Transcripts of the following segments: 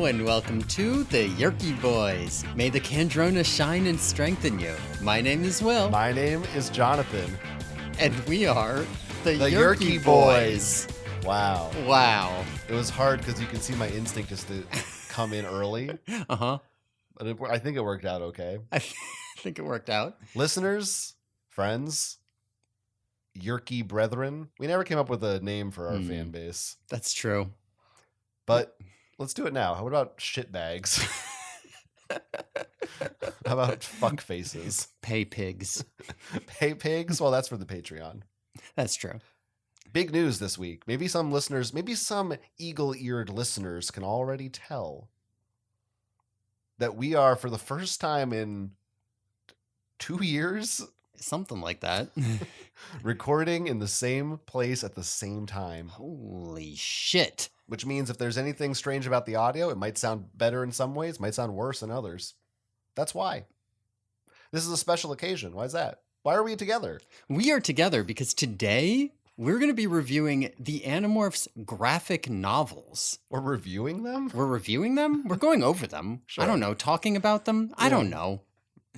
and welcome to the Yerky Boys. May the Kandrona shine and strengthen you. My name is Will. My name is Jonathan. And we are the Yerky Boys. Wow. Wow. It was hard because you can see my instinct is to come in early. Uh-huh. But I think it worked out okay. I think it worked out. Listeners, friends, Yerky brethren. We never came up with a name for our fan base. That's true. But let's do it now. What about shitbags? How about fuck faces? Pay pigs. Pay pigs? Well, that's for the Patreon. That's true. Big news this week. Maybe some listeners, maybe some eagle-eared listeners can already tell that we are, for the first time in 2 years, something like that, recording in the same place at the same time. Holy shit. Which means if there's anything strange about the audio, it might sound better in some ways, might sound worse in others. That's why. This is a special occasion. Why is that? Why are we together? We are together because today we're going to be reviewing the Animorphs graphic novels. We're reviewing them? We're reviewing them? We're going over them. Sure. I don't know. Talking about them? I don't know.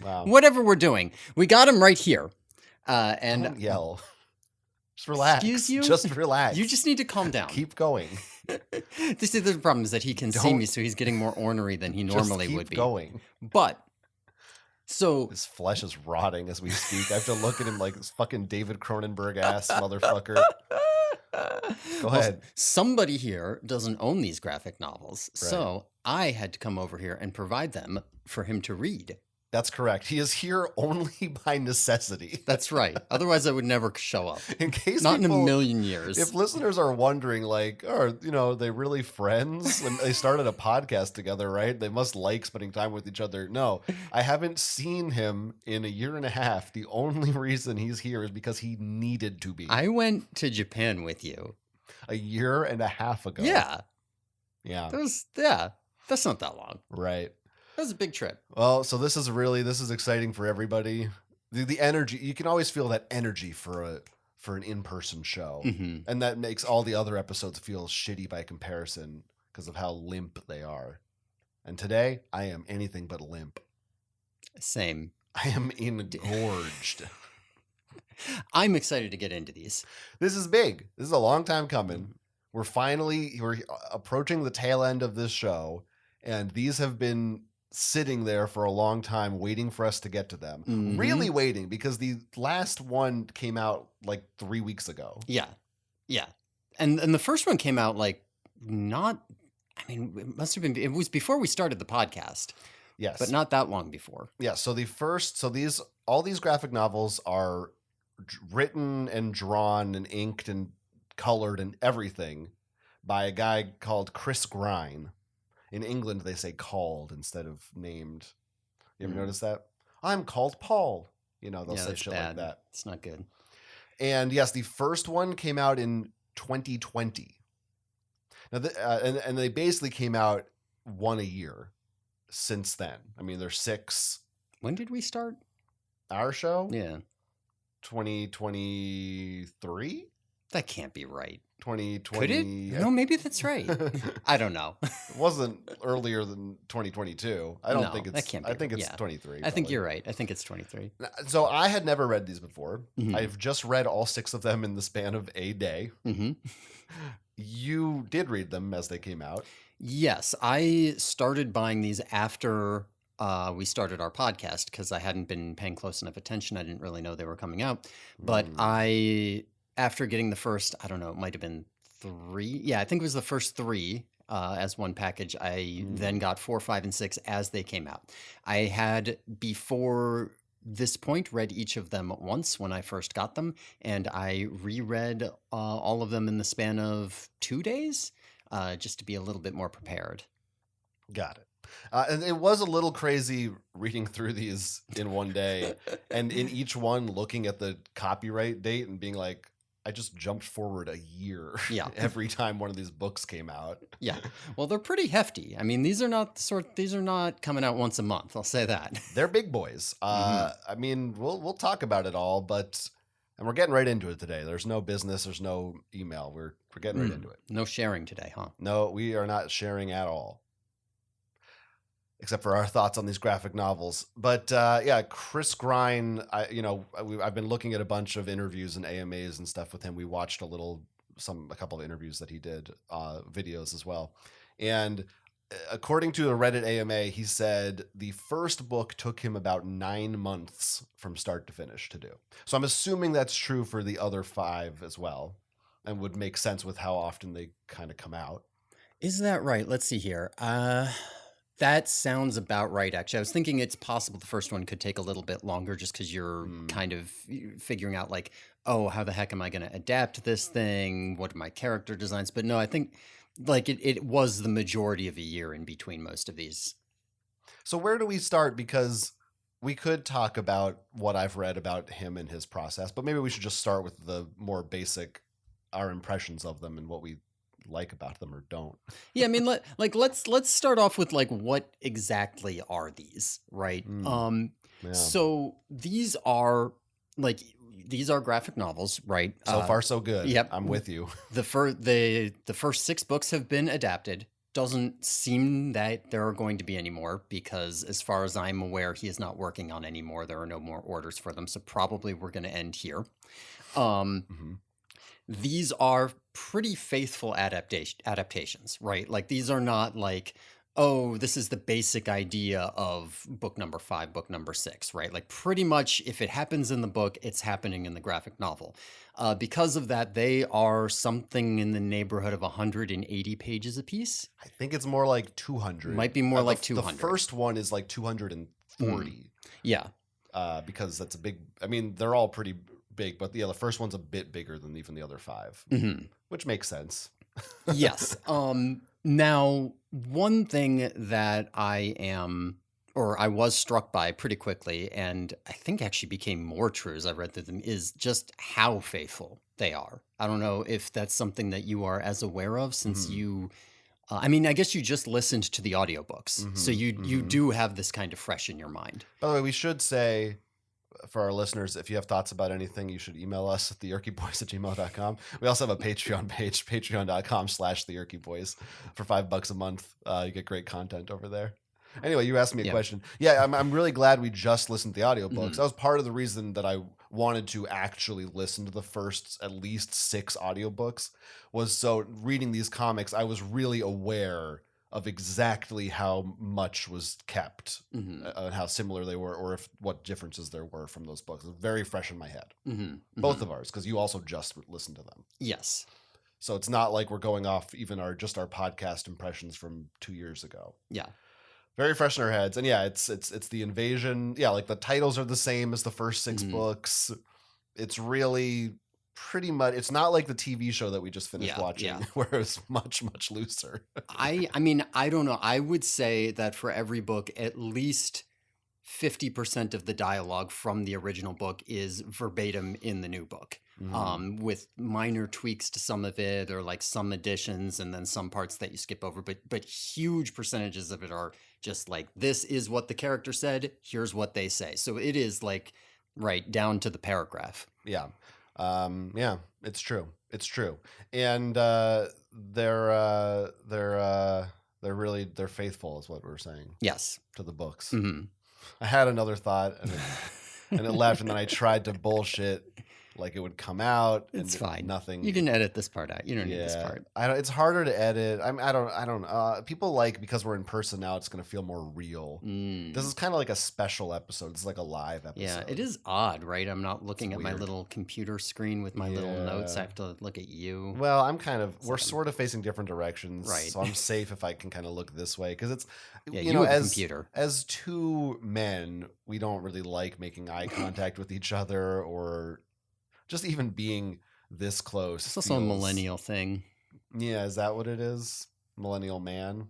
Wow. Whatever we're doing. We got them right here. And don't yell. Just relax. Excuse you? Just relax. You just need to calm down. Keep going. This is the problem is that he can see me, so he's getting more ornery than he normally would be. Keep going. But, so... His flesh is rotting as we speak. I have to look at him like this fucking David Cronenberg-ass motherfucker. Go ahead. Somebody here doesn't own these graphic novels, Right. so I had to come over here and provide them for him to read. That's correct. He is here only by necessity. That's right. Otherwise, I would never show up. In case Not people, in a million years. If listeners are wondering, like, are they really friends? When they started a podcast together, right? They must like spending time with each other. No, I haven't seen him in a year and a half. The only reason he's here is because he needed to be. I went to Japan with you. A year and a half ago. Yeah. Yeah. That's not that long. Right. That was a big trip. Well, so this is exciting for everybody. The energy, you can always feel that energy for an in-person show. Mm-hmm. And that makes all the other episodes feel shitty by comparison because of how limp they are. And today, I am anything but limp. Same. I am engorged. I'm excited to get into these. This is big. This is a long time coming. We're approaching the tail end of this show, and these have been sitting there for a long time waiting for us to get to them. Mm-hmm. Really waiting, because the last one came out like 3 weeks ago. Yeah. And the first one came out it was before we started the podcast. Yes. But not that long before. Yeah, so all these graphic novels are written and drawn and inked and colored and everything by a guy called Chris Grine. In England, they say called instead of named. You ever notice that? I'm called Paul. They'll say shit bad. like that. It's not good. And yes, the first one came out in 2020. Now, and they basically came out one a year since then. I mean, there's 6. When did we start? Our show? Yeah. 2023? That can't be right. 2020. Could it? No, maybe that's right. I don't know. It wasn't earlier than 2022. I don't think it's. That can't be. I think it's yeah. 23. I think you're right. I think it's 23. So I had never read these before. Mm-hmm. I've just read all 6 of them in the span of a day. Mm-hmm. You did read them as they came out. Yes, I started buying these after we started our podcast because I hadn't been paying close enough attention. I didn't really know they were coming out. But after getting the first, I don't know, it might have been 3. Yeah, I think it was the first 3 as one package. I then got 4, 5, and 6 as they came out. I had, before this point, read each of them once when I first got them, and I reread all of them in the span of 2 days just to be a little bit more prepared. Got it. And it was a little crazy reading through these in one day and in each one looking at the copyright date and being like, I just jumped forward a year every time one of these books came out. Yeah. Well, they're pretty hefty. I mean, these are not coming out once a month. I'll say that. They're big boys. I mean, we'll talk about it all, and we're getting right into it today. There's no business. There's no email. We're getting right into it. No sharing today, huh? No, we are not sharing at all. except for our thoughts on these graphic novels. But yeah, Chris Grine, I've been looking at a bunch of interviews and AMAs and stuff with him. We watched a couple of interviews that he did, videos as well. And according to a Reddit AMA, he said the first book took him about 9 months from start to finish to do. So I'm assuming that's true for the other 5 as well, and would make sense with how often they kind of come out. Is that right? Let's see here. That sounds about right, actually. I was thinking it's possible the first one could take a little bit longer just because you're kind of figuring out, like, oh, how the heck am I going to adapt this thing? What are my character designs? But no, I think like it was the majority of a year in between most of these. So where do we start? Because we could talk about what I've read about him and his process, but maybe we should just start with the more basic, our impressions of them and what we like about them or don't. Yeah, I mean, let's start off with like what exactly are these, right? Yeah. So these are graphic novels, right? So far, so good. Yep. I'm with you. The first 6 books have been adapted. Doesn't seem that there are going to be any more because, as far as I'm aware, he is not working on any more. There are no more orders for them, so probably we're going to end here. These are pretty faithful adaptations, right? Like these are not like, oh, this is the basic idea of book number 5, book number 6, right? Like pretty much if it happens in the book, it's happening in the graphic novel. Because of that, they are something in the neighborhood of 180 pages apiece. I think it's more like 200. Might be more like 200. The first one is like 240. Yeah. Because that's a big, I mean, they're all pretty big, but yeah, the first one's a bit bigger than even the other 5, which makes sense. Yes. Now, one thing that I was struck by pretty quickly, and I think actually became more true as I read through them, is just how faithful they are. I don't know if that's something that you are as aware of, since you, I mean, I guess you just listened to the audiobooks, so you do have this kind of fresh in your mind. By the way, we should say, for our listeners, if you have thoughts about anything, you should email us at theyerkyboys@gmail.com. We also have a Patreon page, patreon.com/theyerkyboys. For $5 a month, you get great content over there. Anyway, you asked me a question. Yeah, I'm really glad we just listened to the audiobooks. That was part of the reason that I wanted to actually listen to the first at least 6 audiobooks, was so reading these comics, I was really aware of exactly how much was kept, and how similar they were, or what differences there were from those books. It was very fresh in my head. Both of ours, because you also just listened to them. Yes. So it's not like we're going off even our podcast impressions from 2 years ago. Yeah. Very fresh in our heads. And yeah, it's the invasion. Yeah, like the titles are the same as the first 6 books. It's really pretty much, it's not like the TV show that we just finished watching, where it was much, much looser. I mean, I don't know. I would say that for every book, at least 50% of the dialogue from the original book is verbatim in the new book, with minor tweaks to some of it, or like some additions, and then some parts that you skip over. But huge percentages of it are just like, this is what the character said, here's what they say. So it is like right down to the paragraph. Yeah. Yeah, it's true. It's true. And they're faithful, is what we're saying. Yes. To the books. I had another thought, and it left, and then I tried to bullshit like it would come out. It's fine. Nothing. You can edit this part out. You don't need this part. It's harder to edit. I don't. People like, because we're in person now, it's going to feel more real. This is kind of like a special episode. It's like a live episode. Yeah, it is odd, right? I'm not looking at my little computer screen with my little notes. I have to look at you. Well, we're sort of facing different directions, right? So I'm safe if I can kind of look this way, because it's, you know, as computer. As 2 men, we don't really like making eye contact with each other, or just even being this close. It's also a millennial thing. Yeah, is that what it is? Millennial man?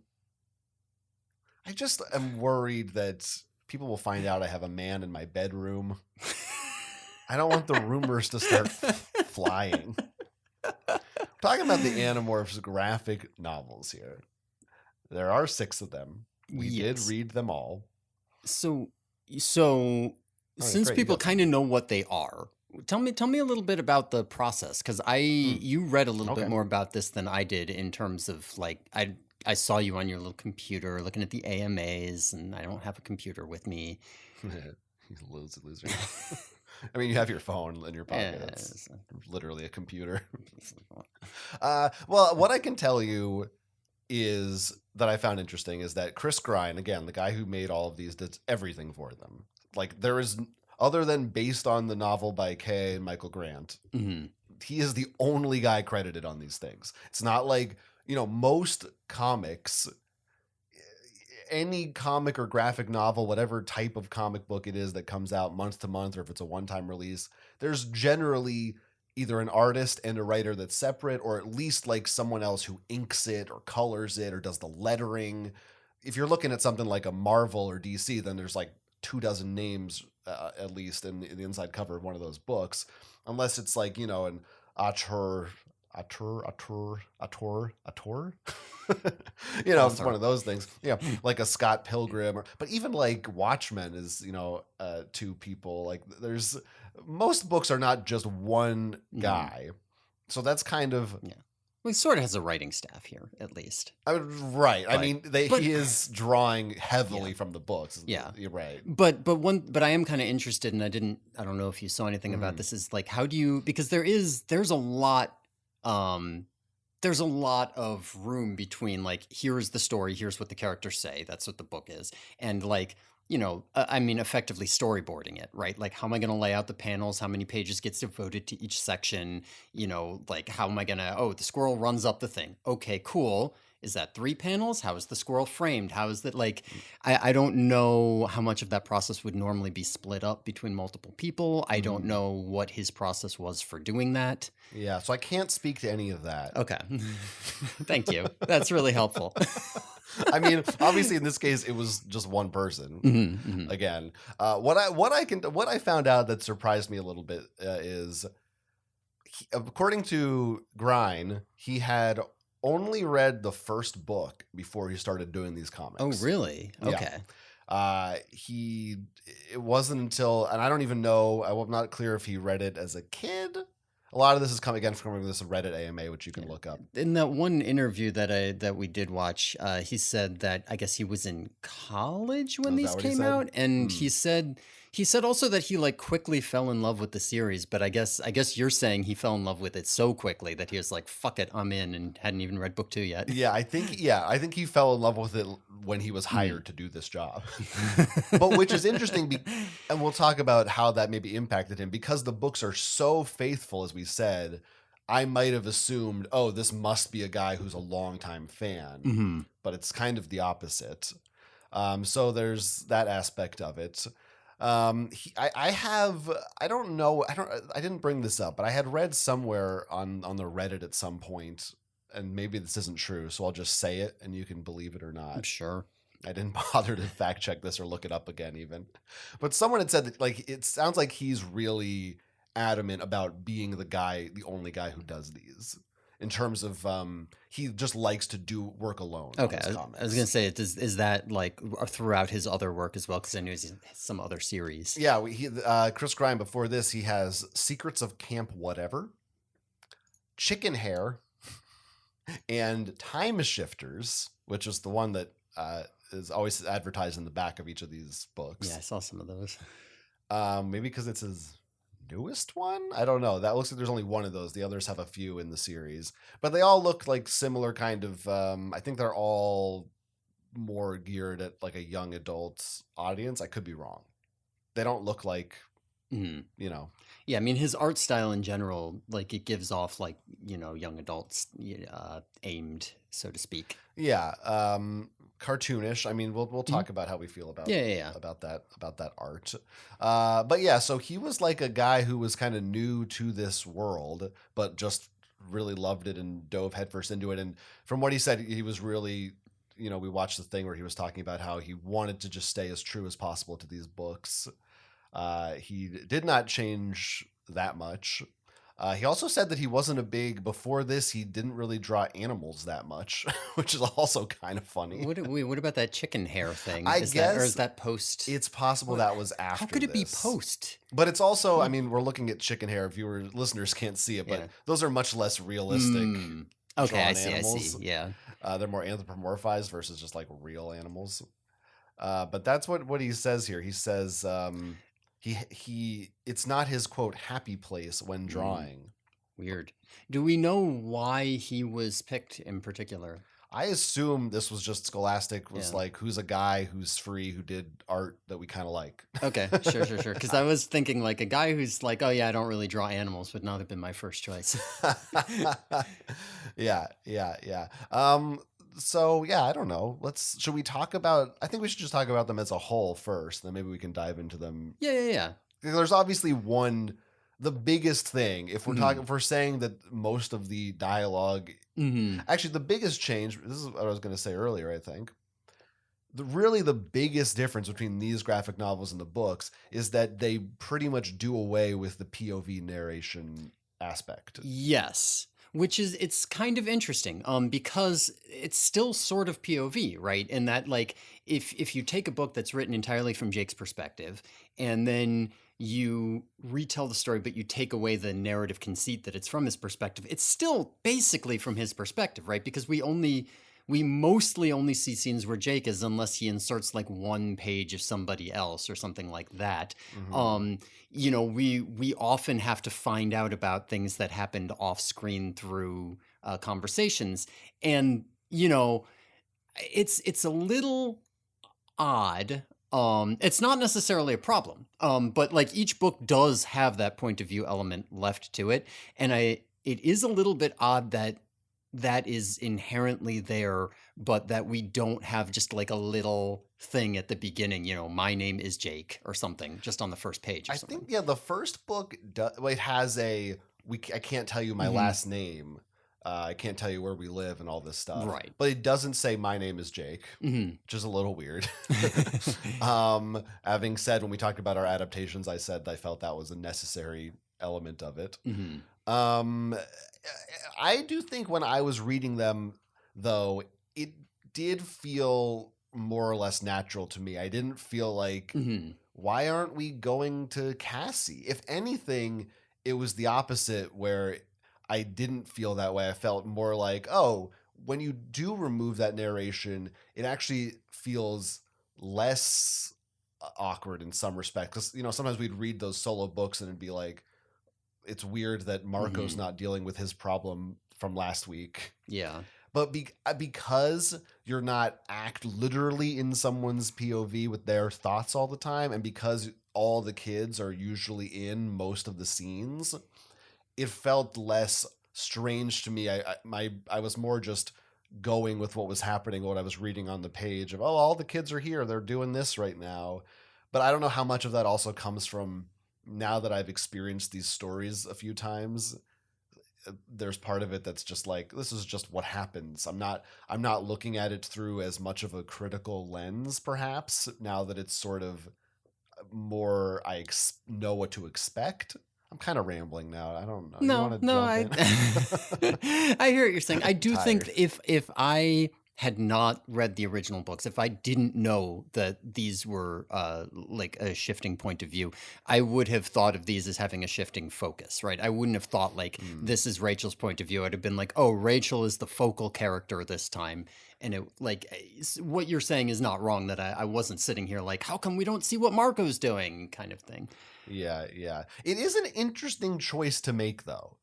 I just am worried that people will find out I have a man in my bedroom. I don't want the rumors to start flying. Talking about the Animorphs graphic novels here. There are 6 of them. We did read them all. So since people kind of know what they are, tell me a little bit about the process, because you read a little bit more about this than I did, in terms of like, I saw you on your little computer looking at the AMAs, and I don't have a computer with me. You loser. I mean, you have your phone in your pocket. It's literally a computer. Well, what I can tell you is that I found interesting is that Chris Grine, again, the guy who made all of these, did everything for them. Like, there is, other than based on the novel by Kay and Michael Grant, he is the only guy credited on these things. It's not like, most comics, any comic or graphic novel, whatever type of comic book it is that comes out month to month, or if it's a one-time release, there's generally either an artist and a writer that's separate, or at least like someone else who inks it or colors it or does the lettering. If you're looking at something like a Marvel or DC, then there's like 24 names at least in the inside cover of one of those books, unless it's like, an auteur. It's one of those things. Yeah, like a Scott Pilgrim, but even like Watchmen is, two people. Like, there's most books are not just one guy, so that's kind of Well, he sort of has a writing staff here, at least. Right. I mean, he is drawing heavily from the books. Yeah, you're right. But I am kind of interested, and I don't know if you saw anything about this. Is like, how do you? Because there's a lot. There's a lot of room between like, here's the story, here's what the characters say, that's what the book is, and like, effectively storyboarding it, right? Like, how am I going to lay out the panels? How many pages gets devoted to each section? Like, how am I going to, the squirrel runs up the thing. Okay, cool. Is that 3 panels? How is the squirrel framed? How is that, like, I don't know how much of that process would normally be split up between multiple people. I don't know what his process was for doing that. Yeah, so I can't speak to any of that. Okay. Thank you. That's really helpful. I mean, obviously in this case, it was just one person. Again, what I found out that surprised me a little bit is, according to Grine, he had only read the first book before he started doing these comics. Oh, really? Okay. Yeah. It wasn't until, and I don't even know, I'm not clear if he read it as a kid. A lot of this is coming from this Reddit AMA, which you can look up. In that one interview that we did watch, he said that I guess he was in college when these came out, and he said also that he like quickly fell in love with the series. But I guess you're saying he fell in love with it so quickly that he was like, "Fuck it, I'm in," and hadn't even read book 2 yet. Yeah, I think he fell in love with it when he was hired to do this job. But which is interesting, and we'll talk about how that maybe impacted him, because the books are so faithful, as we said. I might have assumed, this must be a guy who's a longtime fan, but it's kind of the opposite. So there's that aspect of it. I didn't bring this up, but I had read somewhere on the Reddit at some point, and maybe this isn't true, so I'll just say it and you can believe it or not. I'm sure. I didn't bother to fact check this or look it up again even. But someone had said that, like, it sounds like he's really adamant about being the only guy who does these. In terms of, he just likes to work alone. Okay, I was gonna say, is that like throughout his other work as well? Because I knew he has some other series. Yeah, Chris Grine. Before this, he has Secrets of Camp Whatever, Chicken Hair, and Time Shifters, which is the one that is always advertised in the back of each of these books. Yeah, I saw some of those. Maybe because it's his newest one? I don't know. That looks like there's only one of those. The others have a few in the series, but they all look like similar kind of, I think they're all more geared at like a young adult audience. I could be wrong. They don't look like, Yeah, I mean, his art style in general, like, it gives off like, young adults aimed, so to speak. Yeah. Cartoonish. I mean, we'll talk about how we feel about about that art. But yeah, so he was like a guy who was kind of new to this world, but just really loved it and dove headfirst into it. And from what he said, he was really, we watched the thing where he was talking about how he wanted to just stay as true as possible to these books. He did not change that much. He also said that he wasn't before this, he didn't really draw animals that much, which is also kind of funny. What about that chicken hair thing? Or is that post? It's possible that was after. How could it be post? But it's also, I mean, we're looking at chicken hair. Listeners can't see it, but those are much less realistic. Okay, I drawn see. I see. animals. Yeah. They're more anthropomorphized versus just like real animals. But that's what he says here. He says he it's not his quote happy place when Mm, drawing. weird. Do we know why he was picked in particular? I assume this was just Scholastic was Yeah. like, who's a guy who's free who did art that we kind of like. Okay, sure, sure, sure. Because I was thinking like a guy who's like, oh yeah, I don't really draw animals, would not have been my first choice. Yeah, yeah, yeah. So yeah, I don't know. Should we talk about? I think we should just talk about them as a whole first, then maybe we can dive into them. Yeah, yeah, yeah. There's obviously the biggest thing. If we're Mhm. talking, if we're saying that most of the dialogue, Mhm. actually, the biggest change. This is what I was going to say earlier. I think really the biggest difference between these graphic novels and the books is that they pretty much do away with the POV narration aspect. Yes. Which is it's kind of interesting because it's still sort of POV, right? In that like if you take a book that's written entirely from Jake's perspective and then you retell the story but you take away the narrative conceit that it's from his perspective, it's still basically from his perspective, right? Because we mostly only see scenes where Jake is unless he inserts like one page of somebody else or something like that. Mm-hmm. We often have to find out about things that happened off screen through conversations, and it's a little odd. It's not necessarily a problem, but like each book does have that point of view element left to it, and it is a little bit odd that that is inherently there, but that we don't have just like a little thing at the beginning, my name is Jake or something, just on the first page or I something. think yeah, the first book it has I can't tell you my Hmm. last name. I can't tell you where we live and all this stuff. Right. But it doesn't say my name is Jake, Hmm. which is a little weird. Having said when we talked about our adaptations, I said I felt that was a necessary element of it. Hmm. Um, I do think when I was reading them, though, it did feel more or less natural to me. I didn't feel like, Hmm. why aren't we going to Cassie? If anything, it was the opposite where I didn't feel that way. I felt more like, oh, when you do remove that narration, it actually feels less awkward in some respect. Because, sometimes we'd read those solo books and it'd be like, it's weird that Marco's Hmm. not dealing with his problem from last week. Yeah. But because you're not literally in someone's POV with their thoughts all the time, and because all the kids are usually in most of the scenes, it felt less strange to me. I was more just going with what was happening, what I was reading on the page of, oh, all the kids are here, they're doing this right now. But I don't know how much of that also comes from now that I've experienced these stories a few times. There's part of it that's just like, this is just what happens. I'm not looking at it through as much of a critical lens, perhaps, now that it's sort of more know what to expect. I'm kind of rambling now. I don't know. You want No, to no, jump I in? I hear what you're saying. I do think Tired. that if I had not read the original books, if I didn't know that these were like a shifting point of view, I would have thought of these as having a shifting focus, right? I wouldn't have thought like Hmm. this is Rachel's point of view. I'd have been like, oh, Rachel is the focal character this time. And it like what you're saying is not wrong, that I wasn't sitting here like, how come we don't see what Marco's doing kind of thing. Yeah, yeah. It is an interesting choice to make, though.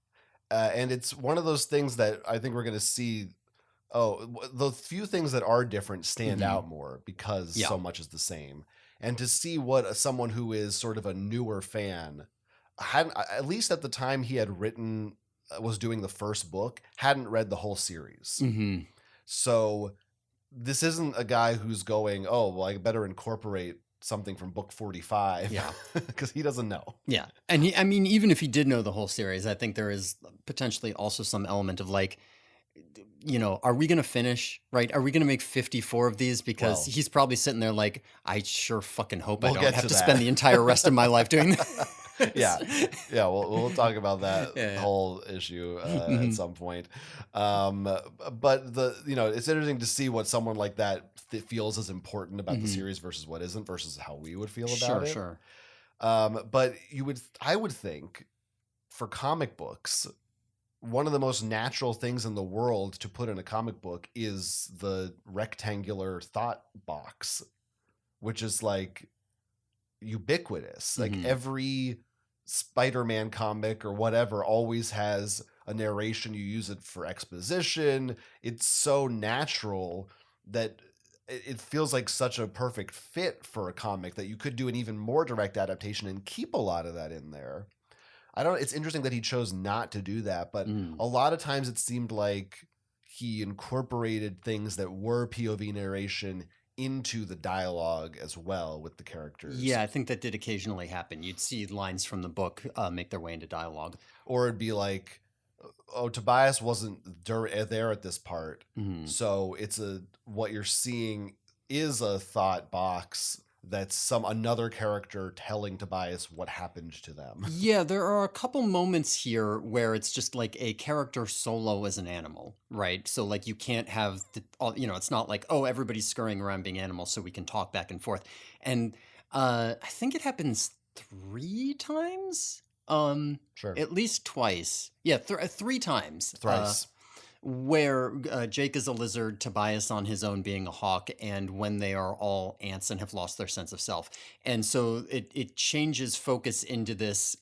And it's one of those things that I think we're going to see. Oh, the few things that are different stand Hmm. out more because Yeah. so much is the same. And to see what someone who is sort of a newer fan hadn't, at least at the time he had written, was doing the first book, hadn't read the whole series. Hmm. So this isn't a guy who's going, oh, well, I better incorporate something from book 45 Yeah. because he doesn't know. Yeah. And I mean, even if he did know the whole series, I think there is potentially also some element of like, are we going to finish, right? Are we going to make 54 of these? Because Well, he's probably sitting there like, I sure fucking hope I we'll don't get have to to spend that. the entire rest of my life doing Yeah, this. yeah, we'll talk about that Yeah. whole issue at Hmm. some point. But it's interesting to see what someone like that feels is important about the Hmm. series versus what isn't, versus how we would feel about Sure, it. sure. But I would think for comic books, one of the most natural things in the world to put in a comic book is the rectangular thought box, which is like ubiquitous. Like Mhm. every Spider-Man comic or whatever always has a narration. You use it for exposition. It's so natural that it feels like such a perfect fit for a comic that you could do an even more direct adaptation and keep a lot of that in there. I don't. It's interesting that he chose not to do that, but Mm. a lot of times it seemed like he incorporated things that were POV narration into the dialogue as well with the characters. Yeah, I think that did occasionally happen. You'd see lines from the book make their way into dialogue. Or it'd be like, oh, Tobias wasn't there at this part, Mhm. so it's what you're seeing is a thought box that's another character telling Tobias what happened to them. Yeah, there are a couple moments here where it's just like a character solo as an animal, right? So like you can't have it's not like, oh, everybody's scurrying around being animals so we can talk back and forth. And I think it happens 3 times. Sure. At least twice. Yeah, 3 times. Thrice. Where Jake is a lizard, Tobias on his own being a hawk, and when they are all ants and have lost their sense of self. And so it changes focus into this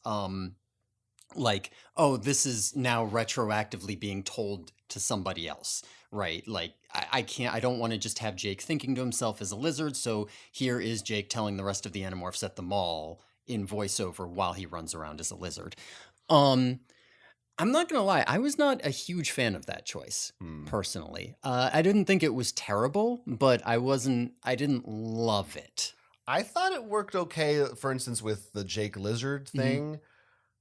like, oh, this is now retroactively being told to somebody else, right? Like I don't want to just have Jake thinking to himself as a lizard, so here is Jake telling the rest of the Animorphs at the mall in voiceover while he runs around as a lizard. I'm not gonna lie, I was not a huge fan of that choice, personally. I didn't think it was terrible, but I didn't love it. I thought it worked okay, for instance, with the Jake Lizard thing.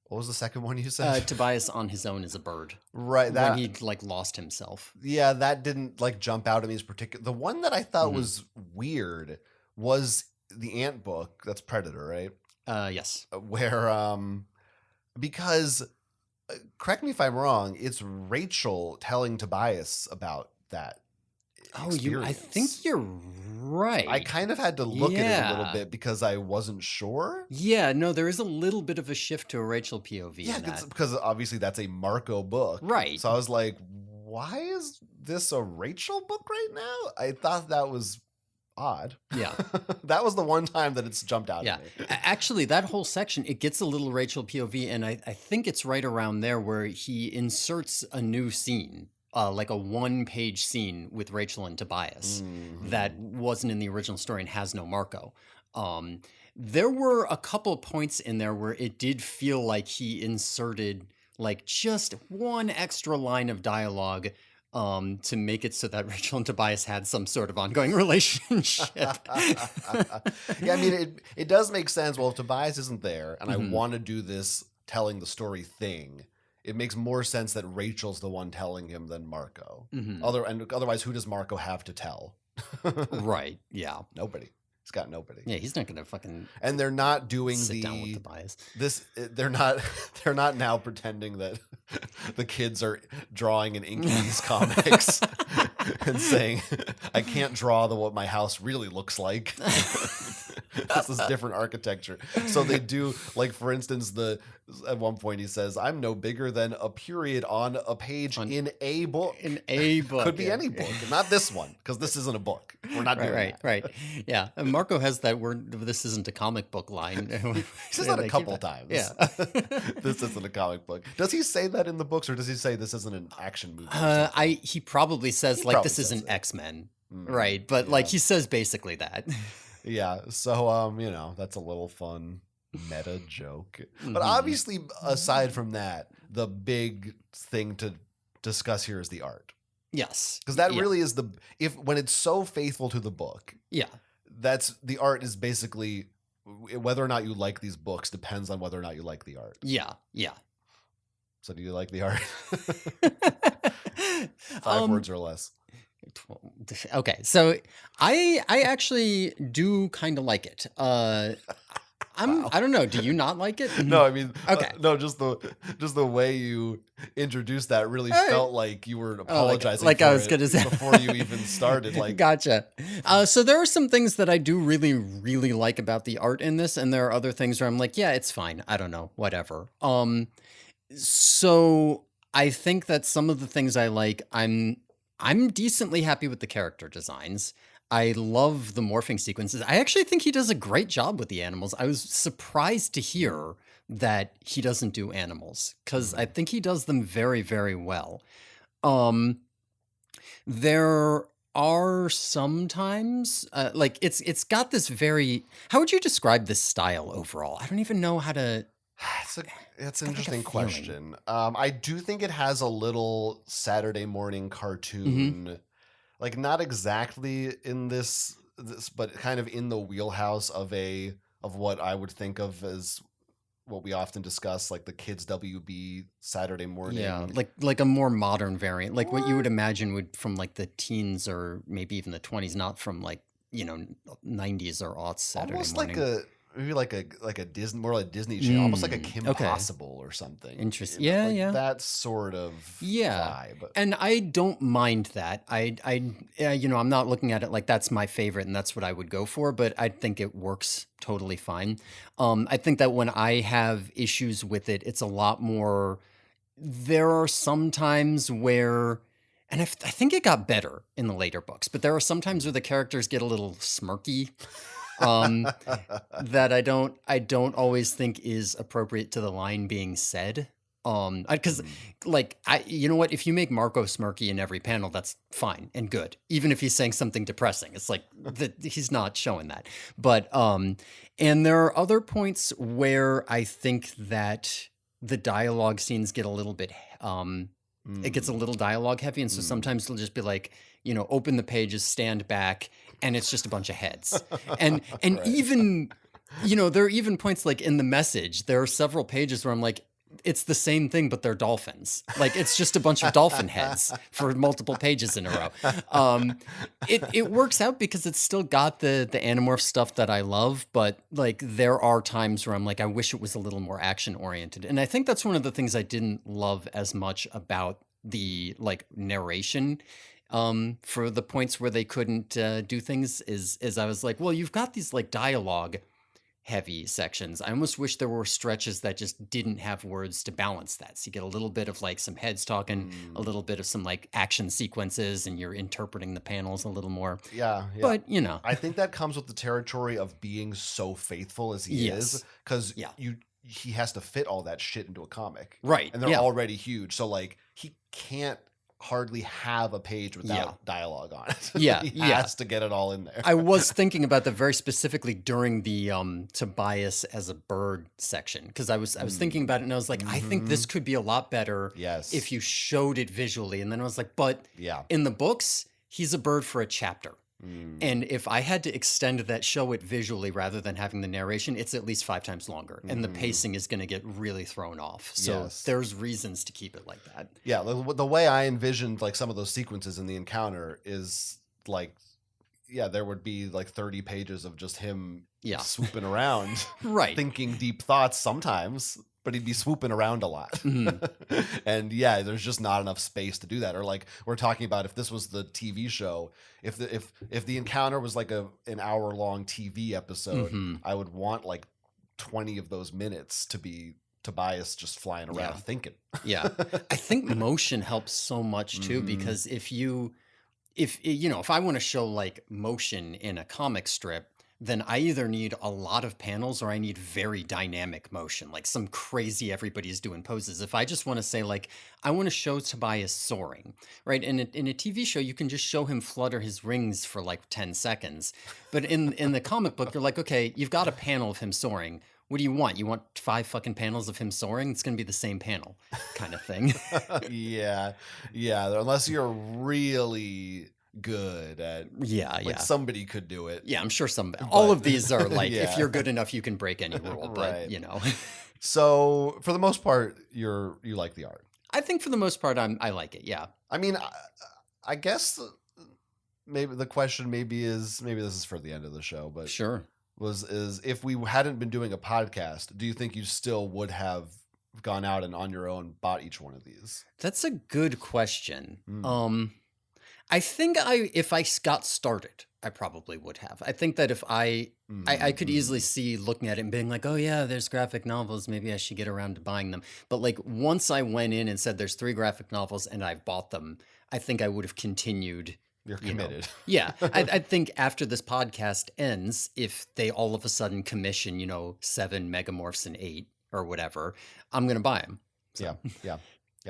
What was the second one you said? Tobias on his own as a bird. Right, when he like lost himself. Yeah, that didn't like jump out at me as particular. The one that I thought was weird was the ant book. That's Predator, right? Yes. Where because correct me if I'm wrong, it's Rachel telling Tobias about that experience. I think you're right. I kind of had to look at it a little bit because I wasn't sure. Yeah, no, there is a little bit of a shift to a Rachel POV in that. Because obviously that's a Marco book. Right. So I was like, why is this a Rachel book right now? I thought that was odd. Yeah. That was the one time that it's jumped out at me. Actually, that whole section, it gets a little Rachel POV, and I think it's right around there where he inserts a new scene. Like a 1-page scene with Rachel and Tobias that wasn't in the original story and has no Marco. There were a couple points in there where it did feel like he inserted like just one extra line of dialogue to make it so that Rachel and Tobias had some sort of ongoing relationship. Yeah, I mean, it does make sense. Well, if Tobias isn't there and I want to do this telling the story thing, it makes more sense that Rachel's the one telling him than Marco. Otherwise, who does Marco have to tell? Right, yeah. Nobody. He's got nobody. Yeah, he's not going to fucking and they're not doing sit down with Tobias. They're not now pretending that the kids are drawing and inking these comics and saying, I can't draw what my house really looks like. This is different architecture. So they do, like, for instance, at one point he says, I'm no bigger than a period on a page in a book. In a book. Could be any book, not this one, because this isn't a book. We're not doing that. Right. Yeah. And Marco has that word, this isn't a comic book line. He says that a couple times. Yeah. This isn't a comic book. Does he say that in the books, or does he say this isn't an action movie? He probably says, this isn't X-Men. Right. But like he says basically that. Yeah, so that's a little fun meta joke. But obviously, aside from that, the big thing to discuss here is the art. Yes, because that really is when it's so faithful to the book. Yeah, the art is basically whether or not you like these books depends on whether or not you like the art. Yeah. So, do you like the art? 5 words or less. Okay, so I actually do kind of like it. I don't know. Do you not like it? No, I mean, okay. No, just the way you introduced that really felt like you were apologizing. Like I was gonna say before you even started. Like, gotcha. So there are some things that I do really, really like about the art in this, and there are other things where I'm like, yeah, it's fine. I don't know, whatever. So I think that some of the things I like, I'm decently happy with the character designs. I love the morphing sequences. I actually think he does a great job with the animals. I was surprised to hear that he doesn't do animals because I think he does them very, very well. Um, there are sometimes like it's got this very. How would you describe this style overall? I don't even know how to. It's a it's It's an got like a interesting feeling. question. I do think it has a little Saturday morning Hmm. cartoon, like not exactly in this, but kind of in the wheelhouse of what I would think of as what we often discuss, like the kids WB Saturday Yeah, morning, like a more modern variant, like what you would or imagine would from like the teens or maybe even the 20s, not from like, 90s or aughts Saturday almost like morning. a maybe like a Disney, more like Disney Channel, almost like a Kim Okay. Possible or something, Interesting. Yeah, like yeah. that sort of Yeah. vibe. And I don't mind that. I'm not looking at it like that's my favorite and that's what I would go for, but I think it works totally fine. I think that when I have issues with it, it's a lot more. There are some times where, and I think it got better in the later books, but there are some times where the characters get a little smirky, um, that I don't always think is appropriate to the line being said. Because Mm. like you know what, if you make Marco smirky in every panel, that's fine and good. Even if he's saying something depressing, it's like that he's not showing that. But and there are other points where I think that the dialogue scenes get a little bit it gets a Mm. little dialogue heavy, and so Mm. sometimes it'll just be like, open the pages, stand back, and it's just a bunch of heads. And Right. even, there are even points like in the message, there are several pages where I'm like, it's the same thing, but they're dolphins. Like it's just a bunch of dolphin heads for multiple pages in a row. Um, it works out because it's still got the Animorph stuff that I love, but like there are times where I'm like, I wish it was a little more action oriented. And I think that's one of the things I didn't love as much about the like narration, for the points where they couldn't do things is I was like, well, you've got these like dialogue heavy sections. I almost wish there were stretches that just didn't have words to balance that. So you get a little bit of like some heads talking, a Mm. little bit of some like action sequences, and you're interpreting the panels a little more. Yeah, yeah. But I think that comes with the territory of being so faithful as he is, yes. because Yeah. he has to fit all that shit into a comic, Right. and they're Yeah. already huge. So like he can't hardly have a page Yeah. without dialogue on it. Yeah. He Yeah. has to get it all in there. I was thinking about that very specifically during the Tobias as a bird section, because I was thinking Mm. about it and I was like, I think Hmm. this could be a lot better if Yes. you showed it visually. And then I was like, but Yeah. in the books, he's a bird for a chapter. Mm. And if I had to extend that, show it visually rather than having the narration, it's at least 5 times longer. And the Hmm. pacing is going to get really thrown off. So Yes. there's reasons to keep it like that. Yeah. The way I envisioned like some of those sequences in the encounter is like, yeah, there would be like 30 pages of just him Yeah. swooping around, Right. thinking deep thoughts sometimes, but he'd be swooping around a lot. Mhm. And yeah, there's just not enough space to do that. Or like we're talking about, if this was the TV show, if the encounter was like an hour long TV episode, Mhm. I would want like 20 of those minutes to be Tobias just flying around Yeah. thinking. Yeah. I think motion helps so much too, Mhm. because if I want to show like motion in a comic strip, then I either need a lot of panels or I need very dynamic motion, like some crazy everybody's doing poses. If I just want to say like I want to show Tobias soaring, right? In a TV show, you can just show him flutter his rings for like 10 seconds. But in the comic book, you're like, okay, you've got a panel of him soaring. What do you want? You want 5 fucking panels of him soaring? It's going to be the same panel, kind of thing. Yeah, yeah. Unless you're really good at, Yeah, like yeah. somebody could do it, Yeah, I'm sure all but of these are like, if yeah, you're good enough, you can break any rule, but right. So for the most part, you like the art. I think for the most part, I like it. Yeah. I mean, I guess maybe the question maybe this is for the end of the show, but Sure. is if we hadn't been doing a podcast, do you think you still would have gone out and on your own bought each one of these? That's a good question. Hmm. I think if I got started, I probably would have. I think that if I could easily see looking at it and being like, oh yeah, there's graphic novels, maybe I should get around to buying them. But like once I went in and said there's 3 graphic novels and I've bought them, I think I would have continued. You're You know, committed. yeah. I think after this podcast ends, if they all of a sudden commission, 7 Megamorphs and 8 or whatever, I'm gonna buy them. So. Yeah.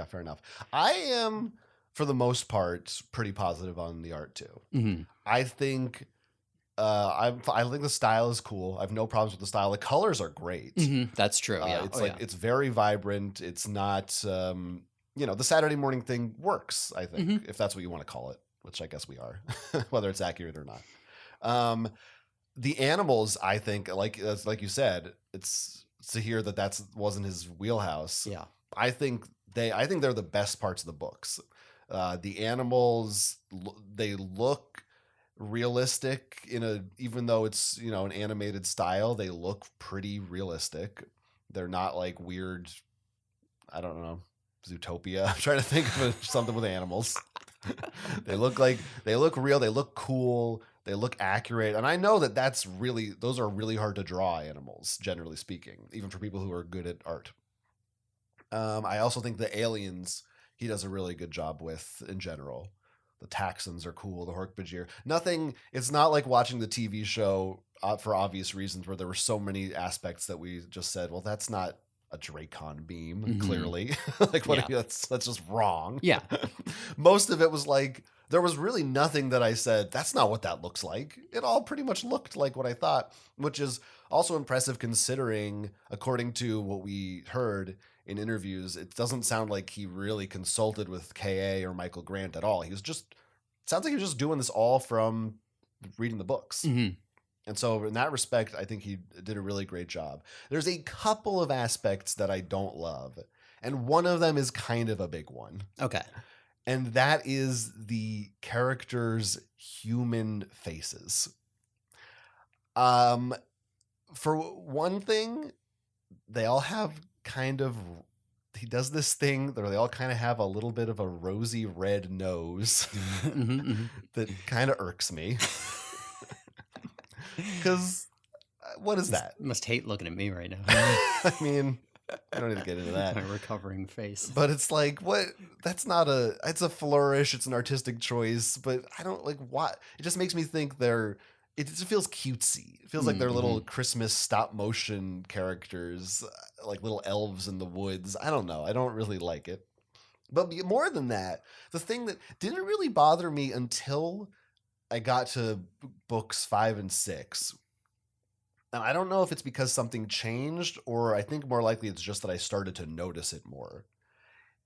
Fair enough. I am, for the most part, pretty positive on the art too. Mm-hmm. I think I think the style is cool. I have no problems with the style. The colors are great. Mm-hmm. That's true. Yeah. It's it's very vibrant. It's not the Saturday morning thing works, I think, if that's what you want to call it, which I guess we are, whether it's accurate or not. The animals, I think, like you said, it's to hear that wasn't his wheelhouse. Yeah. I think they're the best parts of the books. The animals, they look realistic even though it's an animated style, they look pretty realistic. They're not like weird, I don't know, Zootopia. I'm trying to think of something with animals. They look real, they look cool, they look accurate, and I know those are really hard to draw animals, generally speaking, even for people who are good at art. I also think the aliens he does a really good job with in general. The Taxons are cool. The Hork-Bajir. It's not like watching the TV show for obvious reasons where there were so many aspects that we just said, well, that's not a Dracon beam, clearly. That's just wrong. Yeah. Most of it was like, there was really nothing that I said, that's not what that looks like. It all pretty much looked like what I thought, which is also impressive considering, according to what we heard in interviews, it doesn't sound like he really consulted with KA or Michael Grant at all. Sounds like he was just doing this all from reading the books. Mm-hmm. And so in that respect, I think he did a really great job. There's a couple of aspects that I don't love, and one of them is kind of a big one. Okay. And that is the characters' human faces. For one thing, they all have he does this thing where they all kind of have a little bit of a rosy red nose that kind of irks me. Because what is that? Must hate looking at me right now. I mean, I don't need to get into that. My recovering face. But it's like, what? It's a flourish. It's an artistic choice, but I don't like what. It just makes me think it just feels cutesy. It feels like they're little Christmas stop motion characters, like little elves in the woods. I don't know. I don't really like it. But more than that, the thing that didn't really bother me until I got to books 5 and 6. And I don't know if it's because something changed, or I think more likely it's just that I started to notice it more,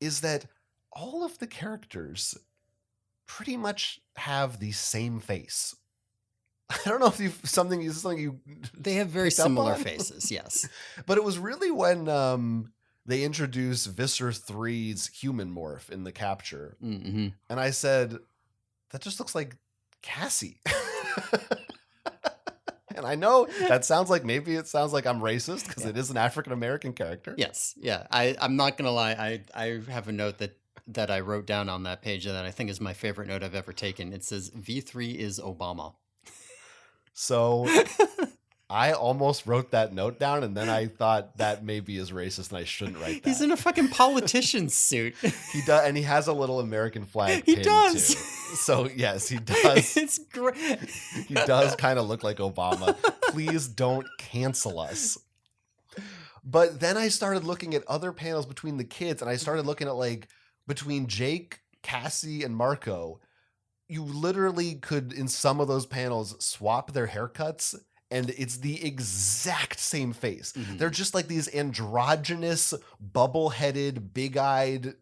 is that all of the characters pretty much have the same face. I don't know if they have very similar faces, yes. But it was really when they introduced Visser 3's human morph in the capture. Mm-hmm. And I said, that just looks like Cassie. And I know that sounds like I'm racist because it is an African-American character. Yes. Yeah. I'm not going to lie. I have a note that I wrote down on that page that I think is my favorite note I've ever taken. It says V3 is Obama. So I almost wrote that note down, and then I thought that maybe is racist and I shouldn't write that. He's in a fucking politician's suit. He does, and he has a little American flag He pin does. too. So yes, he does. It's great. He does kind of look like Obama. Please don't cancel us. But then I started looking at other panels between the kids, and I started looking at like between Jake, Cassie, and Marco. You literally could, in some of those panels, swap their haircuts, and it's the exact same face. Mm-hmm. They're just like these androgynous, bubble-headed, big-eyed,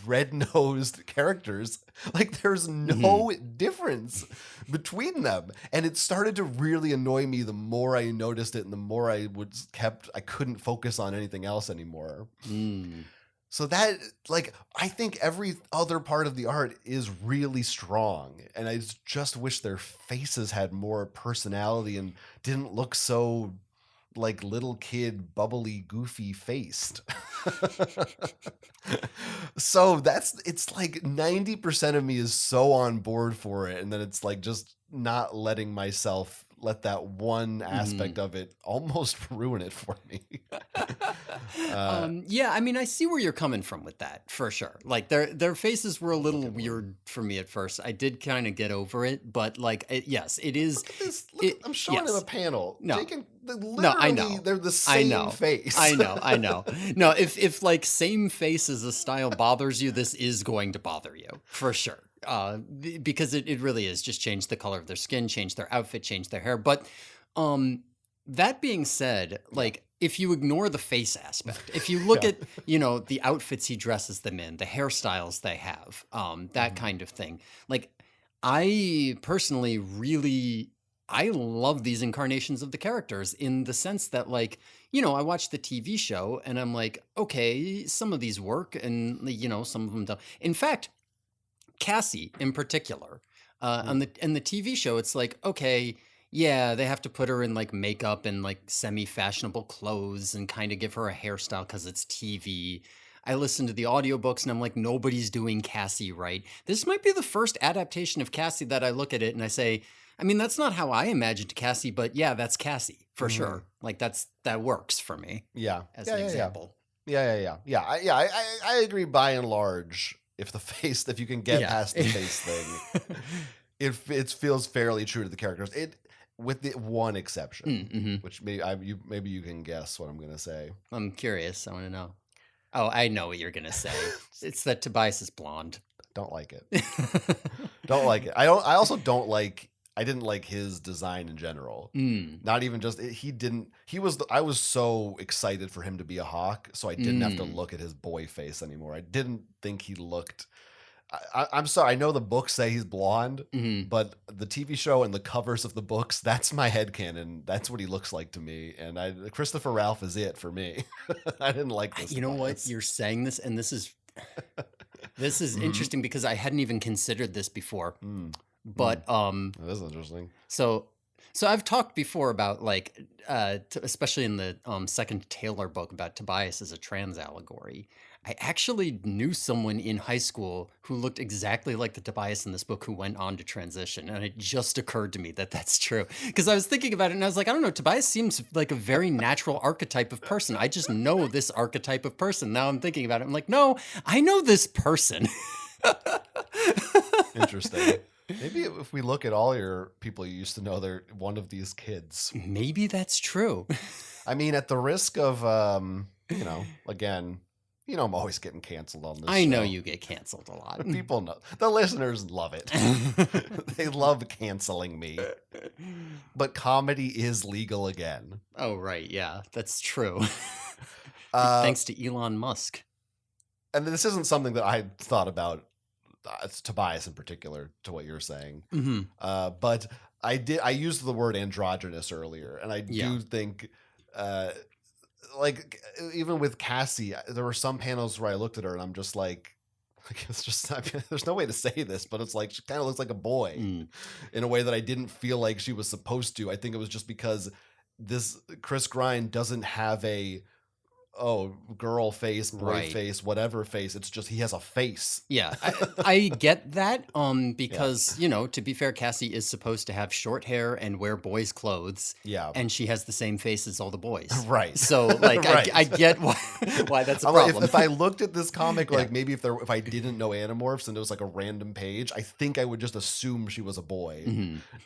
red-nosed characters. Like, there's no difference between them. And it started to really annoy me the more I noticed it and the more I couldn't focus on anything else anymore. So that, like, I think every other part of the art is really strong. And I just wish their faces had more personality and didn't look so, like, little kid, bubbly, goofy faced. So it's like 90% of me is so on board for it. And then it's like just not letting myself let that one aspect of it almost ruin it for me. Yeah, I mean, I see where you're coming from with that for sure. Like their faces were a little weird for me at first. I did kind of get over it, but like, yes, it is. Look at this. I'm showing him yes. a panel. No. Jake and No, I literally, know. they're the I same know. face. I know. No, if like same face as a style bothers you, this is going to bother you for sure. Because it really is just change the color of their skin, change their outfit, change their hair. But that being said, like if you ignore the face aspect, if you look at, the outfits he dresses them in, the hairstyles they have, that kind of thing. Like I personally really I love these incarnations of the characters in the sense that like, I watch the TV show and I'm like, okay, some of these work and some of them don't. In fact, Cassie in particular, on the TV show, it's like, okay, yeah, they have to put her in like makeup and like semi-fashionable clothes and kind of give her a hairstyle because it's TV. I listen to the audiobooks and I'm like, nobody's doing Cassie right. This might be the first adaptation of Cassie that I look at it and I say, I mean, that's not how I imagined Cassie, but yeah, that's Cassie for sure. Like that works for me. Yeah. As an example. Yeah. I agree by and large. If you can get past the face thing, it feels fairly true to the characters. With the one exception, which maybe you can guess what I'm going to say. I'm curious. I want to know. Oh, I know what you're going to say. It's that Tobias is blonde. Don't like it. Don't like it. I also don't like. I didn't like his design in general. Not even just I was so excited for him to be a hawk, so I didn't have to look at his boy face anymore. I didn't think he looked. I'm sorry. I know the books say he's blonde, but the TV show and the covers of the books, that's my headcanon. That's what he looks like to me. And Christopher Ralph is it for me. I didn't like this. You know what? You're saying this, and this is interesting because I hadn't even considered this before. But that is interesting. So I've talked before about like, especially in the second Taylor book about Tobias as a trans allegory. I actually knew someone in high school who looked exactly like the Tobias in this book who went on to transition. And it just occurred to me that that's true. Because I was thinking about it and I was like, I don't know, Tobias seems like a very natural archetype of person. I just know this archetype of person. Now I'm thinking about it. I'm like, no, I know this person. Interesting. Maybe if we look at all your people you used to know, they're one of these kids. Maybe that's true. I mean, at the risk of, again, I'm always getting canceled on this I show. know you get canceled a lot. People know. The listeners love it. They love canceling me. But comedy is legal again. Oh, right. Yeah, that's true. Thanks to Elon Musk. And this isn't something that I thought about. It's Tobias in particular, to what you're saying. But I used the word androgynous earlier, and I do think, like, even with Cassie, there were some panels where I looked at her and I'm just like, it's just, I mean, there's no way to say this, but it's like she kind of looks like a boy in a way that I didn't feel like she was supposed to. I think it was just because this Chris Grine doesn't have a girl face, boy face, whatever face. It's just he has a face. Yeah, I get that. Because to be fair, Cassie is supposed to have short hair and wear boys' clothes. Yeah, and she has the same face as all the boys. Right. So like, right. I get why that's a problem. If I looked at this comic, like maybe if I didn't know Animorphs and it was like a random page, I think I would just assume she was a boy.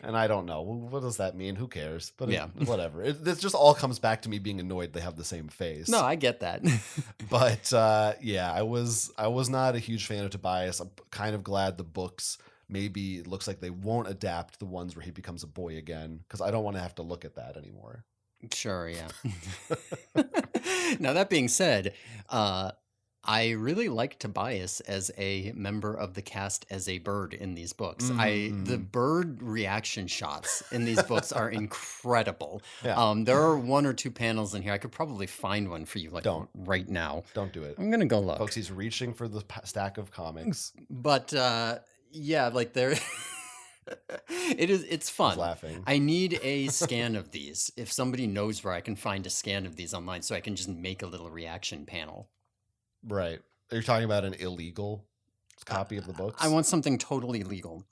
And I don't know. What does that mean? Who cares? But whatever. It just all comes back to me being annoyed they have the same face. No, I get that. But I was not a huge fan of Tobias. I'm kind of glad the books maybe it looks like they won't adapt the ones where he becomes a boy again, because I don't want to have to look at that anymore. Sure, yeah. Now that being said, I really like Tobias as a member of the cast as a bird in these books. The bird reaction shots in these books are incredible. Yeah. There are one or two panels in here. I could probably find one for you right now. Don't do it. I'm going to go look. Folks, he's reaching for the stack of comics. But like there it's fun. He's laughing. I need a scan of these. If somebody knows where I can find a scan of these online so I can just make a little reaction panel. Right. Are you talking about an illegal? copy of the books? I want something totally legal.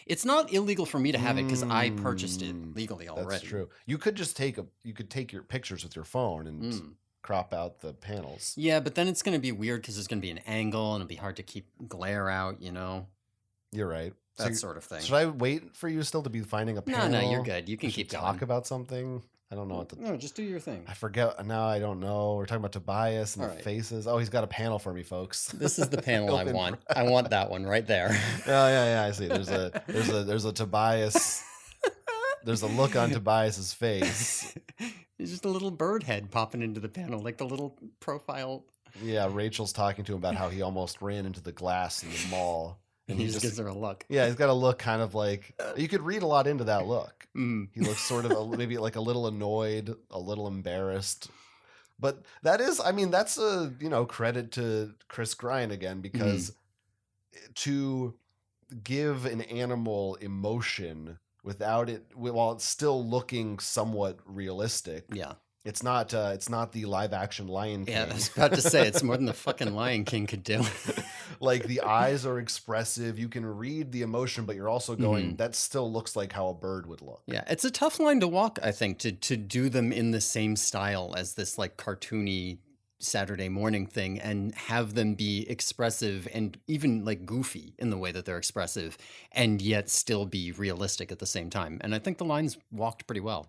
It's not illegal for me to have it because I purchased it legally already. That's true. You could just take your pictures with your phone and crop out the panels. Yeah, but then it's going to be weird because there's going to be an angle and it'll be hard to keep glare out, You're right. That sort of thing. Should I wait for you still to be finding a panel? No, you're good. You can keep going. Talk about something? I don't know what to... No, just do your thing. I forget. Now I don't know. We're talking about Tobias and the faces. Oh, he's got a panel for me, folks. This is the panel I want. I want that one right there. Yeah, I see. There's a Tobias. There's a look on Tobias's face. There's just a little bird head popping into the panel, like the little profile. Yeah, Rachel's talking to him about how he almost ran into the glass in the mall. And he just gives her a look. Yeah, he's got a look kind of like... You could read a lot into that look. He looks sort of maybe like a little annoyed, a little embarrassed. But that's a, credit to Chris Grine again, because to give an animal emotion without it, while it's still looking somewhat realistic. Yeah. It's not the live action Lion King. Yeah, I was about to say it's more than the fucking Lion King could do. Like the eyes are expressive. You can read the emotion, but you're also going, that still looks like how a bird would look. Yeah, it's a tough line to walk, I think, to do them in the same style as this like cartoony Saturday morning thing and have them be expressive and even like goofy in the way that they're expressive and yet still be realistic at the same time. And I think the lines walked pretty well.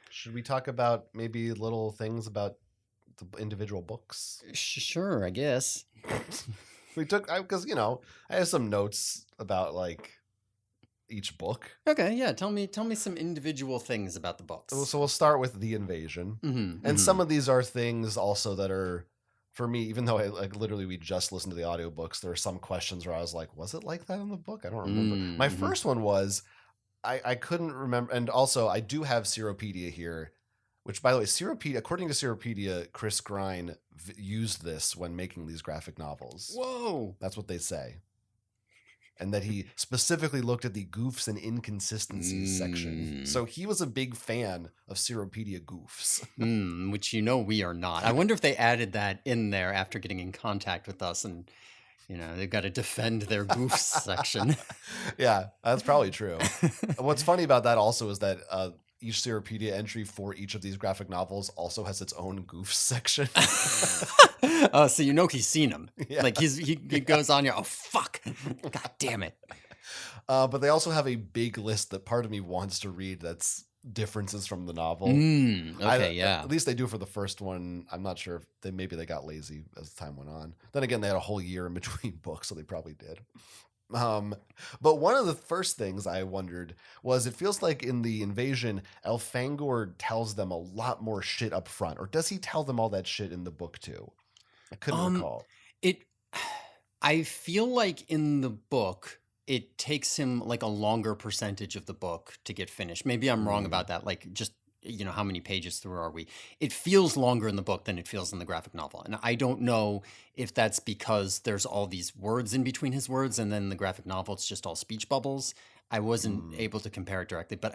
Should we talk about maybe little things about the individual books? Sure, I guess. Because I have some notes about like each book. Okay, yeah. Tell me some individual things about the books. So we'll start with the invasion, and some of these are things also that are, for me, even though we just listened to the audiobooks, there are some questions where I was like, was it like that in the book? I don't remember. My first one was, I couldn't remember. And also I do have Seropedia here, which, by the way, according to Seropedia, Chris Grine used this when making these graphic novels. Whoa. That's what they say. And that he specifically looked at the goofs and inconsistencies section. So he was a big fan of Seropedia goofs. Which we are not. I wonder if they added that in there after getting in contact with us and... they've got to defend their goofs section. Yeah, that's probably true. What's funny about that also is that each Seropedia entry for each of these graphic novels also has its own goofs section. Oh, so he's seen them. Yeah. Like he goes on here. Oh, fuck. God damn it. But they also have a big list that part of me wants to read that's differences from the novel. Okay, yeah. At least they do for the first one. I'm not sure if maybe they got lazy as time went on. Then again, they had a whole year in between books, so they probably did. But one of the first things I wondered was, it feels like in the invasion, Elfangor tells them a lot more shit up front, or does he tell them all that shit in the book too? I couldn't recall. I feel like in the book, it takes him like a longer percentage of the book to get finished. Maybe I'm wrong about that. Like just, how many pages through are we? It feels longer in the book than it feels in the graphic novel. And I don't know if that's because there's all these words in between his words and then the graphic novel, it's just all speech bubbles. I wasn't able to compare it directly, but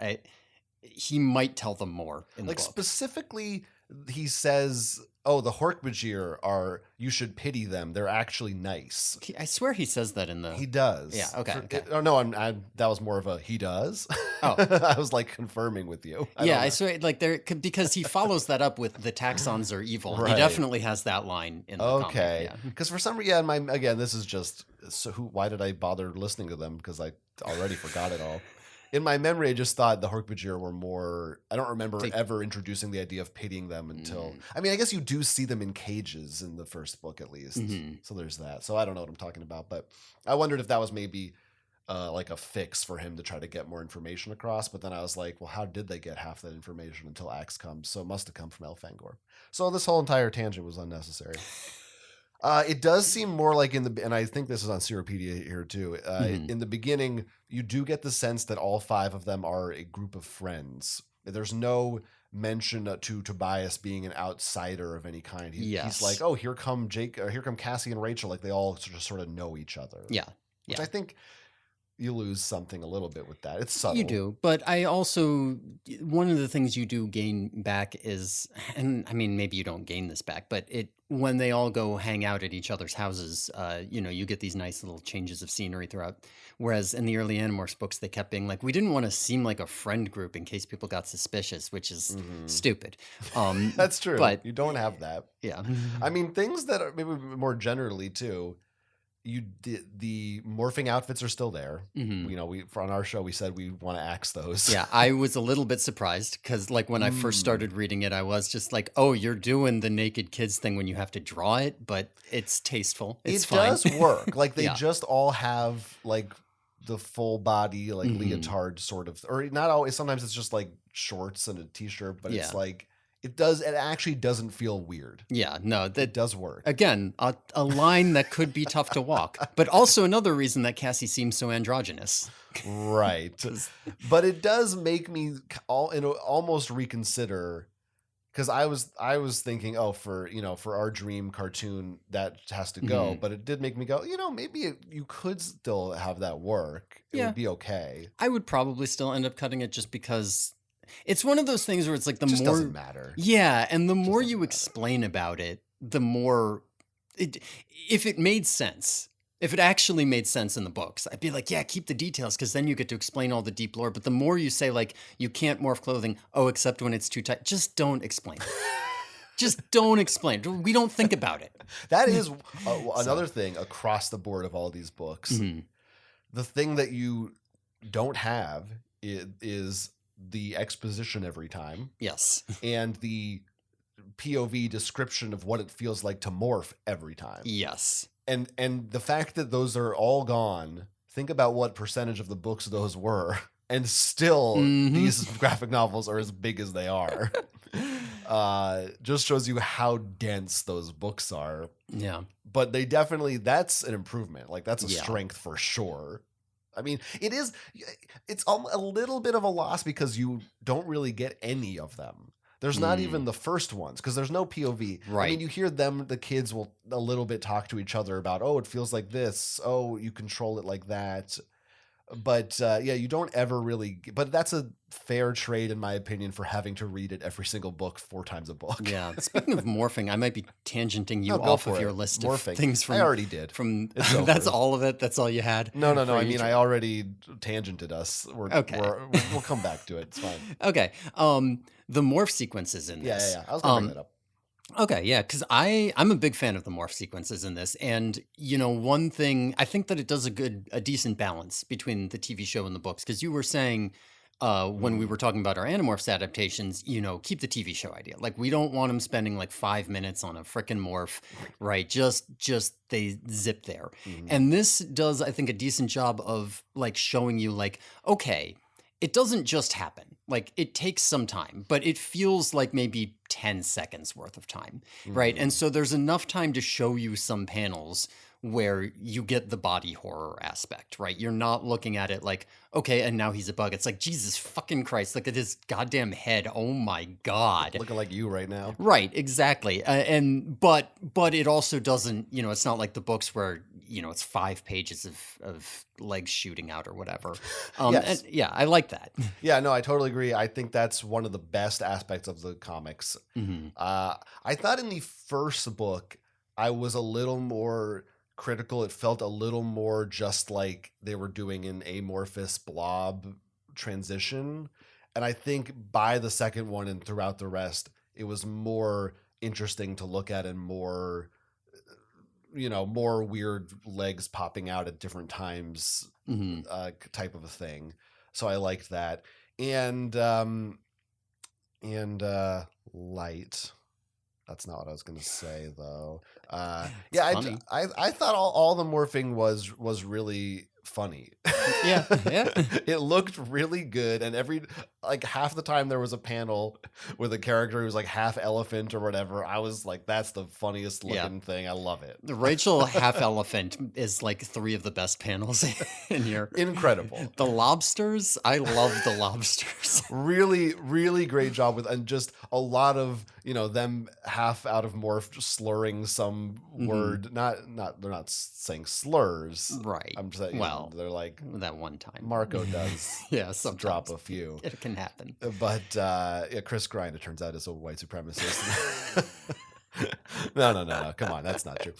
he might tell them more in the book. Specifically, he says, oh, the Hork-Bajir you should pity them. They're actually nice. I swear he says that in the... He does. Yeah, okay. No, that was more of a he does. Oh. I was like confirming with you. I swear, because he follows that up with the taxons are evil. Right. He definitely has that line in the comic. Because for some reason, again, this is just, why did I bother listening to them? Because I already forgot it all. In my memory, I just thought the Hork-Bajir were more... I don't remember ever introducing the idea of pitying them until... I guess you do see them in cages in the first book, at least. So there's that. So I don't know what I'm talking about. But I wondered if that was maybe like a fix for him to try to get more information across. But then I was like, well, how did they get half that information until Axe comes? So it must have come from Elfangor. So this whole entire tangent was unnecessary. It does seem more like and I think this is on Seropedia here too. In the beginning, you do get the sense that all five of them are a group of friends. There's no mention to Tobias being an outsider of any kind. He's like, oh, here come Cassie and Rachel. Like they all just sort of know each other. Yeah. Which I think you lose something a little bit with that. It's You subtle. do, but I also, one of the things you do gain back is, and I mean, maybe you don't gain this back, but when they all go hang out at each other's houses, you get these nice little changes of scenery throughout. Whereas in the early Animorphs books, they kept being like, we didn't want to seem like a friend group in case people got suspicious, which is stupid. That's true. But You don't have that. yeah, I mean, things that are maybe more generally too. The morphing outfits are still there. We on our show we said we want to axe those. Yeah, I was a little bit surprised because like when I first started reading it, I was just like, oh, you're doing the naked kids thing when you have to draw it, but it's tasteful. It's fine. Does work. Like they Yeah. just all have like the full body like leotard sort of, or not always. Sometimes it's just like shorts and a t-shirt, but it's like it actually doesn't feel weird. Yeah, no, it does work. Again, a line that could be tough to walk, but also another reason that Cassie seems so androgynous. Right. But it does make me almost reconsider, because I was thinking, oh, for our dream cartoon that has to go, but it did make me go, maybe you could still have that work. It would be okay. I would probably still end up cutting it just because it's one of those things where it's like it just doesn't matter. Yeah, and the more you explain about it, the more if it made sense. If it actually made sense in the books, I'd be like, yeah, keep the details, because then you get to explain all the deep lore. But the more you say, like, you can't morph clothing, except when it's too tight, just don't explain it. Just don't explain. We don't think about it. That is another thing across the board of all these books. The thing that you don't have is the exposition every time. Yes. And the POV description of what it feels like to morph every time. Yes. And the fact that those are all gone, think about what percentage of the books those were, and still these graphic novels are as big as they are. Just shows you how dense those books are. Yeah. But they definitely, that's an improvement. Like that's a strength for sure. I mean, it's a little bit of a loss because you don't really get any of them. There's not even the first ones because there's no POV. Right. I mean, you hear them, the kids will a little bit talk to each other about, oh, it feels like this. Oh, you control it like that. But you don't ever really. But that's a fair trade, in my opinion, for having to read it every single book 4 times a book. Yeah. Speaking of morphing, I might be tangenting you off of your list morphing. Of things from. I already did. That's all of it. That's all you had. No. I mean, I already tangented us. Okay. We'll come back to it. It's fine. Okay. The morph sequences in this. Yeah. I was gonna bring that up. Okay, yeah, because I'm a big fan of the morph sequences in this, and one thing I think that it does a decent balance between the TV show and the books. Because you were saying when we were talking about our Animorphs adaptations, keep the TV show idea. Like we don't want them spending like 5 minutes on a frickin' morph, right? Just they zip there, and this does I think a decent job of like showing you like okay. It doesn't just happen. Like it takes some time, but it feels like maybe 10 seconds worth of time, right? And so there's enough time to show you some panels where you get the body horror aspect, right? You're not looking at it like, okay, and now he's a bug. It's like, Jesus fucking Christ, look at his goddamn head. Oh my God. Looking like you right now. Right, exactly. But it also doesn't, it's not like the books where, it's 5 pages of legs shooting out or whatever. Yes. And, I like that. Yeah, no, I totally agree. I think that's one of the best aspects of the comics. I thought in the first book, I was a little more critical. It felt a little more just like they were doing an amorphous blob transition. And I think by the second one and throughout the rest, it was more interesting to look at and more weird legs popping out at different times type of a thing. So I liked that. And light. That's not what I was going to say, though. I thought all the morphing was really funny. Yeah. It looked really good, and half the time there was a panel with a character who was like half elephant or whatever. I was like, that's the funniest looking thing. I love it. The Rachel half elephant is like 3 of the best panels in here. Incredible. The lobsters, I love the lobsters. Really, really great job with, and just a lot of them half out of morph slurring some word. Not they're not saying slurs, right? I'm just saying, they're like that one time. Marco does Yeah, sometimes. drop a few. It can happen. But yeah, Chris Grine, it turns out, is a white supremacist. No. Come on, that's not true.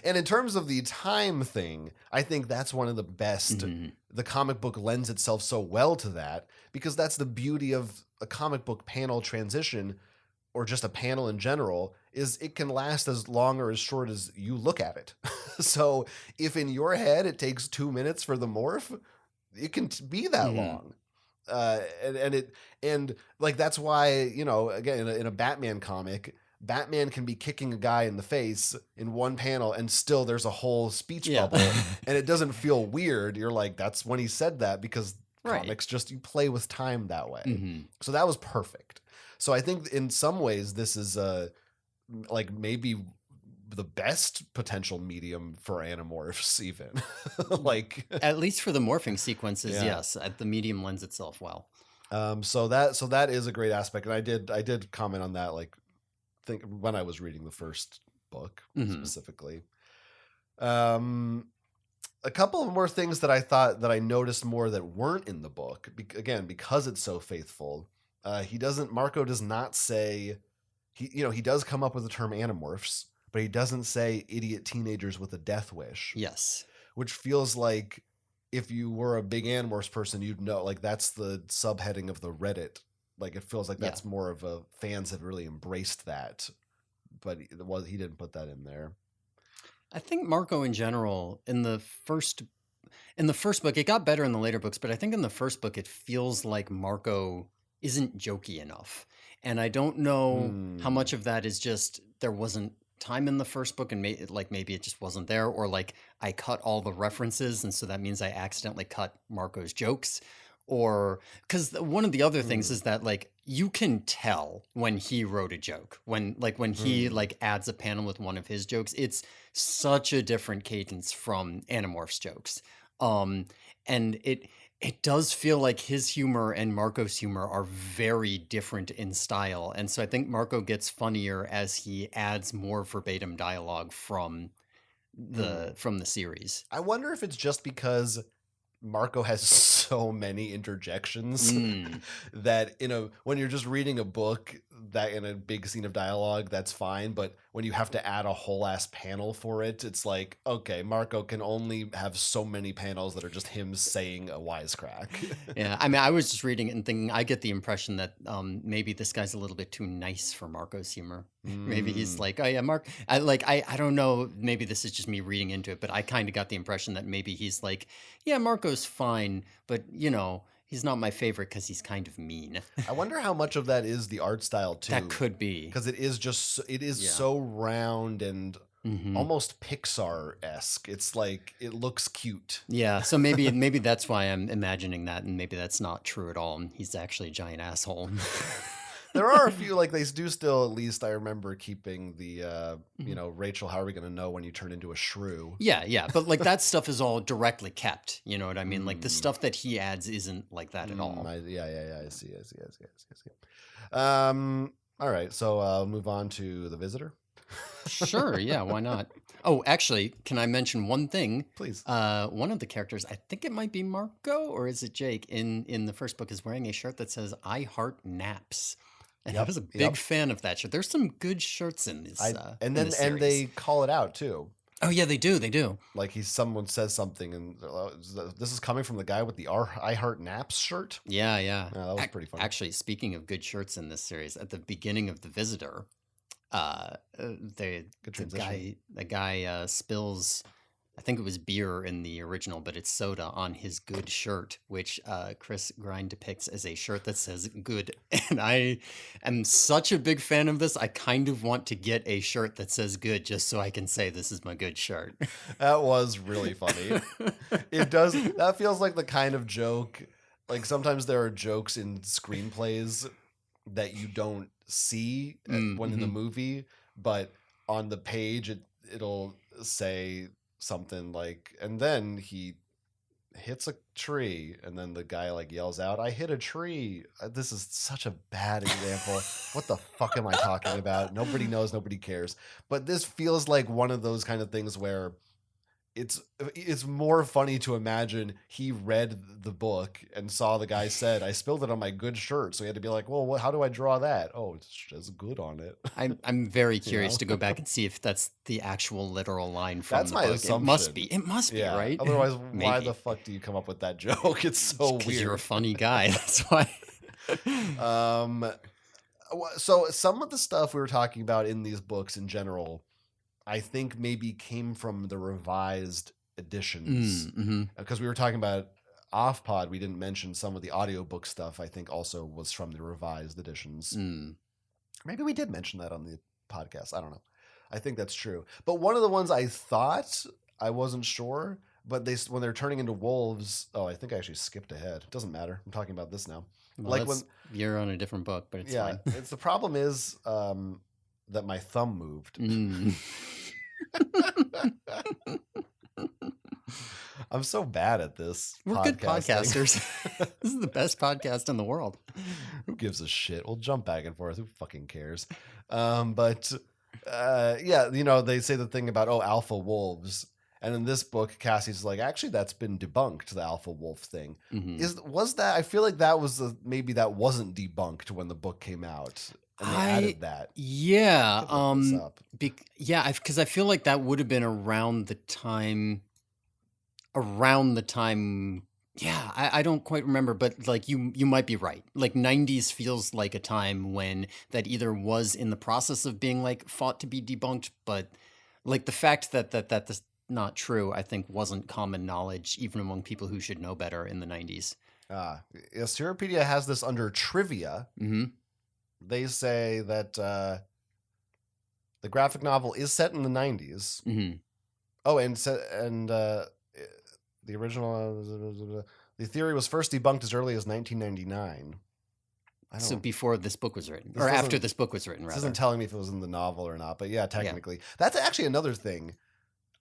And in terms of the time thing, I think that's one of the best. The comic book lends itself so well to that, because that's the beauty of a comic book panel transition, or just a panel in general, is it can last as long or as short as you look at it. So if in your head it takes 2 minutes for the morph, it can be that long. And like, that's why, you know, again, in a Batman comic, Batman can be kicking a guy in the face in one panel and still there's a whole speech bubble and it doesn't feel weird. You're like, that's when he said that, because comics just, you play with time that way. So that was perfect. So I think in some ways this is like maybe the best potential medium for Animorphs, even. Like, at least for the morphing sequences, yes, the medium lends itself well. So that is a great aspect, and I did comment on that, like, think when I was reading the first book specifically. A couple of more things that I thought that I noticed more that weren't in the book, again, because it's so faithful. Marco does not say, he does come up with the term Animorphs, but he doesn't say idiot teenagers with a death wish. Yes. Which feels like, if you were a big Animorphs person, you'd know, like, that's the subheading of the Reddit. Like, it feels like that's more of a, fans have really embraced that, but he didn't put that in there. I think Marco in general, in the first book, it got better in the later books, but I think in the first book it feels like Marco isn't jokey enough. And I don't know how much of that is just there wasn't time in the first book and maybe it just wasn't there, or like I cut all the references and so that means I accidentally cut Marco's jokes. Or because one of the other things is that, like, you can tell when he wrote a joke, when he like adds a panel with one of his jokes, it's such a different cadence from Animorphs jokes. And it does feel like his humor and Marco's humor are very different in style. And so I think Marco gets funnier as he adds more verbatim dialogue from the series. I wonder if it's just because Marco has so many interjections that when you're just reading a book that in a big scene of dialogue, that's fine. But when you have to add a whole ass panel for it, it's like, okay, Marco can only have so many panels that are just him saying a wisecrack. Yeah, I mean, I was just reading it and thinking, I get the impression that maybe this guy's a little bit too nice for Marco's humor. Maybe he's like, oh yeah, Mark. I don't know. Maybe this is just me reading into it, but I kind of got the impression that maybe he's like, yeah, Marco's fine, but he's not my favorite because he's kind of mean. I wonder how much of that is the art style too. That could be, because it is so round and almost Pixar-esque. It's like, it looks cute. Yeah, so maybe that's why I'm imagining that, and maybe that's not true at all. And he's actually a giant asshole. There are a few, like, they do still, at least I remember keeping the, Rachel, how are we going to know when you turn into a shrew? Yeah. But like that stuff is all directly kept. You know what I mean? Like the stuff that he adds isn't like that at all. I see. All right. So I'll move on to The Visitor. Sure. Yeah. Why not? Oh, actually, can I mention one thing? Please. One of the characters, I think it might be Marco or is it Jake, in the first book is wearing a shirt that says "I heart naps." And I was a big fan of that shirt. There's some good shirts in this. And they call it out too. Oh yeah, they do. Like someone says something, and this is coming from the guy with the "I Heart Naps" shirt. Yeah. That was pretty funny. Actually, speaking of good shirts in this series, at the beginning of The Visitor, the guy spills, I think it was beer in the original, but it's soda on his good shirt, which Chris Grine depicts as a shirt that says good. And I am such a big fan of this. I kind of want to get a shirt that says good just so I can say this is my good shirt. That was really funny. It does. That feels like the kind of joke, like sometimes there are jokes in screenplays that you don't see when in the movie, but on the page it'll say something like, and then he hits a tree, and then the guy like yells out, "I hit a tree." This is such a bad example. What the fuck am I talking about? Nobody knows, nobody cares. But this feels like one of those kind of things where it's more funny to imagine he read the book and saw the guy said, I spilled it on my good shirt. So he had to be like, well, how do I draw that? Oh, it says good on it. I'm very curious know? to go back and see if that's the actual literal line from That's the my book. assumption. It must be, Yeah. right? Otherwise, why Maybe. the fuck do you come up with that joke? It's so weird. Because you're a funny guy. That's why. So some of the stuff we were talking about in these books in general, I think maybe came from the revised editions. Because we were talking about off pod, we didn't mention some of the audiobook stuff. I think also was from the revised editions. Maybe we did mention that on the podcast. I don't know. I think that's true. But one of the ones I thought, I wasn't sure, but when they're turning into wolves, I think I actually skipped ahead. It doesn't matter. I'm talking about this now. Well, like when you're on a different book, but it's fine. It's the problem is that my thumb moved. I'm so bad at this. We're good podcasters. This is the best podcast in the world. Who gives a shit? We'll jump back and forth. Who fucking cares? But they say the thing about alpha wolves, and in this book, Cassie's like, actually, that's been debunked. The alpha wolf thing was that. I feel like that was maybe that wasn't debunked when the book came out. And they added that. Yeah. Because I feel like that would have been around the time. Yeah, I don't quite remember, but like you might be right. Like 90s feels like a time when that either was in the process of being like fought to be debunked, but like the fact that that's not true, I think wasn't common knowledge even among people who should know better in the 90s. Seripedia has this under trivia. They say that the graphic novel is set in the 90s. Oh, and the original, the theory was first debunked as early as 1999. So before this book was written, or after this book was written, rather. This isn't telling me if it was in the novel or not, but yeah, technically. That's actually another thing.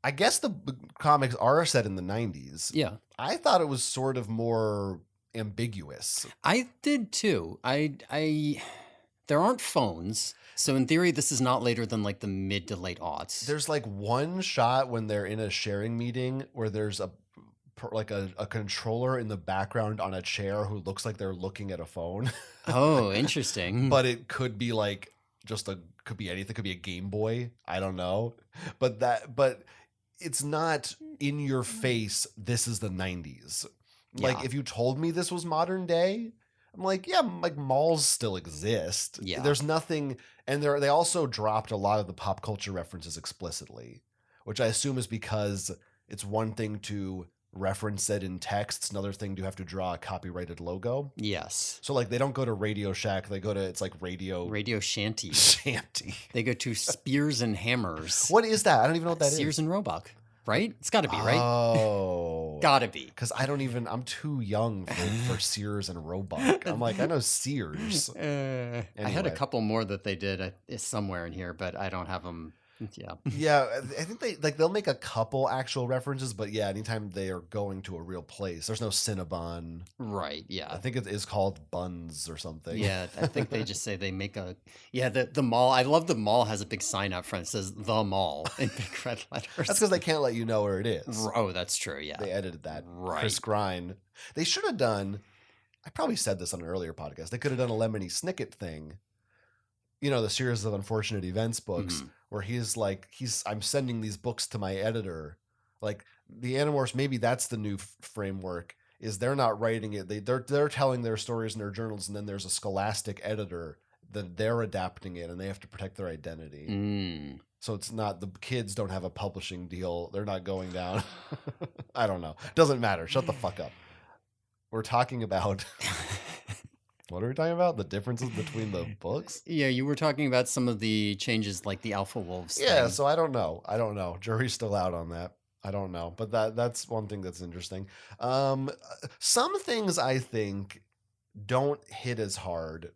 I guess the comics are set in the 90s. Yeah. I thought it was sort of more ambiguous. I did too. There aren't phones. So in theory, this is not later than like the mid to late aughts. There's like one shot when they're in a sharing meeting where there's a controller in the background on a chair who looks like they're looking at a phone. Oh, interesting. But it could be like could be anything. Could be a Game Boy. I don't know. But it's not in your face. This is the 90s. Like if you told me this was modern day, I'm like, yeah, like malls still exist. Yeah. There's nothing. And they also dropped a lot of the pop culture references explicitly, which I assume is because it's one thing to reference it in text. It's another thing to have to draw a copyrighted logo. Yes. So like they don't go to Radio Shack. They go to, it's like Radio Shanty. Shanty. They go to Spears and Hammers. What is that? I don't even know what that is. Sears and Roebuck. Right? It's got to be, right? Oh. Gotta be. Because I'm too young for Sears and Roebuck. I'm like, I know Sears. Anyway. I had a couple more that they did somewhere in here, but I don't have them. Yeah. Yeah, I think they'll make a couple actual references, but yeah, anytime they are going to a real place, there's no Cinnabon. Right, yeah. I think it is called Buns or something. Yeah, I think they just say they make the mall. I love the mall has a big sign out front that says the mall in big red letters. That's because they can't let you know where it is. Oh, that's true, yeah. They edited that. Right. Chris Grine. They should have done, I probably said this on an earlier podcast, they could have done a Lemony Snicket thing. You know, the series of unfortunate events books where I'm sending these books to my editor. Like the Animorphs, maybe that's the new framework, is they're not writing it. They're telling their stories in their journals, and then there's a scholastic editor that they're adapting it, and they have to protect their identity. So it's not, the kids don't have a publishing deal. They're not going down. I don't know. Doesn't matter. Shut the fuck up. We're talking about... What are we talking about? The differences between the books? Yeah, you were talking about some of the changes, like the Alpha Wolves Yeah, thing. so I don't know. Jury's still out on that. I don't know. But that's one thing that's interesting. Some things I think don't hit as hard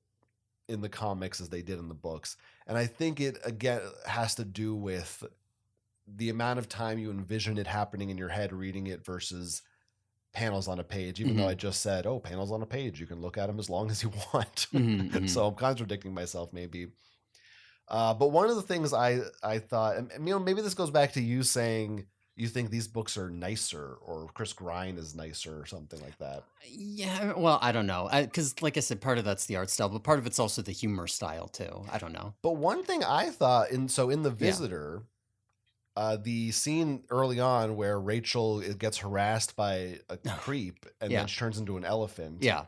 in the comics as they did in the books. And I think it, again, has to do with the amount of time you envision it happening in your head reading it versus panels on a page, even though I just said, panels on a page, you can look at them as long as you want. So I'm contradicting myself maybe. But one of the things I thought, and maybe this goes back to you saying you think these books are nicer, or Chris Grine is nicer, or something like that. Yeah, well, I don't know. Because, like I said, part of that's the art style, but part of it's also the humor style, too. I don't know. But one thing I thought, in The Yeah. Visitor, the scene early on where Rachel gets harassed by a creep and Yeah. then she turns into an elephant. Yeah.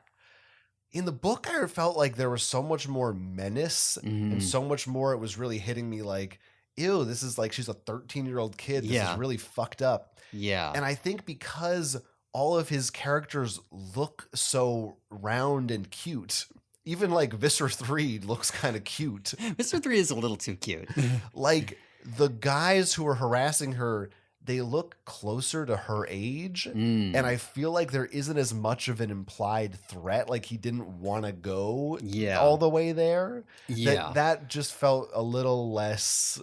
In the book, I felt like there was so much more menace and Mhm. so much more. It was really hitting me like, ew, this is like she's a 13-year-old kid. This is Yeah. really fucked up. Yeah. And I think because all of his characters look so round and cute, even like Visser 3 looks kind of cute. Mr. 3 is a little too cute. Like the guys who are harassing her, they look closer to her age. And I feel like there isn't as much of an implied threat. Like he didn't want to go all the way there. Yeah. That just felt a little less,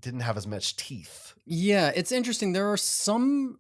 didn't have as much teeth. Yeah, it's interesting. There are some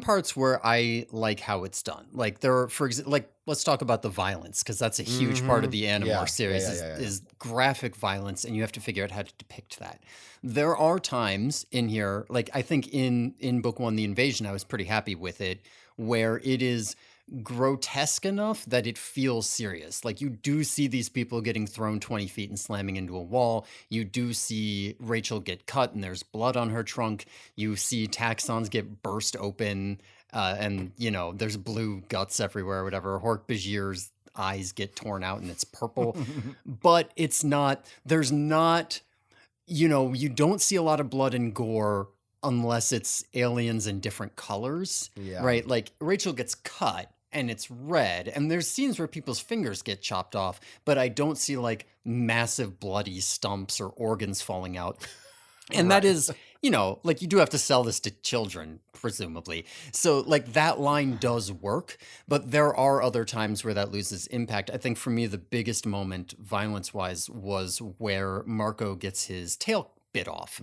parts where I like how it's done. Like there are, for example, like let's talk about the violence because that's a huge part of the Animorphs series is graphic violence, and you have to figure out how to depict that. There are times in here, like I think in book 1, The Invasion, I was pretty happy with it, where it is grotesque enough that it feels serious. Like you do see these people getting thrown 20 feet and slamming into a wall. You do see Rachel get cut and there's blood on her trunk. You see taxons get burst open and, there's blue guts everywhere or whatever. Hork-Bajir's eyes get torn out and it's purple. But there's not, you don't see a lot of blood and gore unless it's aliens in different colors, right? Like Rachel gets cut and it's red, and there's scenes where people's fingers get chopped off, but I don't see like massive bloody stumps or organs falling out. And that is, like you do have to sell this to children, presumably. So like that line does work, but there are other times where that loses impact. I think for me, the biggest moment violence-wise was where Marco gets his tail bit off.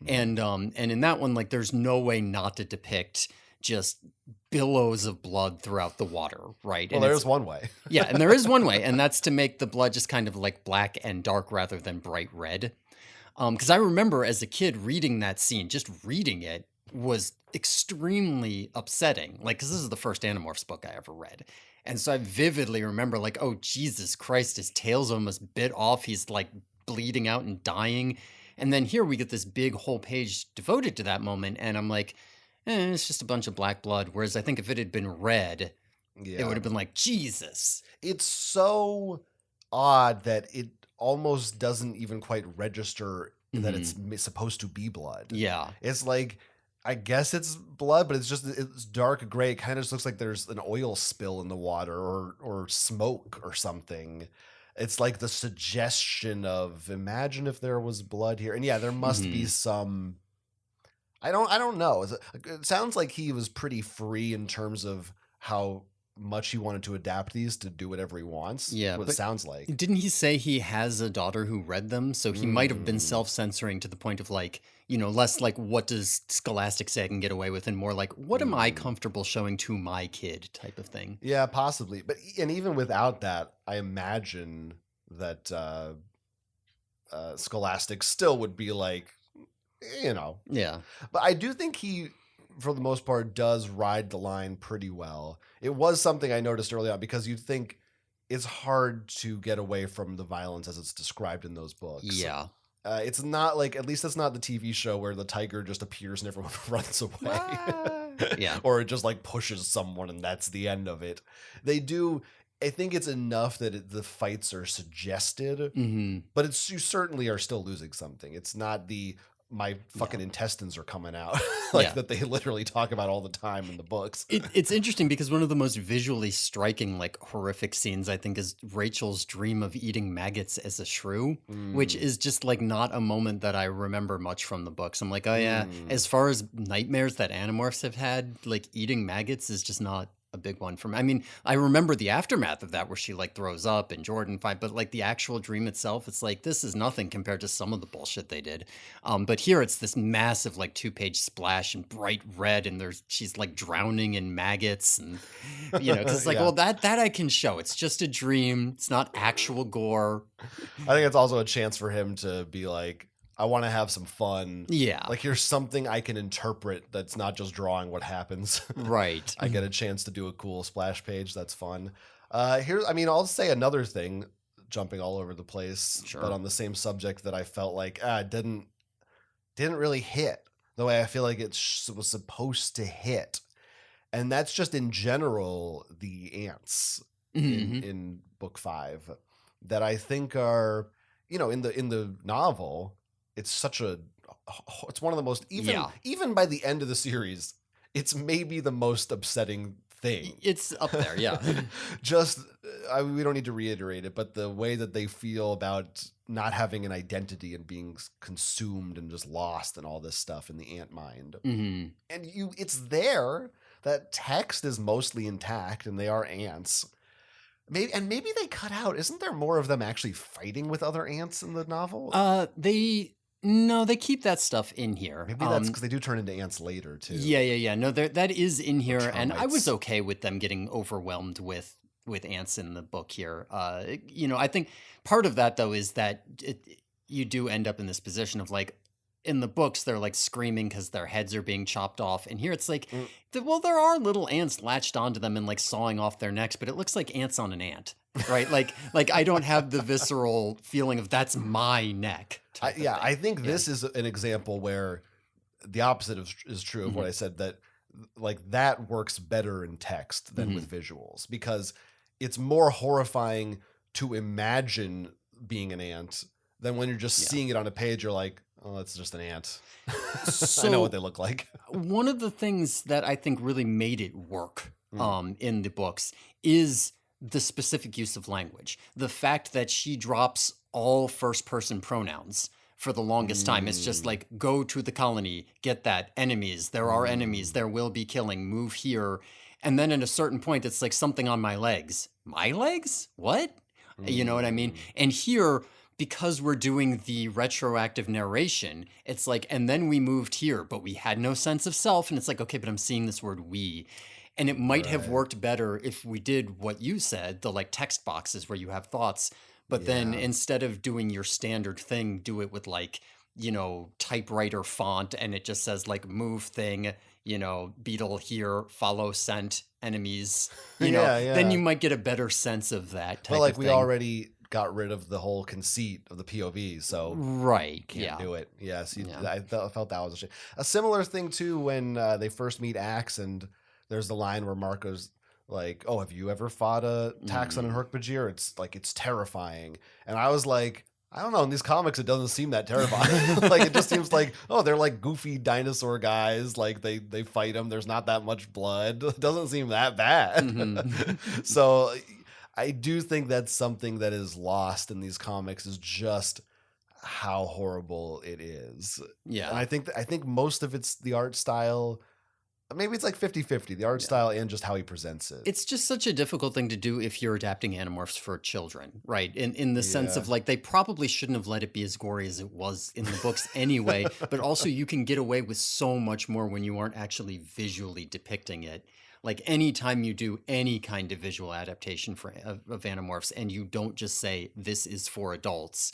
And in that one, like there's no way not to depict just billows of blood throughout the water, right? Well, there's one way. Yeah, and there is one way, and that's to make the blood just kind of like black and dark rather than bright red. Because I remember as a kid reading that scene, just reading it was extremely upsetting. Like, because this is the first Animorphs book I ever read. And so I vividly remember like, oh, Jesus Christ, his tail's almost bit off. He's like bleeding out and dying. And then here we get this big whole page devoted to that moment. And I'm like, it's just a bunch of black blood. Whereas I think if it had been red, it would have been like, Jesus. It's so odd that it almost doesn't even quite register that it's supposed to be blood. Yeah. It's like, I guess it's blood, but it's dark gray. It kind of just looks like there's an oil spill in the water or smoke or something. It's like the suggestion of imagine if there was blood here. And yeah, there must be some, I don't know. It sounds like he was pretty free in terms of how much he wanted to adapt these to do whatever he wants. Yeah, what it sounds like. Didn't he say he has a daughter who read them? So he might have been self-censoring to the point of like, less like what does Scholastic say I can get away with, and more like what am I comfortable showing to my kid type of thing. Yeah, possibly. But and even without that, I imagine that Scholastic still would be like, Yeah. But I do think he, for the most part, does ride the line pretty well. It was something I noticed early on because you'd think it's hard to get away from the violence as it's described in those books. Yeah. It's not like, at least it's not the TV show where the tiger just appears and everyone runs away. Yeah. Or it just like pushes someone and that's the end of it. They do. I think it's enough that the fights are suggested, but you certainly are still losing something. It's not my fucking intestines are coming out that they literally talk about all the time in the books. It's interesting because one of the most visually striking, like horrific scenes, I think, is Rachel's dream of eating maggots as a shrew, which is just like not a moment that I remember much from the books. I'm like, oh yeah, as far as nightmares that Animorphs have had, like eating maggots is just not a big one for me. I mean, I remember the aftermath of that where she like throws up and Jordan fight, but like the actual dream itself, it's like this is nothing compared to some of the bullshit they did. But here it's this massive like 2-page splash and bright red, and she's like drowning in maggots, and because it's like, well, that I can show. It's just a dream. It's not actual gore. I think it's also a chance for him to be like, I want to have some fun. Yeah. Like, here's something I can interpret that's not just drawing what happens. Right. I get a chance to do a cool splash page. That's fun. I'll say another thing, jumping all over the place, Sure. but on the same subject that I felt like didn't really hit the way I feel like it was supposed to hit. And that's just in general the ants in book 5 that I think are, in the novel, it's one of the most, even by the end of the series, it's maybe the most upsetting thing. It's up there, yeah. We don't need to reiterate it, but the way that they feel about not having an identity and being consumed and just lost and all this stuff in the ant mind. And it's there. That text is mostly intact and they are ants. Maybe they cut out. Isn't there more of them actually fighting with other ants in the novel? They keep that stuff in here. Maybe that's because they do turn into ants later too. Yeah. No, that is in here, and I was okay with them getting overwhelmed with ants in the book here. I think part of that though is that you do end up in this position of like, in the books, they're like screaming because their heads are being chopped off. And here it's like, there are little ants latched onto them and like sawing off their necks, but it looks like ants on an ant, right? like I don't have the visceral feeling of that's my neck. I think this is an example where the opposite is true of what I said, that like that works better in text than with visuals, because it's more horrifying to imagine being an ant than when you're just seeing it on a page. You're like, oh, that's just an ant. So, I know what they look like. One of the things that I think really made it work in the books is the specific use of language. The fact that she drops all first-person pronouns for the longest time. It's just like, go to the colony, get that, enemies, there are enemies, there will be killing, move here. And then at a certain point, it's like something on my legs. My legs? What? You know what I mean? And here, because we're doing the retroactive narration, it's like, and then we moved here, but we had no sense of self. And it's like, okay, but I'm seeing this word we. And it might have worked better if we did what you said, the like text boxes where you have thoughts, but then instead of doing your standard thing, do it with like, typewriter font, and it just says like move thing, beetle here, follow scent, enemies, then you might get a better sense of that type of thing. We already got rid of the whole conceit of the POV, so can't do it. Yes, I felt that was a shame. A similar thing too when they first meet Axe, and there's the line where Marco's like, "Oh, have you ever fought a Taxon and Herkbajir? It's like, it's terrifying." And I was like, I don't know, in these comics it doesn't seem that terrifying. Like, it just seems like, oh, they're like goofy dinosaur guys, like they fight them, there's not that much blood. It doesn't seem that bad. So I do think that's something that is lost in these comics, is just how horrible it is. Yeah. And I think most of it's the art style. Maybe it's like 50-50, the art style and just how he presents it. It's just such a difficult thing to do if you're adapting Animorphs for children, right? In the sense of like, they probably shouldn't have let it be as gory as it was in the books anyway, but also you can get away with so much more when you aren't actually visually depicting it. Like, anytime you do any kind of visual adaptation of Animorphs and you don't just say, this is for adults,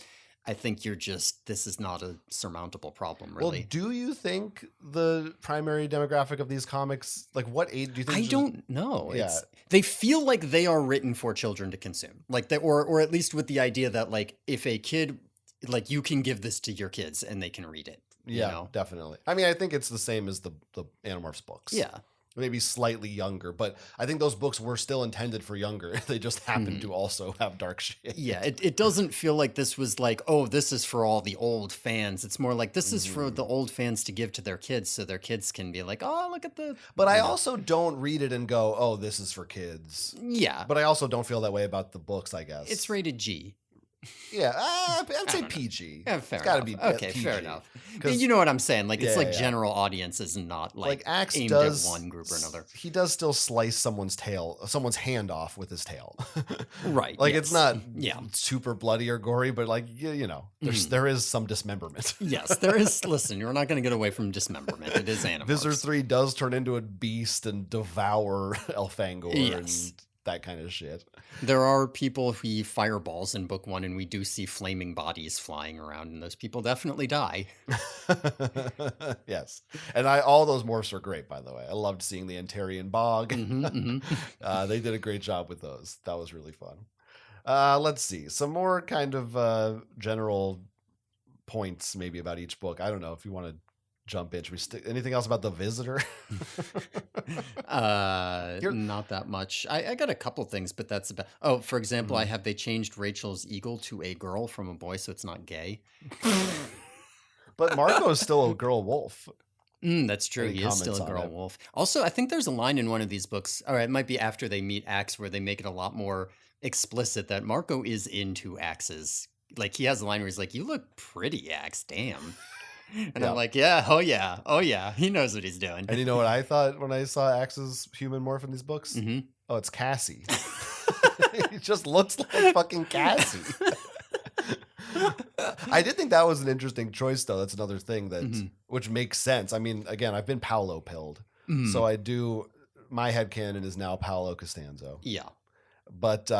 I think this is not a surmountable problem, really. Well, do you think the primary demographic of these comics, like what age do you think? I don't know. Yeah. They feel like they are written for children to consume, like that, or at least with the idea that like, if a kid, like, you can give this to your kids and they can read it. Yeah, definitely. I mean, I think it's the same as the Animorphs books. Yeah. Maybe slightly younger, but I think those books were still intended for younger. They just happen to also have dark shit. Yeah, it doesn't feel like this was like, oh, this is for all the old fans. It's more like, this is for the old fans to give to their kids, so their kids can be like, oh, look at the... But I also don't read it and go, oh, this is for kids. Yeah. But I also don't feel that way about the books, I guess. It's rated G. Yeah, I'd say PG. Yeah, fair it's got to enough. be okay, PG. Fair enough. You know what I'm saying? Like, it's like general audiences and not like Axe aimed at one group or another. He does still slice someone's hand off with his tail. Right. Like, it's not super bloody or gory, but like, there is some dismemberment. Yes, there is. Listen, you're not going to get away from dismemberment. It is Animorphs. Visser 3 does turn into a beast and devour Elfangor. Yes. that kind of shit. There are people who eat fireballs in book 1, and we do see flaming bodies flying around, and those people definitely die. Yes. And all those morphs are great, by the way. I loved seeing the Antarian bog. They did a great job with those. That was really fun. Let's see. Some more kind of general points maybe about each book. I don't know if you want to jump in. Should we anything else about the Visitor? Not that much. I got a couple things, but that's about. Oh, for example, they changed Rachel's eagle to a girl from a boy, so it's not gay. But Marco's still a girl wolf. That's true. He is still a girl wolf. Also, I think there's a line in one of these books, or it might be after they meet Axe, where they make it a lot more explicit that Marco is into Axes. Like, he has a line where he's like, "You look pretty, Axe. Damn." And I'm like, yeah, oh yeah, he knows what he's doing. And you know what I thought when I saw Axe's human morph in these books? Oh, it's Cassie. He just looks like fucking Cassie. I did think that was an interesting choice, though. That's another thing that which makes sense. I mean, again, I've been Paolo pilled, so I do. My headcanon is now Paolo Costanzo. Yeah, but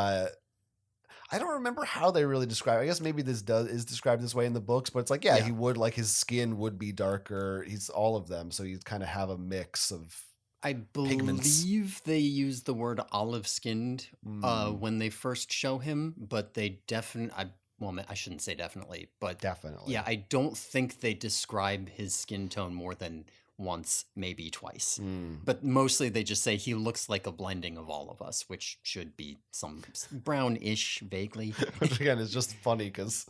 I don't remember how they really describe it. I guess maybe this is described this way in the books, but it's like, yeah, he would, like, his skin would be darker. He's all of them, so you kind of have a mix of I believe they use the word olive-skinned when they first show him, but they definitely... Well, I shouldn't say definitely, but... Definitely. Yeah, I don't think they describe his skin tone more than once, maybe twice. But mostly they just say he looks like a blending of all of us, which should be some brownish, vaguely. Which again is just funny because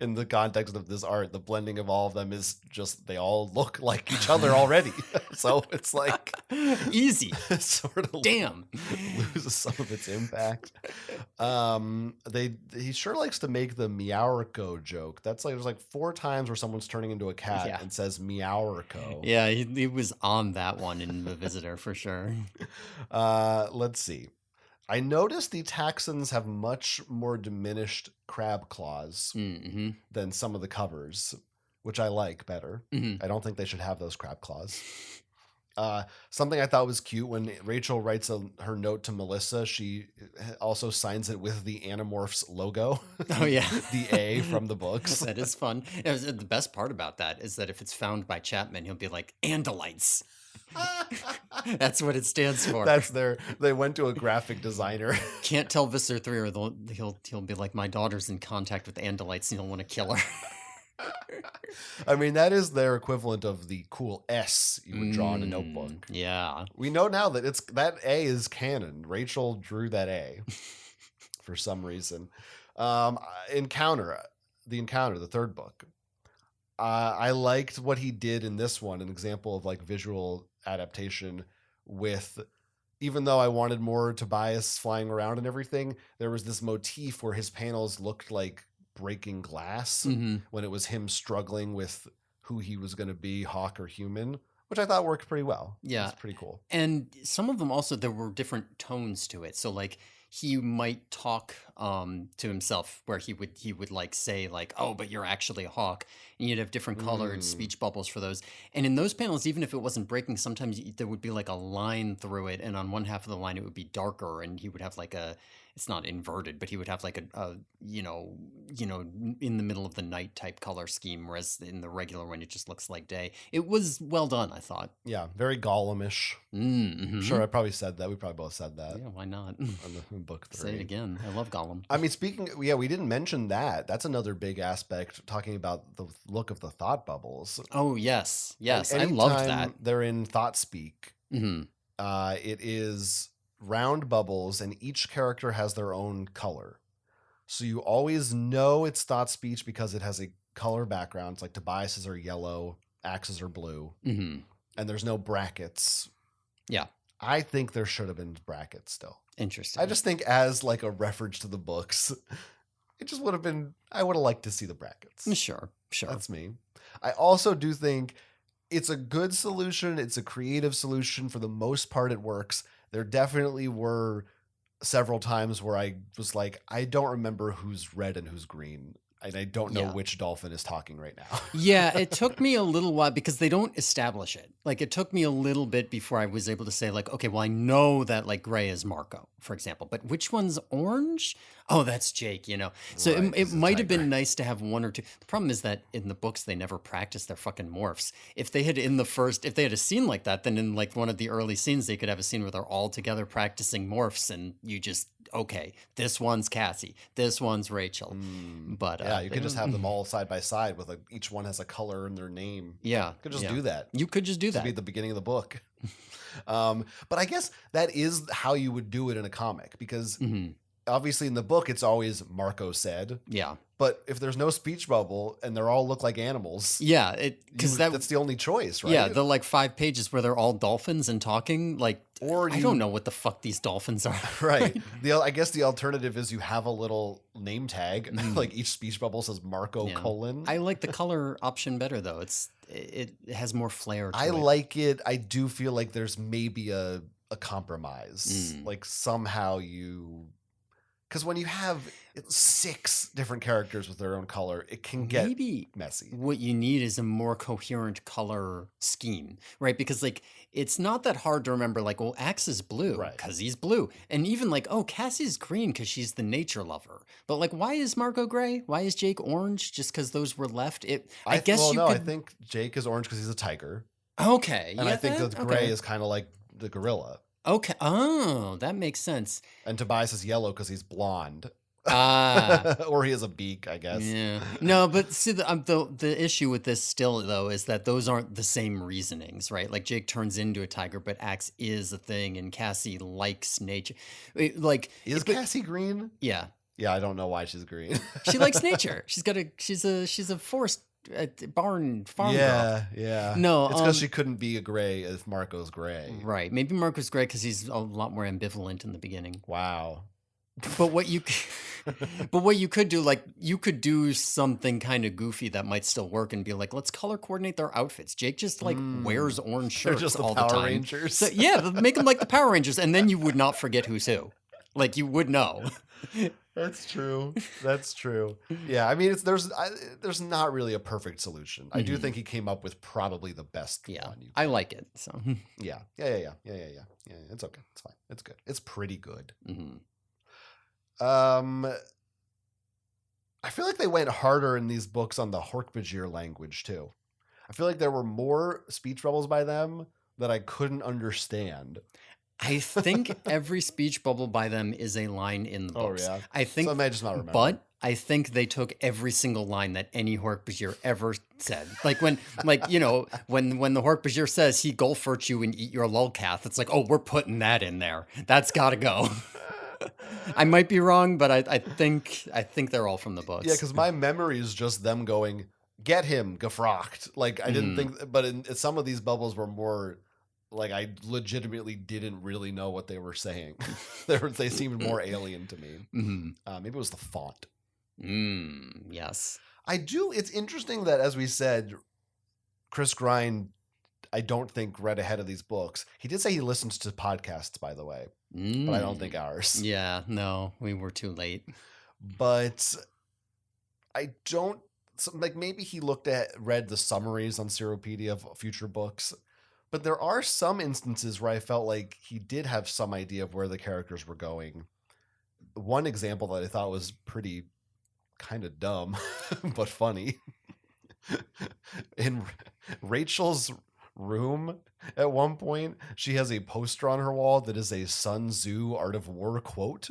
in the context of this art, the blending of all of them is just they all look like each other already. So it's like easy. Sort of damn loses some of its impact. He sure likes to make the Meowrico joke. That's like there's like 4 times where someone's turning into a cat and says Meowrico. Yeah, he was on that one in The Visitor for sure. Let's see. I noticed the Taxons have much more diminished crab claws than some of the covers, which I like better. I don't think they should have those crab claws. Something I thought was cute when Rachel writes her note to Melissa, she also signs it with the Animorphs logo. Oh yeah, the A from the books. That is fun. The best part about that is that if it's found by Chapman, he'll be like Andalites. That's what it stands for. They went to a graphic designer. Can't tell Visser 3 or he'll be like, my daughter's in contact with Andalites and he'll want to kill her. I mean, that is their equivalent of the cool S you would draw in a notebook. Yeah. We know now that that A is canon. Rachel drew that A for some reason. The Encounter, the third book. I liked what he did in this one, an example of like visual adaptation with, even though I wanted more Tobias flying around and everything, there was this motif where his panels looked like breaking glass when it was him struggling with who he was going to be, hawk or human, which I thought worked pretty well. Yeah. It's pretty cool. And some of them also, there were different tones to it. So like he might talk to himself where he would like say like, oh, but you're actually a hawk. And you'd have different colored speech bubbles for those. And in those panels, even if it wasn't breaking, sometimes there would be like a line through it. And on one half of the line, it would be darker and he would have like it's not inverted, but he would have like a in the middle of the night type color scheme, whereas in the regular one, it just looks like day. It was well done, I thought. Yeah, very Gollum-ish. Sure, I probably said that. We probably both said that. Yeah, why not? In book 3. Say it again. I love Gollum. I mean, we didn't mention that. That's another big aspect, talking about the look of the thought bubbles. Oh, yes. Yes, I love that. They're in thought speak. It is round bubbles, and each character has their own color. So you always know it's thought speech because it has a color background. It's like Tobias's are yellow, Axe's are blue, and there's no brackets. Yeah. I think there should have been brackets still. Interesting. I just think as like a reference to the books, it just would have been, I would have liked to see the brackets. Sure. That's me. I also do think it's a good solution. It's a creative solution. For the most part, it works. There definitely were several times where I was like, I don't remember who's red and who's green. I don't know which dolphin is talking right now. Yeah, it took me a little while because they don't establish it. Like, it took me a little bit before I was able to say, like, okay, well, I know that, like, gray is Marco, for example, but which one's orange? Oh, that's Jake, you know? So Right, it he's a might have been tiger. nice to have one or two. The problem is that in the books, they never practice their fucking morphs. If they had if they had a scene like that, then in, like, one of the early scenes, they could have a scene where they're all together practicing morphs and you just, okay, this one's Cassie, this one's Rachel. But Yeah, you they could just don't- have them all side by side with like each one has a color in their name. Yeah, You could just yeah. do that. You could just do This would that. be at the beginning of the book. But I guess that is how you would do it in a comic, because obviously in the book it's always Marco said. Yeah. But if there's no speech bubble and they all look like animals, Yeah, because that's the only choice, right? Yeah, the like 5 pages where they're all dolphins and talking. Like, Or I don't know what the fuck these dolphins are. Right. I guess the alternative is you have a little name tag, like each speech bubble says Marco : I like the color option better though. It has more flair to I it. like it. I do feel like there's maybe a compromise. Like somehow because when you have 6 different characters with their own color, it can get Maybe messy. what you need is a more coherent color scheme, right? Because like it's not that hard to remember. Like, well, Axe is blue Right. because he's blue, and even like, oh, Cassie's green because she's the nature lover. But like, why is Marco gray? Why is Jake orange? Just because those were left? I guess well, you no, could. I think Jake is orange because he's a tiger, Okay, and yeah, I think that- the gray okay. is kind of like the gorilla, Okay. Oh, that makes sense. and Tobias is yellow because he's blonde. Ah. Or he has a beak, I guess. Yeah. No, but see, the issue with this still though is that those aren't the same reasonings, right? Like Jake turns into a tiger, but Axe is a thing, and Cassie likes nature. Is Cassie green? Yeah, Yeah, I don't know why she's green. she likes nature. She's a forest barn farm girl. Yeah. No, it's because she couldn't be a gray if Marco's gray. Right. Maybe Marco's gray because he's a lot more ambivalent in the beginning. Wow. But what you could do, like, you could do something kind of goofy that might still work and be like, let's color coordinate their outfits. Jake just like wears orange They're shirts just the all Power the time. Rangers. So, yeah, make them like the Power Rangers, and then you would not forget who's who. Like, you would know. That's true. That's true. Yeah, I mean, there's not really a perfect solution. I do think he came up with probably the best one. I like it. So Yeah. It's okay. It's fine. It's good. It's pretty good. I feel like they went harder in these books on the Hork-Bajir language too. I feel like there were more speech bubbles by them that I couldn't understand. I think every speech bubble by them is a line in the books. Oh, yeah? I think, So I may just not remember. But I think they took every single line that any Hork-Bajir ever said. Like when the Hork-Bajir says he golfert you and eat your lolcath, it's like, oh, we're putting that in there. That's got to go. I might be wrong, but I think they're all from the books. Yeah, because my memory is just them going, "Get him, gefrocked." Like I didn't think, but some of these bubbles were more like I legitimately didn't really know what they were saying. They seemed more alien to me. Maybe it was the font. Yes. I do. It's interesting that, as we said, Chris Grine, I don't think read ahead of these books. He did say he listens to podcasts, by the way, but I don't think ours. Yeah, no, we were too late. But I don't like. Maybe he read the summaries on Seropedia of future books. But there are some instances where I felt like he did have some idea of where the characters were going. One example that I thought was pretty kind of dumb, but funny. In Rachel's room, at one point, she has a poster on her wall that is a Sun Tzu Art of War quote.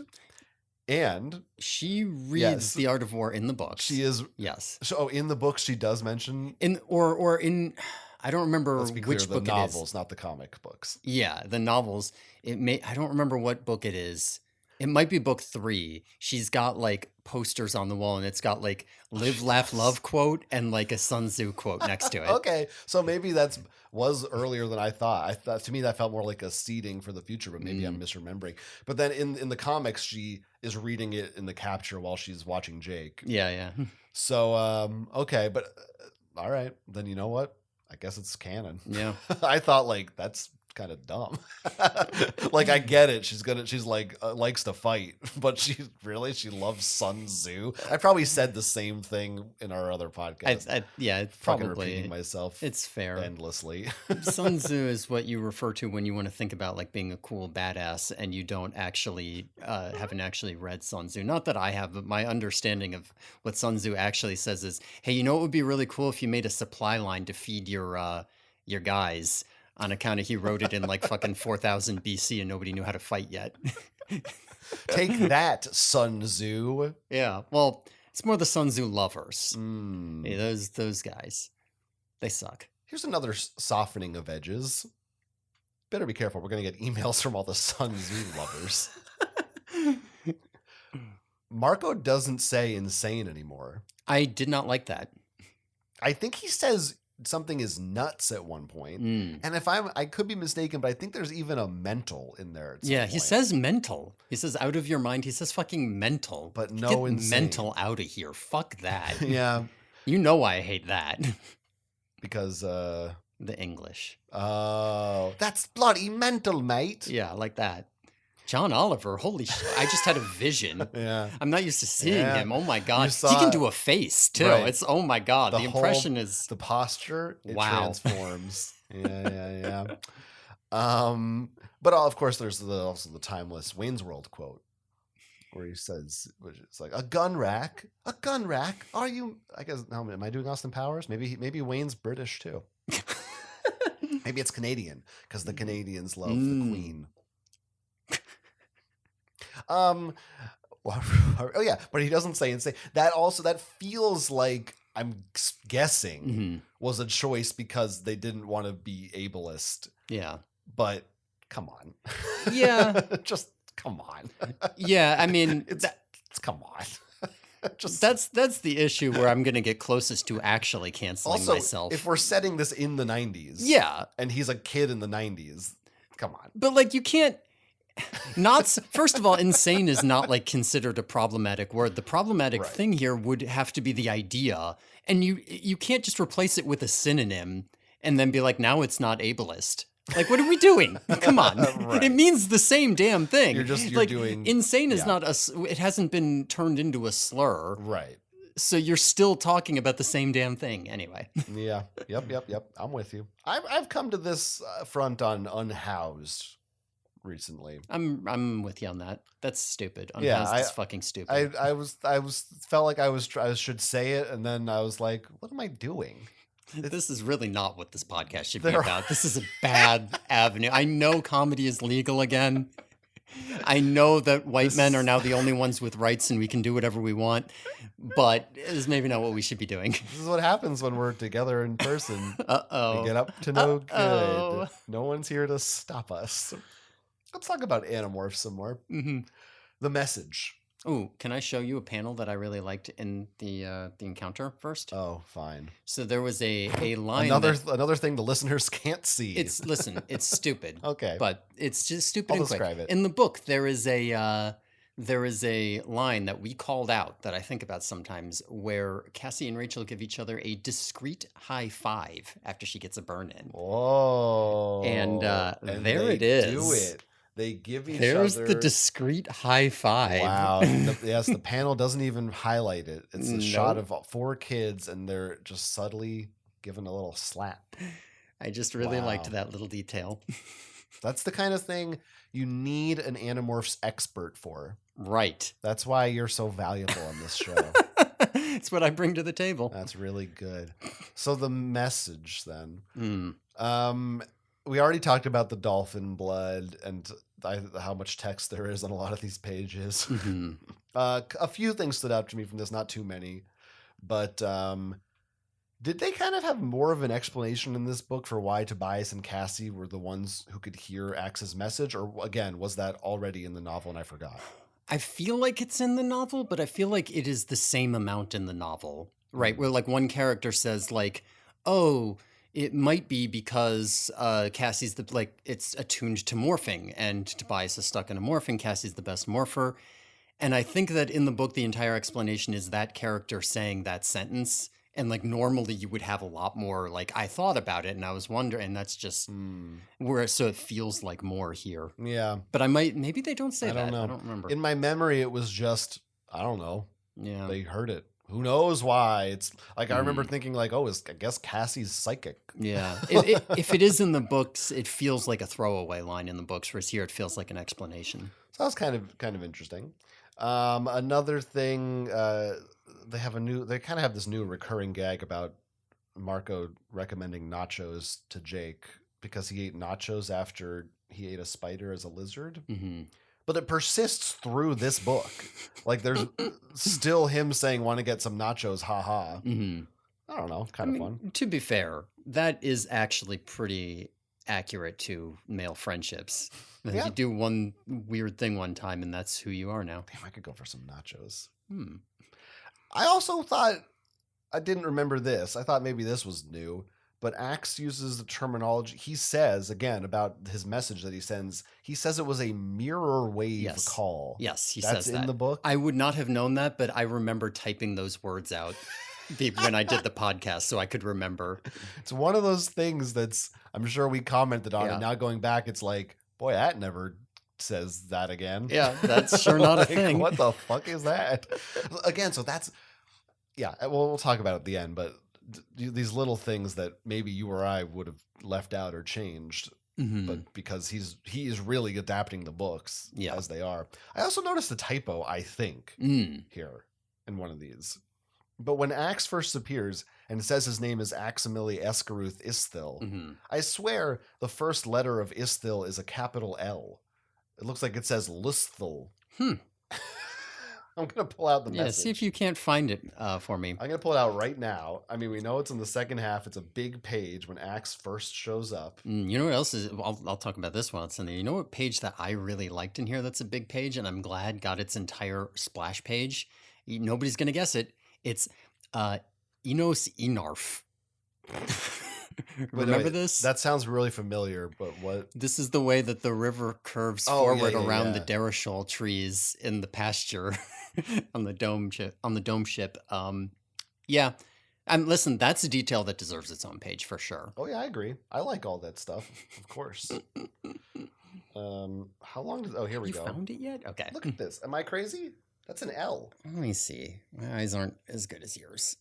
And she reads The Art of War in the books. She is. Yes. So in the books, she does mention. I don't remember Let's be clear, which the book novels, it is. not the comic books. Yeah, the novels. I don't remember what book it is. It might be book 3. She's got like posters on the wall, and it's got like "Live, Laugh, Love" quote and like a Sun Tzu quote next to it. Okay, so maybe was earlier than I thought. To me that felt more like a seeding for the future, but maybe I'm misremembering. But then in the comics, she is reading it in the capture while she's watching Jake. Yeah. So okay, but all right, then you know what? I guess it's canon. Yeah. I thought like that's kind of dumb. Like, I get it. She's like likes to fight, but she loves Sun Tzu. I probably said the same thing in our other podcast. Yeah, Fucking probably repeating myself. It's fair. Endlessly. Sun Tzu is what you refer to when you want to think about like being a cool badass, and you don't actually haven't actually read Sun Tzu. Not that I have, but my understanding of what Sun Tzu actually says is, hey, you know what would be really cool if you made a supply line to feed your guys. On account of he wrote it in like fucking 4000 BC and nobody knew how to fight yet. Take that, Sun Tzu. Yeah, well, it's more the Sun Tzu lovers. Mm. Hey, those guys, they suck. Here's another softening of edges. Better be careful. We're going to get emails from all the Sun Tzu lovers. Marco doesn't say insane anymore. I did not like that. I think he says something is nuts at one point. And if I could be mistaken, but I think there's even a mental in there. Yeah, he says mental. He says out of your mind. He says fucking mental. But no Get insane. Mental out of here. Fuck that. Yeah. You know why I hate that. Because the English. Oh, that's bloody mental, mate. Yeah, like that. John Oliver, holy shit. I just had a vision. Yeah. I'm not used to seeing him. Oh my God. Saw, he can do a face too. Right. It's, oh my God. The impression is. The posture, it transforms. Yeah. But of course, there's also the timeless Wayne's World quote where he says, which is like, a gun rack. Are you, I guess, now, am I doing Austin Powers? Maybe Wayne's British too. Maybe it's Canadian because the Canadians love the Queen. Oh yeah, but he doesn't say insane. That feels like, I'm guessing, was a choice because they didn't want to be ableist. Yeah. But come on. Yeah. Just come on. Yeah, I mean, it's come on. Just that's the issue where I'm going to get closest to actually canceling myself. If we're setting this in the 90s. Yeah. And he's a kid in the 90s. Come on. But like, you can't. First of all, insane is not like considered a problematic word. The problematic thing here would have to be the idea, and you can't just replace it with a synonym and then be like, now it's not ableist. Like, what are we doing? Come on. Right. It means the same damn thing. You're like, doing insane is not it hasn't been turned into a slur. Right. So you're still talking about the same damn thing anyway. Yeah. Yep. I'm with you. I've come to this front on Unhoused recently. I'm with you on that. That's stupid. Unhoused is fucking stupid. I felt like I should say it, and then I was like, what am I doing? This is really not what this podcast should be about. This is a bad avenue. I know comedy is legal again. I know that white men are now the only ones with rights and we can do whatever we want, but it's maybe not what we should be doing. This is what happens when we're together in person. Uh-oh. We get up to no good. No one's here to stop us. Let's talk about Animorphs some more. The message. Oh, can I show you a panel that I really liked in the encounter first? Oh, fine. So there was a line. Another thing the listeners can't see. It's stupid. Okay, but it's just stupid. I'll and describe quick. it. In the book, there is a line that we called out that I think about sometimes, where Cassie and Rachel give each other a discreet high five after she gets a burn in. Whoa! And there it is. Do it. They give each There's other... the discreet high five. Wow. Yes, the panel doesn't even highlight it. It's a shot of 4 kids, and they're just subtly giving a little slap. I just really liked that little detail. That's the kind of thing you need an Animorphs expert for. Right. That's why you're so valuable on this show. It's what I bring to the table. That's really good. So the message then. We already talked about the dolphin blood and how much text there is on a lot of these pages. A few things stood out to me from this, not too many. But did they kind of have more of an explanation in this book for why Tobias and Cassie were the ones who could hear Axe's message? Or again, was that already in the novel and I forgot? I feel like it's in the novel, but I feel like it is the same amount in the novel, right? Where like one character says like, oh, it might be because Cassie's it's attuned to morphing and Tobias is stuck in a morphing. Cassie's the best morpher. And I think that in the book, the entire explanation is that character saying that sentence And like normally you would have a lot more like I thought about it and I was wondering, and that's just where so it feels like more here. Yeah. But maybe they don't say I don't that. know. I don't remember. In my memory, it was just, I don't know. Yeah. They heard it. Who knows why? It's like I remember thinking like, oh, I guess Cassie's psychic. Yeah. If it is in the books, it feels like a throwaway line in the books, whereas here it feels like an explanation. So that's kind of interesting. Another thing, they kind of have this new recurring gag about Marco recommending nachos to Jake because he ate nachos after he ate a spider as a lizard. Mm-hmm. But it persists through this book. Like there's still him saying, want to get some nachos, haha. Mm-hmm. I don't know, kind of fun. To be fair, that is actually pretty accurate to male friendships. Yeah. You do one weird thing one time and that's who you are now. Damn, I could go for some nachos. I also thought, I didn't remember this. I thought maybe this was new. But Axe uses the terminology. He says, again, about his message that he sends, he says it was a mirror wave call. Yes, he That's says that. in the book? I would not have known that, but I remember typing those words out when I did the podcast so I could remember. It's one of those things that's, I'm sure we commented on, and now going back, it's like, boy, that never says that again. Yeah, that's sure not a thing. What the fuck is that? Again, so that's, yeah, we'll talk about it at the end, but these little things that maybe you or I would have left out or changed, but because he is really adapting the books as they are. I also noticed a typo, I think, here in one of these. But when Axe first appears and it says his name is Aximili Escaruth Isthil, I swear the first letter of Isthil is a capital L. It looks like it says Lusthil. I'm going to pull out the message. See if you can't find it for me. I'm going to pull it out right now. I mean, we know it's in the second half. It's a big page when Axe first shows up. You know what else is? I'll talk about this one. It's in there. You know what page that I really liked in here that's a big page and I'm glad got its entire splash page? Nobody's going to guess it. It's Enos Enarf. Remember this? That sounds really familiar, but what? This is the way that the river curves forward around the Darashol trees in the pasture on the dome ship. Listen, that's a detail that deserves its own page for sure. Oh yeah, I agree. I like all that stuff, of course. How long did? Oh, here we go. You found it yet? Okay. Look at this. Am I crazy? That's an L. Let me see. My eyes aren't as good as yours.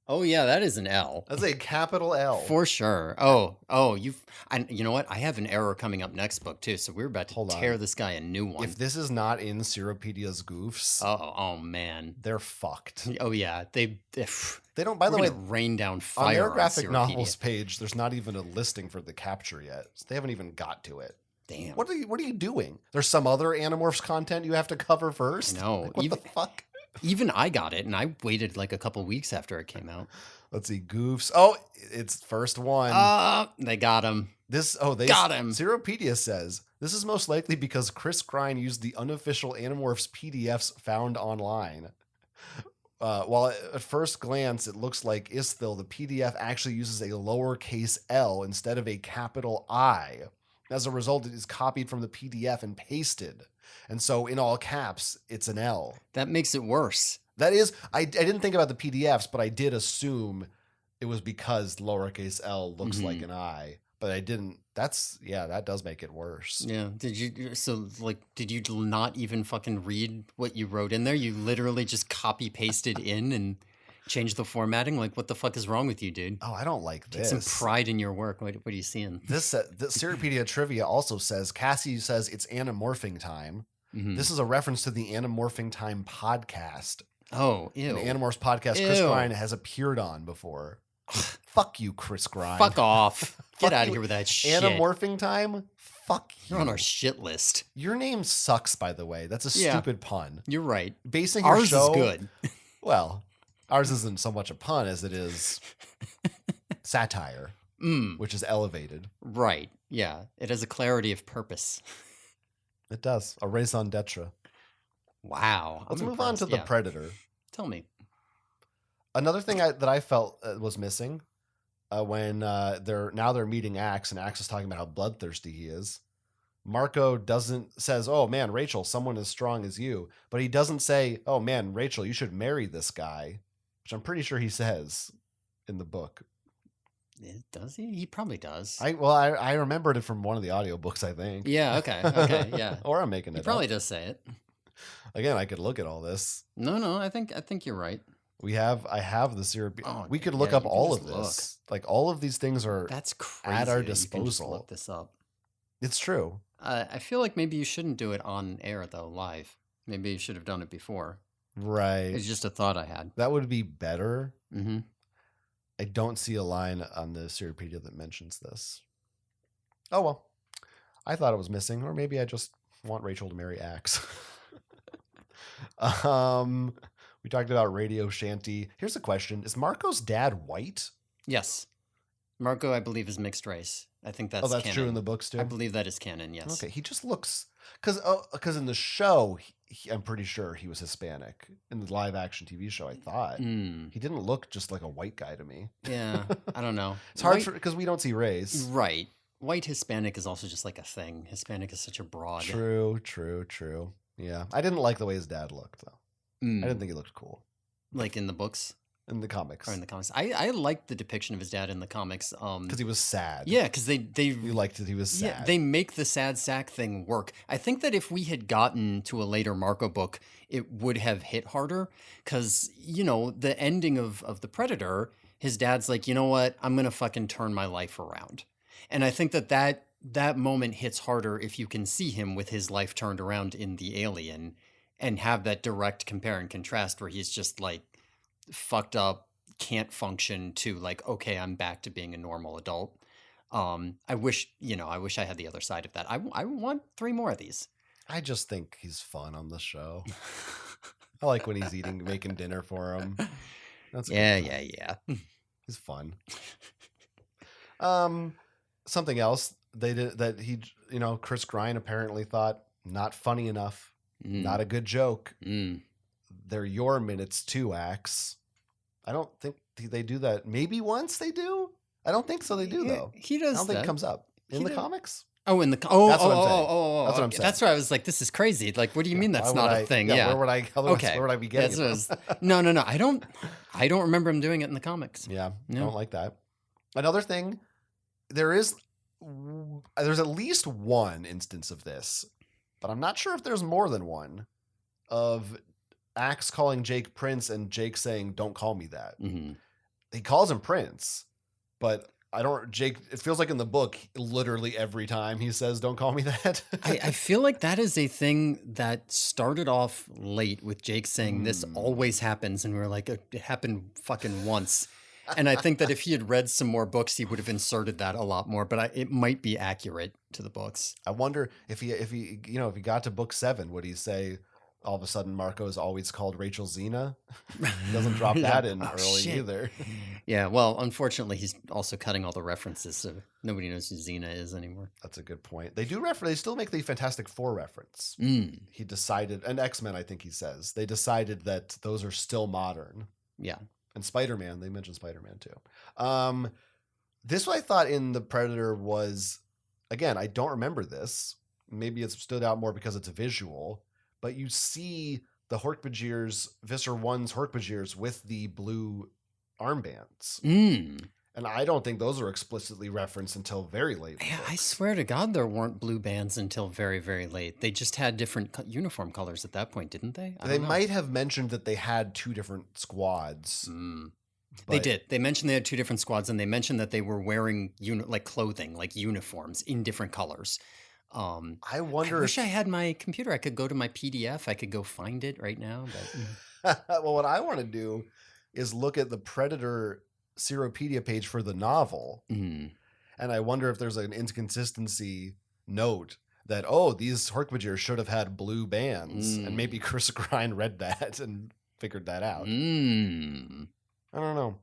Oh yeah, that is an L. That's a capital L for sure. You know what? I have an error coming up next book too, so we're about to tear this guy a new one. If this is not in Seropedia's goofs, oh man, they're fucked. Oh yeah, they don't. By the way, rain down fire on their graphic novels page. There's not even a listing for the capture yet. So they haven't even got to it. Damn. What are you doing? There's some other Animorphs content you have to cover first. No, what the fuck? Even I got it, and I waited like a couple weeks after it came out. Let's see, goofs. Oh, it's first one. They got him. They got him. Seropedia says this is most likely because Chris Grine used the unofficial Animorphs PDFs found online. While at first glance it looks like Isthil, the PDF actually uses a lowercase L instead of a capital I. As a result, it is copied from the PDF and pasted. And so in all caps, it's an L. That makes it worse. That is, I didn't think about the PDFs, but I did assume it was because lowercase L looks like an I. But I didn't. That does make it worse. Yeah. Did you not even fucking read what you wrote in there? You literally just copy pasted in and changed the formatting? Like, what the fuck is wrong with you, dude? Oh, I don't like this. Take some pride in your work. What are you seeing? The Seropedia trivia also says, Cassie says it's Animorphing time. This is a reference to the Animorphing Time podcast. Oh, ew. An Animorphs podcast Chris Grine has appeared on before. Fuck you, Chris Grine. Fuck off. Get out of here with that shit. Animorphing Time? Fuck you. You're on our shit list. Your name sucks, by the way. That's a stupid pun. You're right. Basing your show... Ours is good. Well, ours isn't so much a pun as it is satire, which is elevated. Right. Yeah. It has a clarity of purpose. It does. A raison d'etre. Wow. Let's move on to the Predator. Tell me. Another thing that I felt was missing when they're meeting Axe and Axe is talking about how bloodthirsty he is. Marco says, "Oh man, Rachel, someone as strong as you," but he doesn't say, "Oh man, Rachel, you should marry this guy." which I'm pretty sure he says in the book. Does he? He probably does. I remembered it from one of the audiobooks, I think. Yeah, okay, yeah. Or I'm making it He up. probably does say it. Again, I could look at all this. No, I think you're right. I have the syrup. Oh, we could look up all of this. Like all of these things are That's crazy at our that you can just disposal. look this up. It's true. I feel like maybe you shouldn't do it on air though, live. Maybe you should have done it before. Right. It's just a thought I had. That would be better. Mm-hmm. I don't see a line on the Cerepedia that mentions this. Oh well. I thought it was missing, or maybe I just want Rachel to marry Axe. We talked about Radio Shanty. Here's a question. Is Marco's dad white? Yes. Marco, I believe, is mixed race. I think that's canon. True in the books too? I believe that is canon, yes. Okay, he just looks... Because in the show, I'm pretty sure he was Hispanic. In the live-action TV show, I thought. He didn't look just like a white guy to me. Yeah, I don't know. It's hard because we don't see race. Right. White Hispanic is also just like a thing. Hispanic is such a broad... True. Yeah. I didn't like the way his dad looked, though. I didn't think he looked cool. Like in the books? In the comics. Or in the comics. I liked the depiction of his dad in the comics. Because he was sad. Yeah, because You liked that he was sad. Yeah, they make the sad sack thing work. I think that if we had gotten to a later Marco book, it would have hit harder. Because, the ending of The Predator, his dad's like, you know what? I'm going to fucking turn my life around. And I think that moment hits harder if you can see him with his life turned around in The Alien and have that direct compare and contrast where he's just like fucked up, can't function to like, okay, I'm back to being a normal adult. I wish I had the other side of that. I want 3 more of these. I just think he's fun on the show. I like when he's making dinner for him. That's yeah. He's fun. Something else they did that Chris Grine apparently thought not funny enough, not a good joke. They're your minutes too, Axe. I don't think they do that. Maybe once they do. I don't think so. They do though. He does. I don't think it comes up in the comics. Oh, in the That's what I'm saying. That's what I'm saying. That's where I was like, this is crazy. Like, what do you mean that's not a thing? Yeah. Where would I? Otherwise, where would I be getting it? No. I don't remember him doing it in the comics. Yeah, I don't like that. Another thing, there's at least one instance of this, but I'm not sure if there's more than one, of Axe calling Jake Prince and Jake saying, "Don't call me that." Mm-hmm. He calls him Prince, but Jake, it feels like in the book, literally every time he says, "Don't call me that." I feel like that is a thing that started off late with Jake saying this always happens. And we were like, it happened fucking once. And I think that if he had read some more books, he would have inserted that a lot more, but it might be accurate to the books. I wonder if he got to book 7, would he say, all of a sudden Marco is always called Rachel Xena? He doesn't drop that in early either. Yeah, well, unfortunately, he's also cutting all the references, so nobody knows who Xena is anymore. That's a good point. They still make the Fantastic Four reference. He decided, and X-Men, I think he says, they decided that those are still modern. Yeah. And Spider-Man, they mentioned Spider-Man too. This I thought in The Predator was, again, I don't remember this. Maybe it stood out more because it's a visual. But you see the Hork-Bajirs, Visser 1's Hork-Bajirs with the blue armbands. And I don't think those are explicitly referenced until very late. Yeah, I swear to God, there weren't blue bands until very, very late. They just had different uniform colors at that point, didn't they? They might have mentioned that they had 2 different squads. They did. They mentioned they had 2 different squads, and they mentioned that they were wearing clothing, like uniforms in different colors. I wonder. I wish I had my computer. I could go to my PDF. I could go find it right now. But well, what I want to do is look at the Predator Cerepedia page for the novel, and I wonder if there's an inconsistency note that these Hork-Bajirs should have had blue bands, and maybe Chris Grine read that and figured that out. I don't know.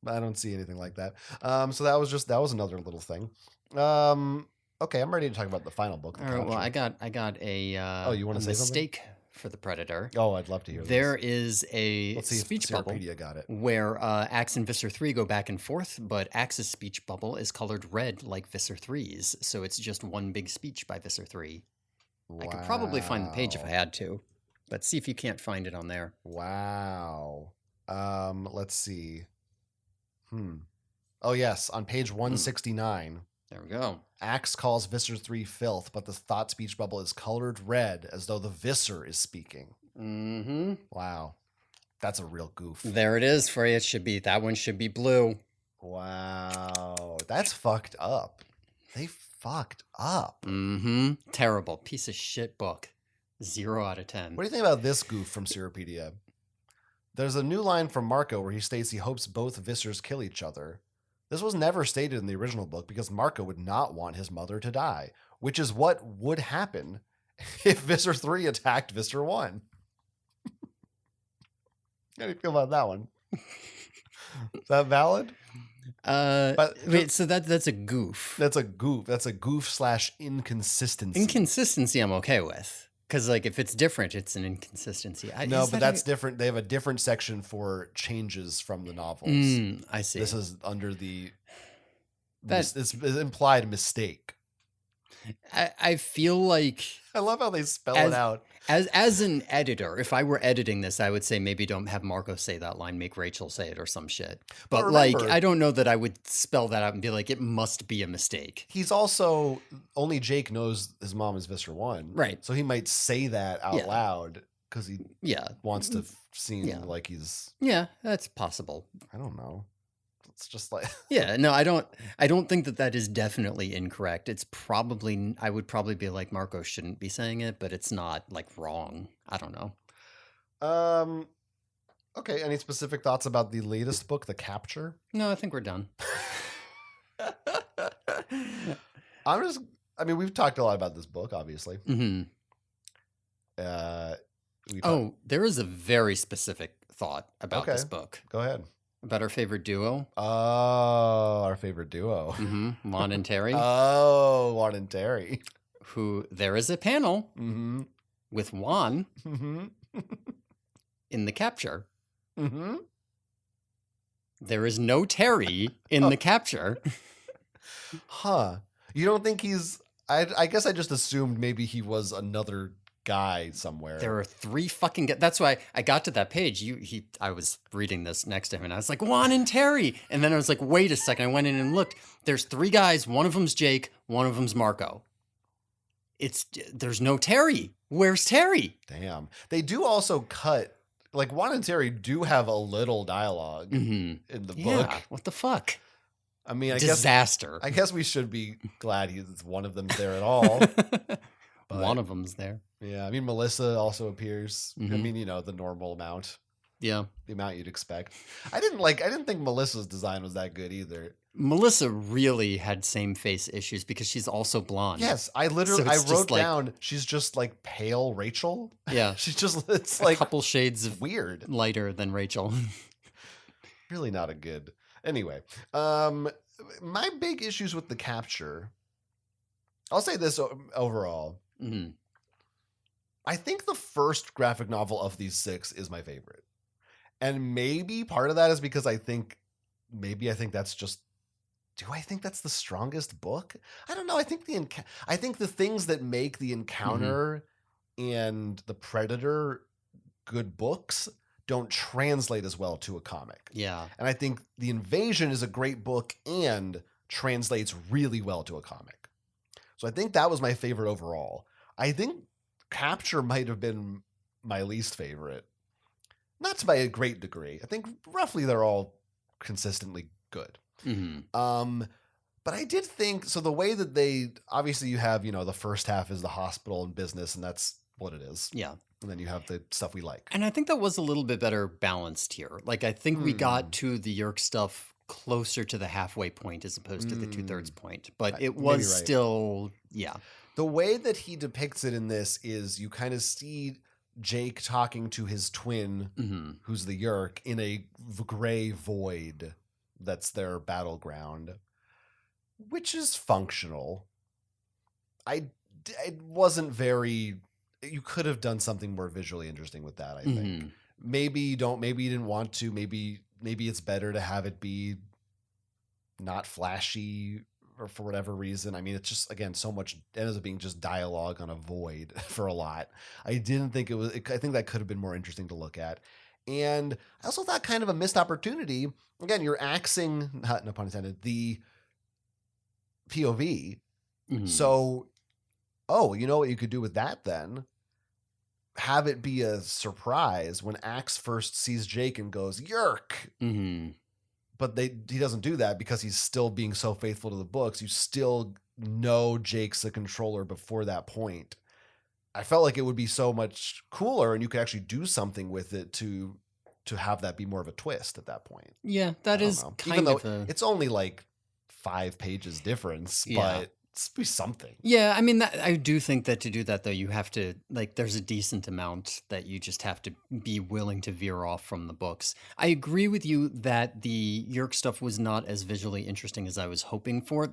I don't see anything like that. So that was another little thing. Okay, I'm ready to talk about the final book. All right. Well, I got a you want to say mistake for the Predator. Oh, I'd love to hear. There is a speech bubble got it. where Axe and Visser 3 go back and forth, but Axe's speech bubble is colored red like Visser 3's, so it's just one big speech by Visser 3. Wow. I could probably find the page if I had to, but see if you can't find it on there. Wow. Let's see. Oh yes, on page 169. There we go. Axe calls Visser 3 filth, but the thought speech bubble is colored red as though the Visser is speaking. Mm-hmm. Wow. That's a real goof. There it is for you. That one should be blue. Wow. That's fucked up. They fucked up. Mm-hmm. Terrible. Piece of shit book. 0 out of 10. What do you think about this goof from Seropedia? There's a new line from Marco where he states he hopes both Vissers kill each other. This was never stated in the original book because Marco would not want his mother to die, which is what would happen if Visser 3 attacked Visser 1. How do you feel about that one? Is that valid? Wait, so that's a goof. That's a goof. That's a goof / inconsistency. Inconsistency I'm okay with. Because, like, if it's different, it's an inconsistency. No, but that's different. They have a different section for changes from the novels. I see. This is under it's implied mistake. I feel like... I love how they spell it out. As an editor, if I were editing this, I would say maybe don't have Marco say that line, make Rachel say it or some shit. But remember, like, I don't know that I would spell that out and be like, it must be a mistake. He's also, only Jake knows his mom is Visser 1. Right. So he might say that out loud because he wants to seem like he's... Yeah, that's possible. I don't know. It's just like... Yeah, no, I don't think that is definitely incorrect. It's probably, I would probably be like, Marco shouldn't be saying it, but it's not, like, wrong. I don't know. Okay, any specific thoughts about the latest book, The Capture? No, I think we're done. We've talked a lot about this book, obviously. Mm-hmm. There is a very specific thought about this book. Go ahead. About our favorite duo. Oh, our favorite duo. Mm-hmm. Juan and Terry. Oh, Juan and Terry. Who, there is a panel with Juan in the capture. Mm-hmm. There is no Terry in the capture. Huh. You don't think he's... I guess I just assumed maybe he was another guy somewhere. There are 3 fucking guys. That's why I got to that page. I was reading this next to him and I was like, Juan and Terry. And then I was like, wait a second. I went in and looked. There's 3 guys. One of them's Jake. One of them's Marco. There's no Terry. Where's Terry? Damn. They do also cut, like, Juan and Terry do have a little dialogue in the book. Yeah, what the fuck? I mean, Disaster. I guess we should be glad one of them's there at all. One of them's there. Yeah, I mean, Melissa also appears. I mean, the normal amount. Yeah. The amount you'd expect. I didn't think Melissa's design was that good either. Melissa really had same face issues because she's also blonde. Yes, I wrote down she's just like pale Rachel. Yeah. It's like a couple shades of weird lighter than Rachel. Really not a good. Anyway, my big issues with the capture. I'll say this overall. Mm-hmm. I think the first graphic novel of these 6 is my favorite. And maybe part of that is because I think that's just... Do I think that's the strongest book? I don't know. I think the things that make the Encounter and the Predator good books don't translate as well to a comic. Yeah. And I think The Invasion is a great book and translates really well to a comic. So I think that was my favorite overall. I think Capture might have been my least favorite. Not by a great degree. I think roughly they're all consistently good. Mm-hmm. But I did think, so the way that they, obviously you have, the first half is the hospital and business, and that's what it is. Yeah. And then you have the stuff we like. And I think that was a little bit better balanced here. Like, I think we got to the Yerk stuff closer to the halfway point as opposed to the 2/3 point. But it was still, yeah. The way that he depicts it in this is you kind of see Jake talking to his twin, who's the Yerk, in a gray void that's their battleground, which is functional. It wasn't very... You could have done something more visually interesting with that, I think. Maybe you didn't want to. Maybe it's better to have it be not flashy or for whatever reason. I mean, it's just, again, so much, it ends up being just dialogue on a void for a lot. I didn't think it was... I think that could have been more interesting to look at. And I also thought kind of a missed opportunity. Again, you're axing, no pun intended, the POV. So, you know what you could do with that then? Have it be a surprise when Axe first sees Jake and goes, "Yerk." But he doesn't do that because he's still being so faithful to the books. You still know Jake's the controller before that point. I felt like it would be so much cooler, and you could actually do something with it to have that be more of a twist at that point. Yeah, that is even though it's only like 5 pages difference, but it's be something. Yeah, I mean, I do think that to do that, though, you have to, like, there's a decent amount that you just have to be willing to veer off from the books. I agree with you that the Yerk stuff was not as visually interesting as I was hoping for.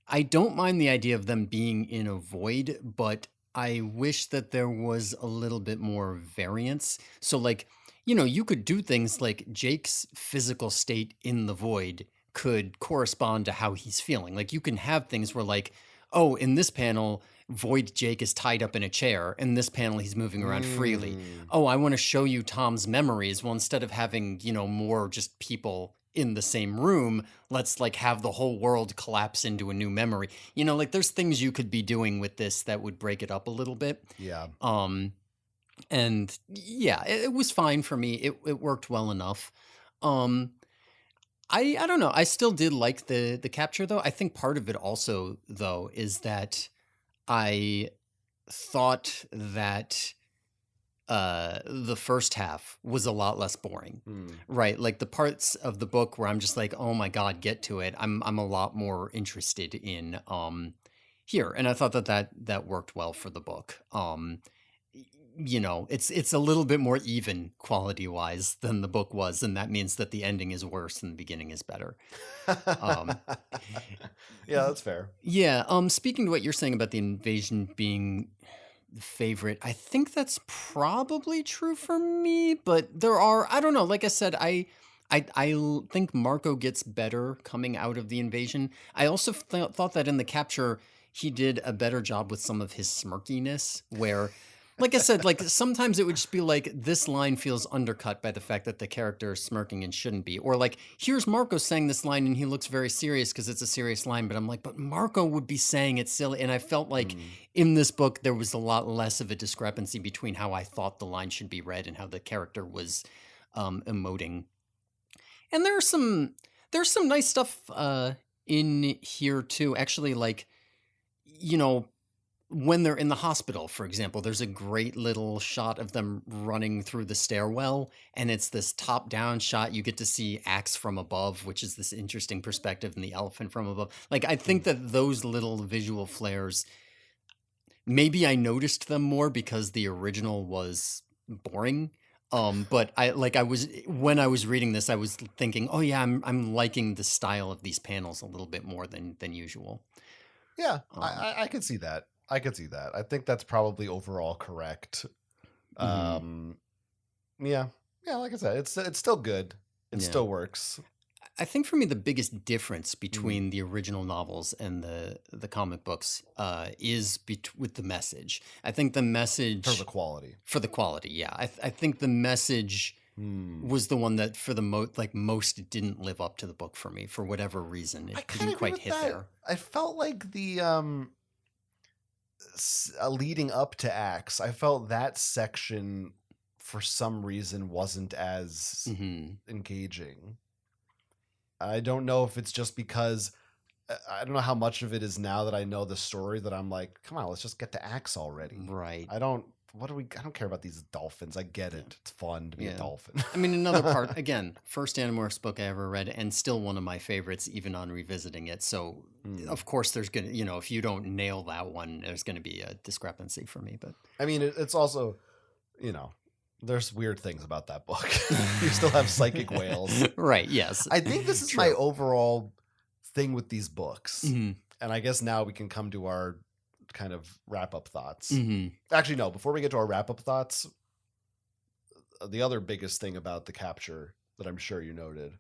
I don't mind the idea of them being in a void, but I wish that there was a little bit more variance. So, like, you could do things like Jake's physical state in the void could correspond to how he's feeling. Like, you can have things where, like, oh, in this panel, Void Jake is tied up in a chair. In this panel, he's moving around freely. Oh, I want to show you Tom's memories. Well, instead of having, more just people in the same room, let's like have the whole world collapse into a new memory. Like, there's things you could be doing with this that would break it up a little bit. Yeah. And yeah, it was fine for me. It worked well enough. I don't know. I still did like the capture, though. I think part of it also, though, is that I thought that the first half was a lot less boring, right? Like, the parts of the book where I'm just like, oh my God, get to it. I'm a lot more interested in here, and I thought that worked well for the book. It's a little bit more even quality wise than the book was, and that means that the ending is worse and the beginning is better. Yeah, that's fair. Yeah. Speaking to what you're saying about the invasion being the favorite, I think that's probably true for me, but I don't know. Like I said, I think Marco gets better coming out of the invasion. I also thought that in the capture, he did a better job with some of his smirkiness, where, like I said, like, sometimes it would just be like, this line feels undercut by the fact that the character is smirking and shouldn't be. Or like, here's Marco saying this line and he looks very serious because it's a serious line. But I'm like, but Marco would be saying it silly. And I felt like in this book, there was a lot less of a discrepancy between how I thought the line should be read and how the character was emoting. And there's some nice stuff in here too. Actually, like, when they're in the hospital, for example, there's a great little shot of them running through the stairwell, and it's this top-down shot. You get to see Axe from above, which is this interesting perspective, and the elephant from above. Like, I think that those little visual flares, maybe I noticed them more because the original was boring. But when I was reading this, I was thinking, oh yeah, I'm liking the style of these panels a little bit more than usual. Yeah, I could see that. I could see that. I think that's probably overall correct. Yeah, like I said, it's still good. It still works. I think for me, the biggest difference between the original novels and the comic books is with the message. I think the message for the quality. For the quality, yeah. I think the message was the one that for the most didn't live up to the book for me for whatever reason. It didn't quite hit there. I felt like the leading up to Axe, I felt that section for some reason wasn't as engaging. I don't know if it's just because I don't know how much of it is now that I know the story that I'm like, come on, let's just get to Axe already. Right. I don't care about these dolphins. I get it. It's fun to be a dolphin. I mean, another part, again, first Animorphs book I ever read, and still one of my favorites, even on revisiting it. So, of course, there's going to, if you don't nail that one, there's going to be a discrepancy for me. But I mean, it's also, there's weird things about that book. You still have psychic whales. Right, yes. I think this is my overall thing with these books. And I guess now we can come to our kind of wrap-up thoughts. Actually, no, before we get to our wrap-up thoughts, the other biggest thing about the capture that I'm sure you noted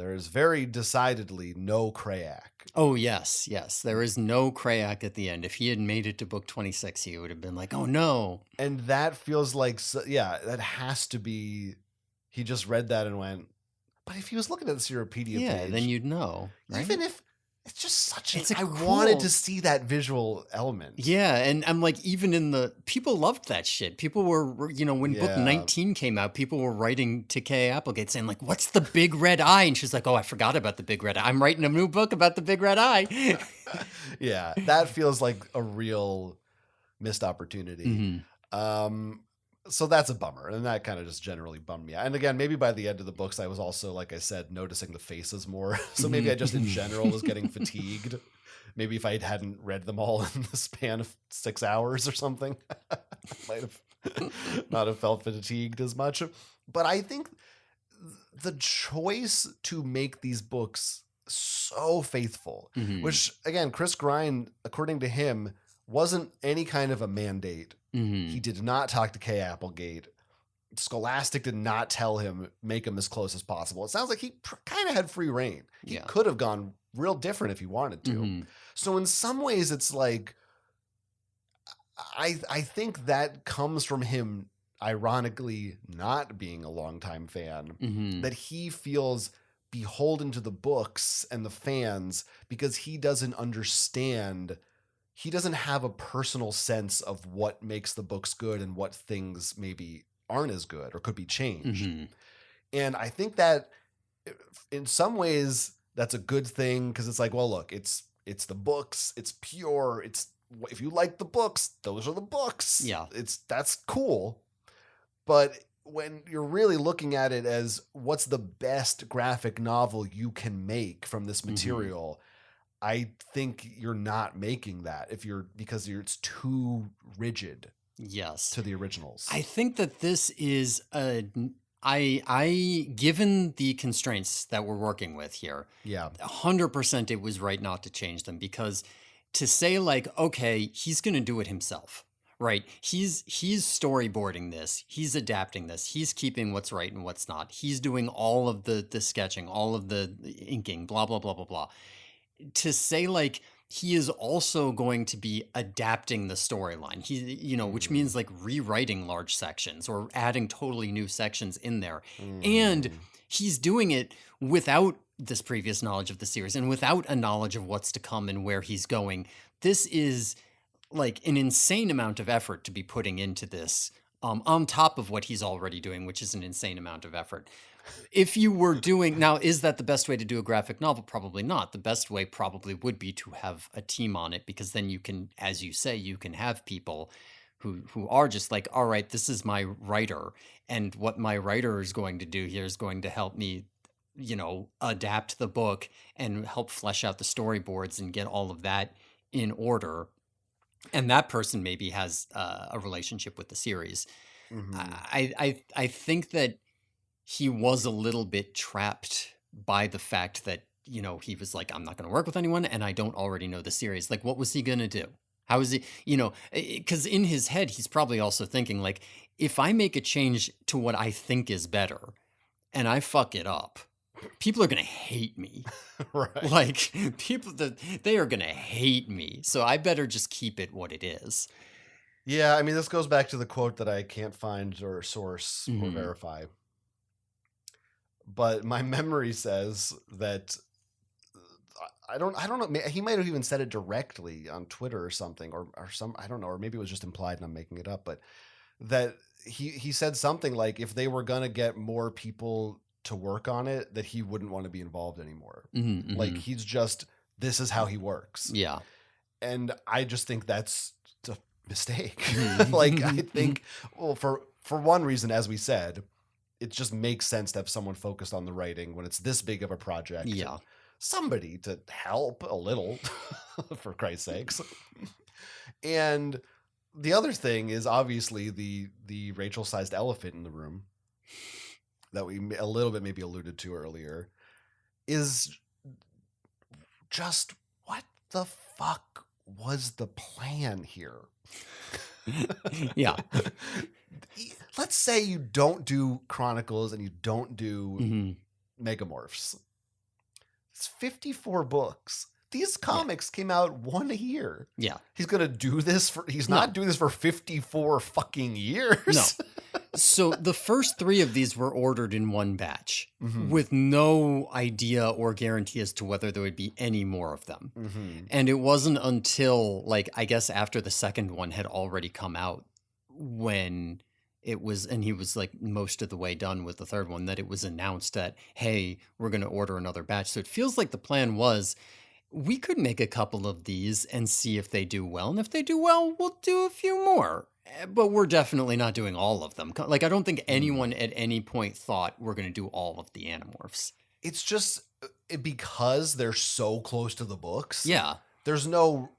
There is very decidedly no Krayak. Oh, yes. There is no Krayak at the end. If he had made it to book 26, he would have been like, oh, no. And that feels like, that has to be, he just read that and went, but if he was looking at the Seropedia page. Then you'd know, right? Even if, it's just such I wanted to see that visual element. Yeah, and I'm like, even in the... People loved that shit. People were, when book 19 came out, people were writing to Kay Applegate saying, like, what's the big red eye? And she's like, oh, I forgot about the big red eye. I'm writing a new book about the big red eye. Yeah, that feels like a real missed opportunity. So that's a bummer, and that kind of just generally bummed me out. And again, maybe by the end of the books, I was also, like I said, noticing the faces more. So maybe I just in general was getting fatigued. Maybe if I hadn't read them all in the span of 6 hours or something, I might have not have felt fatigued as much. But I think the choice to make these books so faithful, which again, Chris Grine, according to him, wasn't any kind of a mandate. He did not talk to Kay Applegate. Scholastic did not tell him, make him as close as possible. It sounds like he kind of had free reign. He could have gone real different if he wanted to. So in some ways, it's like, I think that comes from him, ironically, not being a longtime fan, that he feels beholden to the books and the fans because he doesn't understand. He doesn't have a personal sense of what makes the books good and what things maybe aren't as good or could be changed. And I think that in some ways that's a good thing because it's like, well, look, it's the books, it's pure. It's, if you like the books, those are the books. Yeah. That's cool. But when you're really looking at it as what's the best graphic novel you can make from this material, I think you're not making that because it's too rigid. Yes. To the originals. I think that this is given the constraints that we're working with here, 100% it was right not to change them, because to say like, okay, he's going to do it himself, right? He's storyboarding this, he's adapting this, he's keeping what's right and what's not. He's doing all of the sketching, all of the inking, blah, blah, blah, blah, blah. To say like he is also going to be adapting the storyline, which means like rewriting large sections or adding totally new sections in there. And he's doing it without this previous knowledge of the series and without a knowledge of what's to come and where he's going. This is like an insane amount of effort to be putting into this, on top of what he's already doing, which is an insane amount of effort. If you were doing... Now, is that the best way to do a graphic novel? Probably not. The best way probably would be to have a team on it, because then you can, as you say, you can have people who are just like, all right, this is my writer, and what my writer is going to do here is going to help me, adapt the book and help flesh out the storyboards and get all of that in order. And that person maybe has a relationship with the series. I think that he was a little bit trapped by the fact that, he was like, I'm not going to work with anyone and I don't already know the series. Like, what was he going to do? How is he, because in his head, he's probably also thinking like, if I make a change to what I think is better and I fuck it up, people are going to hate me. Right. Like, they are going to hate me. So I better just keep it what it is. Yeah. I mean, this goes back to the quote that I can't find or source or verify. But my memory says that I don't know. He might have even said it directly on Twitter or something, or some, I don't know, or maybe it was just implied and I'm making it up, but that he said something like, if they were going to get more people to work on it, that he wouldn't want to be involved anymore. Like, he's just, this is how he works. Yeah. And I just think that's a mistake. Like, I think, well, for one reason, as we said, it just makes sense to have someone focused on the writing when it's this big of a project. Yeah. Somebody to help a little, for Christ's sakes. And the other thing is obviously the Rachel-sized elephant in the room that we a little bit maybe alluded to earlier is just, what the fuck was the plan here? Yeah. Let's say you don't do Chronicles and you don't do Megamorphs. It's 54 books. These comics came out one a year. Yeah. He's going to do this he's not doing this for 54 fucking years. No. So the first 3 of these were ordered in one batch with no idea or guarantee as to whether there would be any more of them. And it wasn't until, like, I guess after the second one had already come out when it was, and he was like most of the way done with the third one, that it was announced that, hey, we're going to order another batch. So it feels like the plan was, we could make a couple of these and see if they do well. And if they do well, we'll do a few more. But we're definitely not doing all of them. Like, I don't think anyone at any point thought we're going to do all of the Animorphs. It's just because they're so close to the books. Yeah. There's no,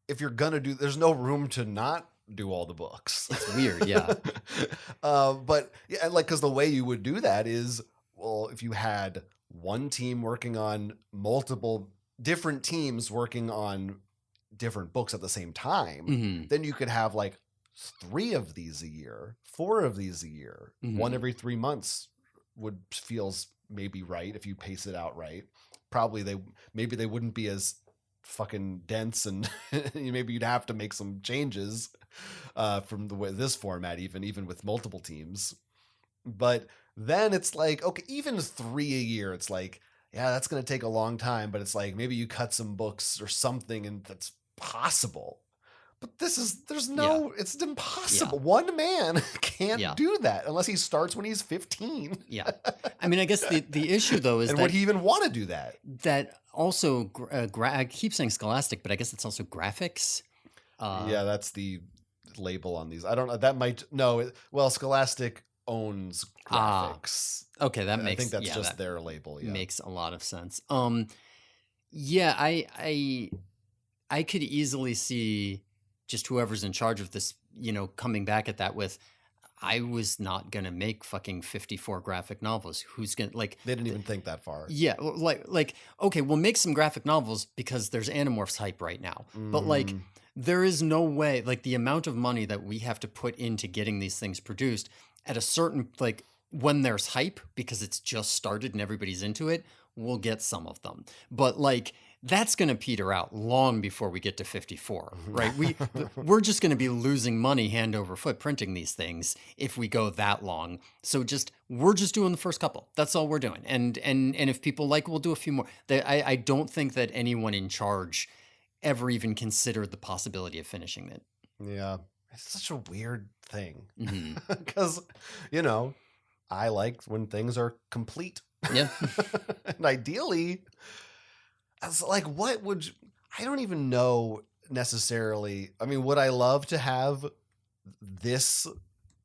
if you're going to do, there's no room to not do all the books. It's weird, yeah. But yeah, like, because the way you would do that is, well, if you had one team working on multiple different teams working on different books at the same time, then you could have like 3 of these a year, 4 of these a year, one every 3 months feels maybe right if you pace it out right. Probably maybe they wouldn't be as fucking dense, and maybe you'd have to make some changes from the way this format, even with multiple teams. But then it's like, okay, even 3 a year, it's like, yeah, that's going to take a long time, but it's like, maybe you cut some books or something, and that's possible. But it's impossible. Yeah. One man can't do that unless he starts when he's 15. Yeah. I mean, I guess the issue, though, is and that... would he even want to do that? That also, I keep saying Scholastic, but I guess it's also graphics. Yeah, that's the label on these. I don't know. That might... No, well, Scholastic owns graphics. Okay, that I makes... think that's just their label. Yeah. Makes a lot of sense. Yeah, I could easily see just whoever's in charge of this, coming back at that with, I was not going to make fucking 54 graphic novels. Who's going to, like... They didn't even think that far. Yeah, like, okay, we'll make some graphic novels because there's Animorphs hype right now. But, like, there is no way, like, the amount of money that we have to put into getting these things produced at a certain, like, when there's hype, because it's just started and everybody's into it, we'll get some of them. But, like... That's going to peter out long before we get to 54, right? We're just going to be losing money hand over foot printing these things if we go that long. So we're just doing the first couple. That's all we're doing. And if people like, we'll do a few more. I don't think that anyone in charge ever even considered the possibility of finishing it. Yeah. It's such a weird thing. Because, I like when things are complete. Yeah. And ideally... I was like, I don't even know necessarily. I mean, would I love to have this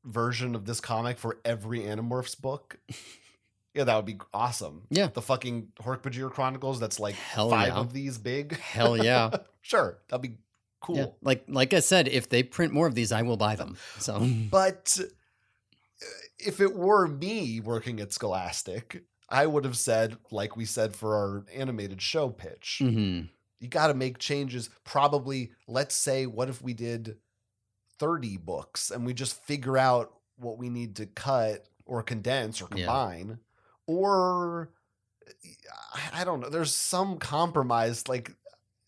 version of this comic for every Animorphs book? Yeah, that would be awesome. Yeah. The fucking Hork-Bajir Chronicles, that's like 5 of these big. Hell yeah. Sure, that'd be cool. Yeah. Like I said, if they print more of these, I will buy them. So, but if it were me working at Scholastic, I would have said, like we said for our animated show pitch, you got to make changes. Probably, let's say, what if we did 30 books and we just figure out what we need to cut or condense or combine? Or, I don't know, there's some compromise. Like,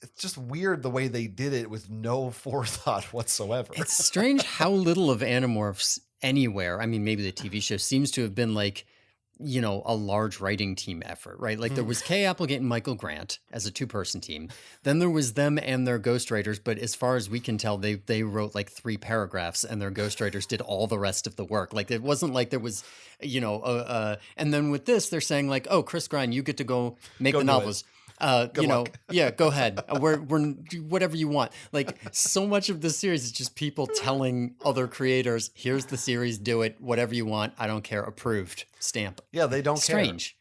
it's just weird the way they did it with no forethought whatsoever. It's strange how little of Animorphs anywhere, I mean, maybe the TV show, seems to have been like, a large writing team effort, right? Like there was Kay Applegate and Michael Grant as a 2-person team. Then there was them and their ghostwriters. But as far as we can tell, they wrote like 3 paragraphs and their ghostwriters did all the rest of the work. Like it wasn't like there was, and then with this, they're saying like, oh, Chris Grine, you get to go make the novels. Yeah, go ahead. We're whatever you want. Like so much of this series is just people telling other creators, here's the series, do it, whatever you want. I don't care. Approved. Stamp. Yeah, they don't care. Strange.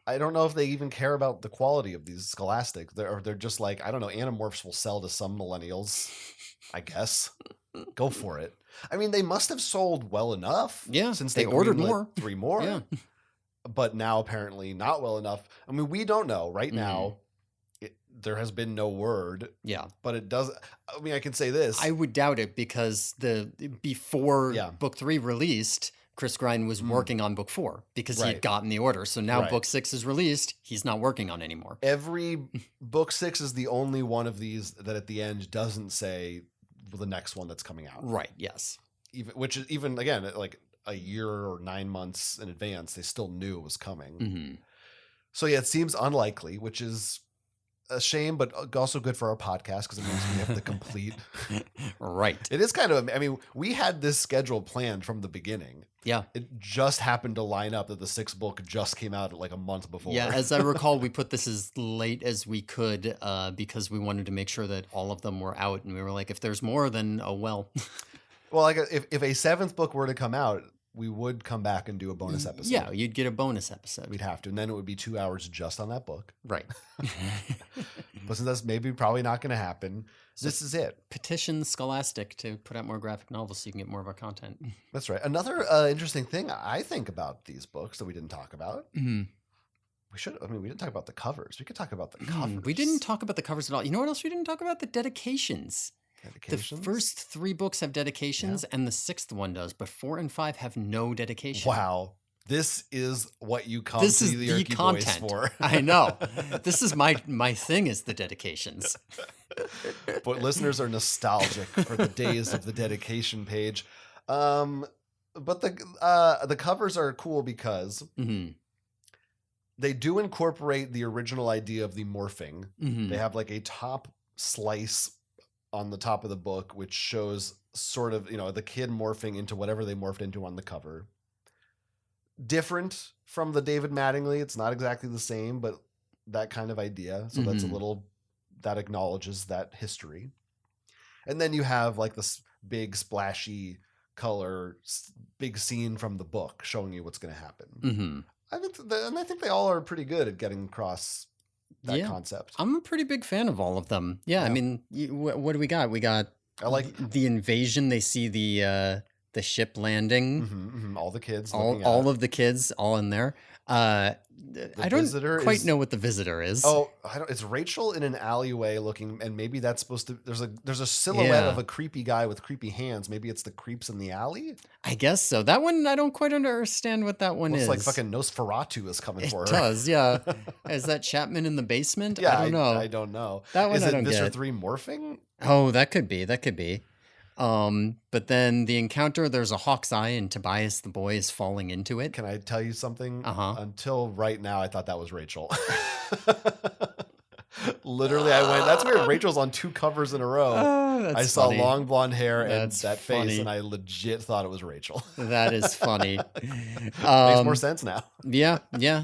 I don't know if they even care about the quality of these Scholastic. They're just like, I don't know, Animorphs will sell to some millennials, I guess. Go for it. I mean, they must have sold well enough. Yeah, since they ordered more. 3 more. Yeah. But now apparently not well enough. I mean, we don't know. Right now, there has been no word. Yeah. But it does. I mean, I can say this. I would doubt it because before book 3 released, Chris Grine was working on book 4 because he Right. had gotten the order. So now Right. book 6 is released. He's not working on anymore. Every book 6 is the only one of these that at the end doesn't say the next one that's coming out. Right. Yes. Which is even, again, like a year or 9 months in advance, they still knew it was coming. Mm-hmm. So yeah, it seems unlikely, which is a shame, but also good for our podcast because it means we have the complete. Right. It is kind of, I mean, we had this schedule planned from the beginning. Yeah. It just happened to line up that the 6th book just came out like a month before. Yeah, as I recall, we put this as late as we could because we wanted to make sure that all of them were out. And we were like, if there's more, then oh well. Well, like if a 7th book were to come out, we would come back and do a bonus episode. Yeah, you'd get a bonus episode. We'd have to. And then it would be 2 hours just on that book. Right. But since that's maybe probably not going to happen, this is it. Petition Scholastic to put out more graphic novels so you can get more of our content. That's right. Another interesting thing I think about these books that we didn't talk about. Mm-hmm. We didn't talk about the covers. We could talk about the covers. We didn't talk about the covers at all. You know what else we didn't talk about? The dedications. The first 3 books have dedications, and the 6th one does, but 4 and 5 have no dedication. Wow. This is what you come to the Yerky Boys for. I know. This is my thing is the dedications. But listeners are nostalgic for the days of the dedication page. But the covers are cool because they do incorporate the original idea of the morphing. They have like a top slice on the top of the book, which shows sort of, the kid morphing into whatever they morphed into on the cover. Different from the David Mattingly. It's not exactly the same, but that kind of idea. So that's a little, that acknowledges that history. And then you have like this big splashy color, big scene from the book showing you what's going to happen. I think they all are pretty good at getting across that concept. I'm a pretty big fan of all of them. Yeah. I mean, what do we got? We got the invasion. They see the ship landing. All the kids. All of the kids all in there. I don't quite know what the visitor is. Oh, it's Rachel in an alleyway looking, and maybe that's supposed to. There's a silhouette of a creepy guy with creepy hands. Maybe it's the creeps in the alley. I guess so. That one I don't quite understand what that one is. Looks like fucking Nosferatu is coming for her. It does, yeah. Is that Chapman in the basement? Yeah, I don't know. I don't know. That one is I it don't Visser get. 3 morphing? Oh, that could be. But then the encounter, there's a hawk's eye, and Tobias the boy is falling into it. Can I tell you something? Until right now, I thought that was Rachel. Literally, I went, that's weird. Rachel's on 2 covers in a row. I saw long blonde hair and that face, and I legit thought it was Rachel. That is funny. Makes more sense now. Yeah.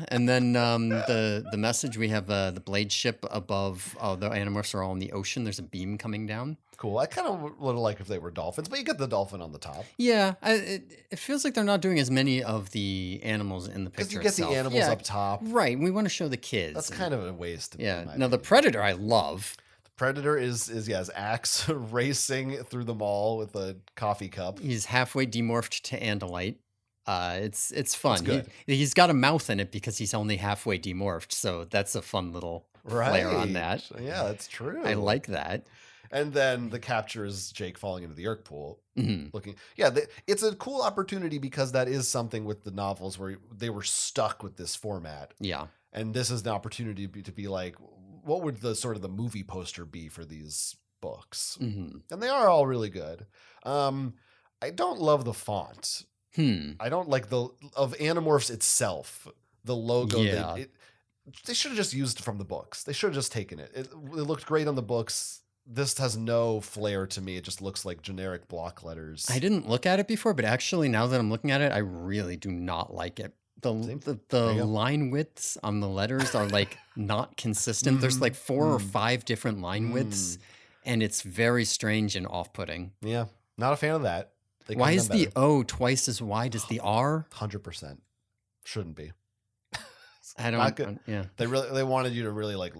And then the message, we have the blade ship above. The Animorphs are all in the ocean. There's a beam coming down. Cool. I kind of would like if they were dolphins, but you get the dolphin on the top. Yeah, it feels like they're not doing as many of the animals in the picture. Because you get the animals up top. Right. We want to show the kids. That's kind of a waste. Yeah. Now, the Predator I love. The Predator is Axe racing through the mall with a coffee cup. He's halfway demorphed to Andalite. It's fun. That's good. He's got a mouth in it because he's only halfway demorphed. So that's a fun little flair on that. Yeah, that's true. I like that. And then the capture is Jake falling into the Yerk pool. It's a cool opportunity because that is something with the novels where they were stuck with this format. Yeah. And this is the opportunity to be like, what would the sort of the movie poster be for these books? And they are all really good. I don't love the font. I don't like of Animorphs itself, the logo. Yeah. They should have just used it from the books. They should have just taken it. It looked great on the books. This has no flair to me. It just looks like generic block letters. I didn't look at it before, but actually now that I'm looking at it, I really do not like it. The line widths on the letters are like not consistent. There's like 4 or 5 different line widths, and it's very strange and off-putting. Yeah, not a fan of that. Why is the O twice as wide as the R? 100%. Shouldn't be. I don't. Not good. Yeah, they wanted you to really like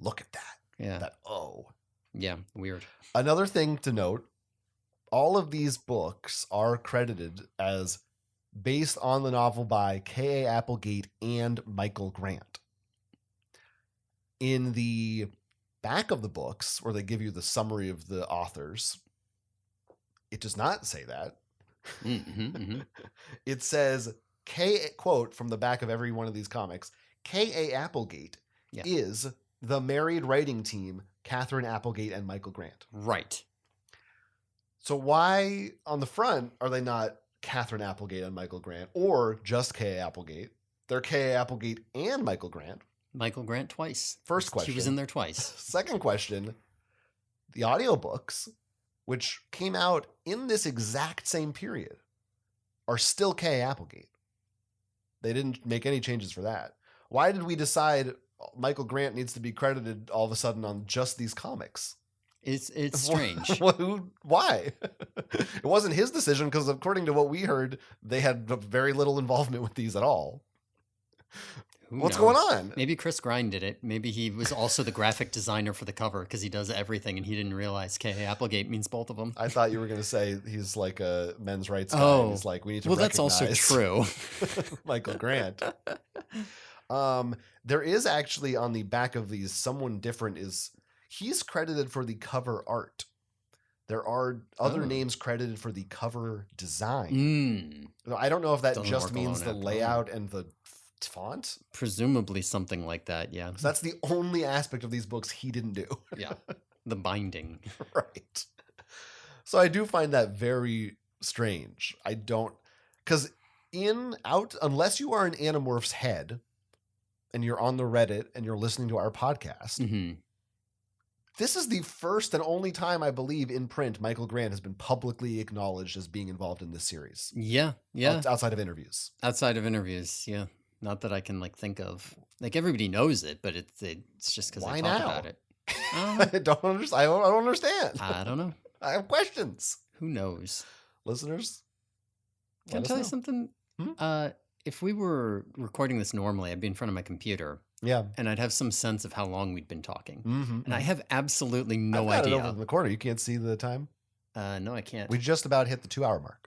look at that. Yeah, that O. Yeah, weird. Another thing to note, all of these books are credited as based on the novel by K.A. Applegate and Michael Grant. In the back of the books, where they give you the summary of the authors, it does not say that. It says, quote from the back of every one of these comics, K.A. Applegate is the married writing team, Catherine Applegate and Michael Grant. Right. So why on the front are they not Catherine Applegate and Michael Grant, or just K.A. Applegate? They're K.A. Applegate and Michael Grant. Michael Grant twice. First question. He was in there twice. Second question, the audiobooks, which came out in this exact same period, are still K.A. Applegate. They didn't make any changes for that. Why did we decide Michael Grant needs to be credited all of a sudden on just these comics? It's strange. Why? It wasn't his decision because according to what we heard, they had very little involvement with these at all. What's going on? Maybe Chris Grine did it. Maybe he was also the graphic designer for the cover because he does everything and he didn't realize K.A. Applegate means both of them. I thought you were going to say he's like a men's rights guy. He's like, we need to recognize. Well, that's also true. Michael Grant. There is actually on the back of these, someone different he's credited for the cover art. There are other names credited for the cover design. I don't know if that just means the layout and the font. Presumably something like that, yeah. So that's the only aspect of these books he didn't do. Yeah, the binding. Right. So I do find that very strange. I don't, because unless you are an Animorphs head and you're on the Reddit and you're listening to our podcast, this is the first and only time I believe in print Michael Grant has been publicly acknowledged as being involved in this series. Yeah. Outside of interviews. Yeah. Not that I can think of. Everybody knows it, but it's just because I talk about it. I don't understand. I don't know. I have questions. Who knows? Listeners? Can I tell you something? If we were recording this normally, I'd be in front of my computer. Yeah. And I'd have some sense of how long we'd been talking. And I have absolutely no idea. I've got it over in the corner. You can't see the time? No, I can't. We just about hit the 2-hour mark.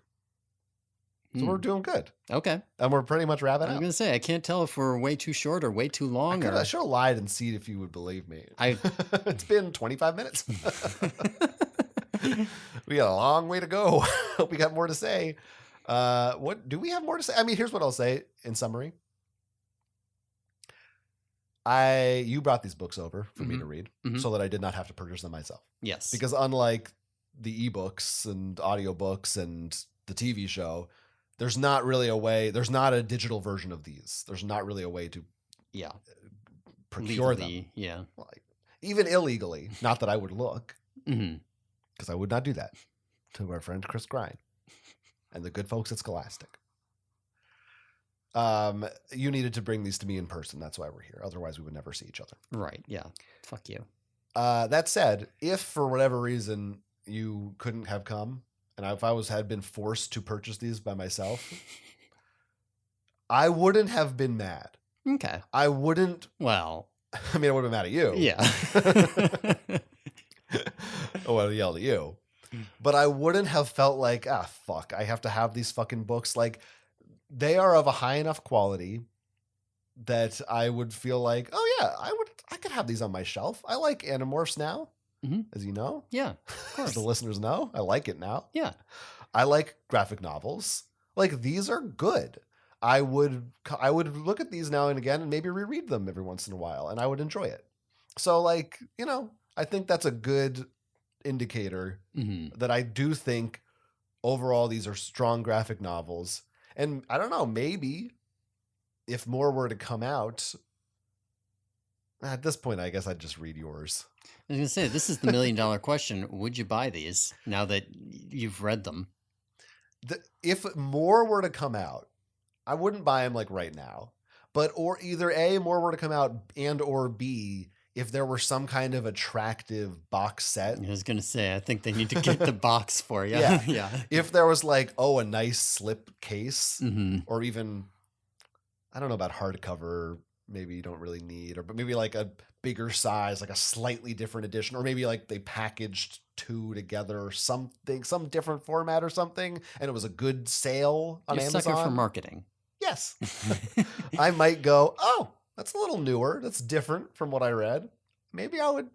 So we're doing good. Okay. And we're pretty much wrapping up. I was going to say, I can't tell if we're way too short or way too long. I should have lied and see if you would believe me. It's been 25 minutes. We got a long way to go. Hope we got more to say. What do we have more to say? I mean, here's what I'll say in summary. You brought these books over for me to read so that I did not have to purchase them myself. Yes. Because unlike the ebooks and audiobooks and the TV show, there's not really a way, there's not a digital version of these. There's not really a way to procure legally, them. Yeah. Even illegally. Not that I would look. Because I would not do that to our friend Chris Grine and the good folks at Scholastic. You needed to bring these to me in person. That's why we're here. Otherwise, we would never see each other. Right. Yeah. Fuck you. That said, if for whatever reason you couldn't have come, and if I had been forced to purchase these by myself, I wouldn't have been mad. Okay. I wouldn't. Well, I mean, I would have been mad at you. Yeah. I would have yelled at you. But I wouldn't have felt like, fuck, I have to have these fucking books. They are of a high enough quality that I would feel like, oh yeah, I could have these on my shelf. I like Animorphs now, as you know. Yeah, of course. As the listeners know, I like it now. Yeah. I like graphic novels. These are good. I would look at these now and again and maybe reread them every once in a while, and I would enjoy it. So I think that's a good indicator that I do think overall these are strong graphic novels. And I don't know, maybe if more were to come out, at this point, I guess I'd just read yours. I was going to say, this is the $1 million question. Would you buy these now that you've read them? If more were to come out, I wouldn't buy them right now. But or either A, more were to come out, and or B, if there were some kind of attractive box set. I was going to say, I think they need to get the box for you. Yeah. Yeah. If there was a nice slip case or even, I don't know about hardcover, maybe you don't really need, but maybe a bigger size, a slightly different edition, or maybe they packaged two together or something, some different format or something. And it was a good sale on Amazon. Sucker for marketing. Yes. I might go, oh, that's a little newer. That's different from what I read. Maybe I would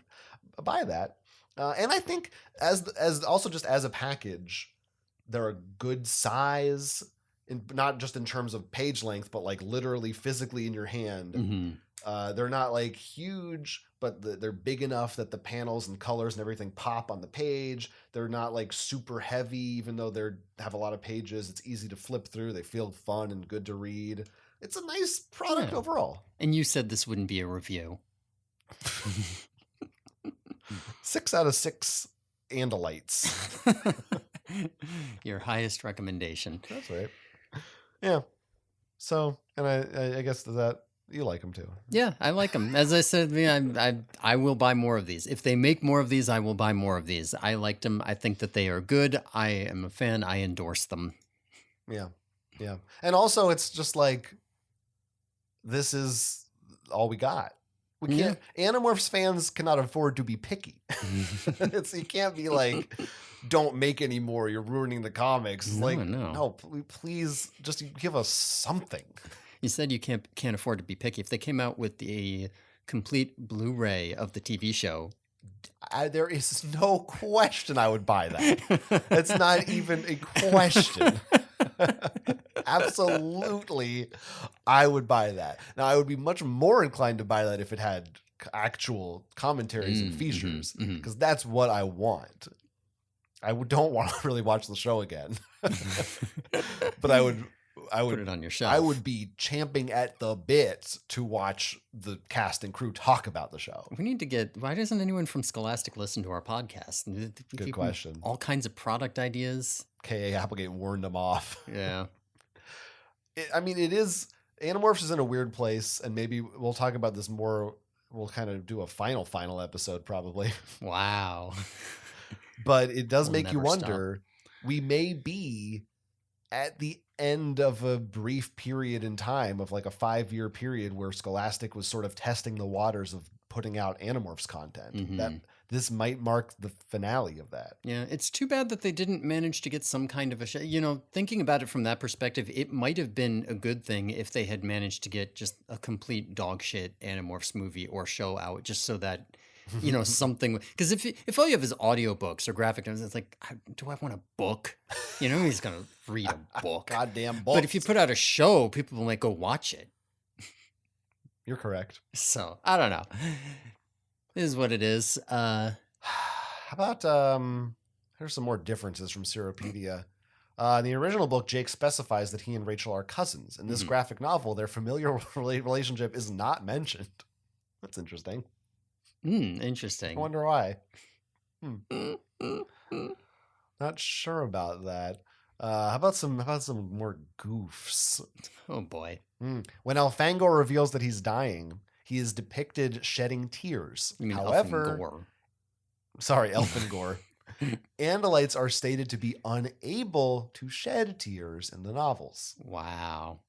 buy that. And I think as also just as a package, they're a good size, not just in terms of page length, but like literally physically in your hand. Mm-hmm. They're not like huge, but they're big enough that the panels and colors and everything pop on the page. They're not like super heavy, even though they have a lot of pages. It's easy to flip through. They feel fun and good to read. It's a nice product overall. And you said this wouldn't be a review. 6 out of 6 Andalites. Your highest recommendation. That's right. Yeah. So, and I guess that you like them too. Yeah, I like them. As I said, I will buy more of these. If they make more of these, I will buy more of these. I liked them. I think that they are good. I am a fan. I endorse them. Yeah. Yeah. And also it's just like, this is all we got. We can't. Animorphs fans cannot afford to be picky. You can't be like, don't make any more. You're ruining the comics. No, please just give us something. You said you can't afford to be picky. If they came out with the complete Blu-ray of the TV show, there is no question I would buy that. It's not even a question. Absolutely, I would buy that. Now, I would be much more inclined to buy that if it had actual commentaries and features, because that's what I want. I don't want to really watch the show again, but I would put it on your shelf. I would be champing at the bit to watch the cast and crew talk about the show. We need to get. Why doesn't anyone from Scholastic listen to our podcast? Good question. All kinds of product ideas. K.A. Applegate warned them off. Yeah. It is. Animorphs is in a weird place, and maybe we'll talk about this more. We'll kind of do a final episode probably. Wow. But it does make you wonder. We may be at the end of a brief period in time of like a 5-year period where Scholastic was sort of testing the waters of putting out Animorphs content. That this might mark the finale of that. Yeah, it's too bad that they didn't manage to get some kind of a show. Thinking about it from that perspective, it might have been a good thing if they had managed to get just a complete dog shit Animorphs movie or show out, just so that something. Because if all you have is audiobooks or graphic novels, it's like, do I want a book? He's gonna read a book. Goddamn book. But if you put out a show, people might go watch it. You're correct. So I don't know. It is what it is. How about here's some more differences from Seropedia. In the original book, Jake specifies that he and Rachel are cousins. In this graphic novel, their familial relationship is not mentioned. That's interesting. Interesting. I wonder why. Not sure about that. How about some more goofs? Oh boy. When Elfangor reveals that he's dying, he is depicted shedding tears. You mean However, Elfangor? Sorry, Elfangor. Andalites are stated to be unable to shed tears in the novels. Wow.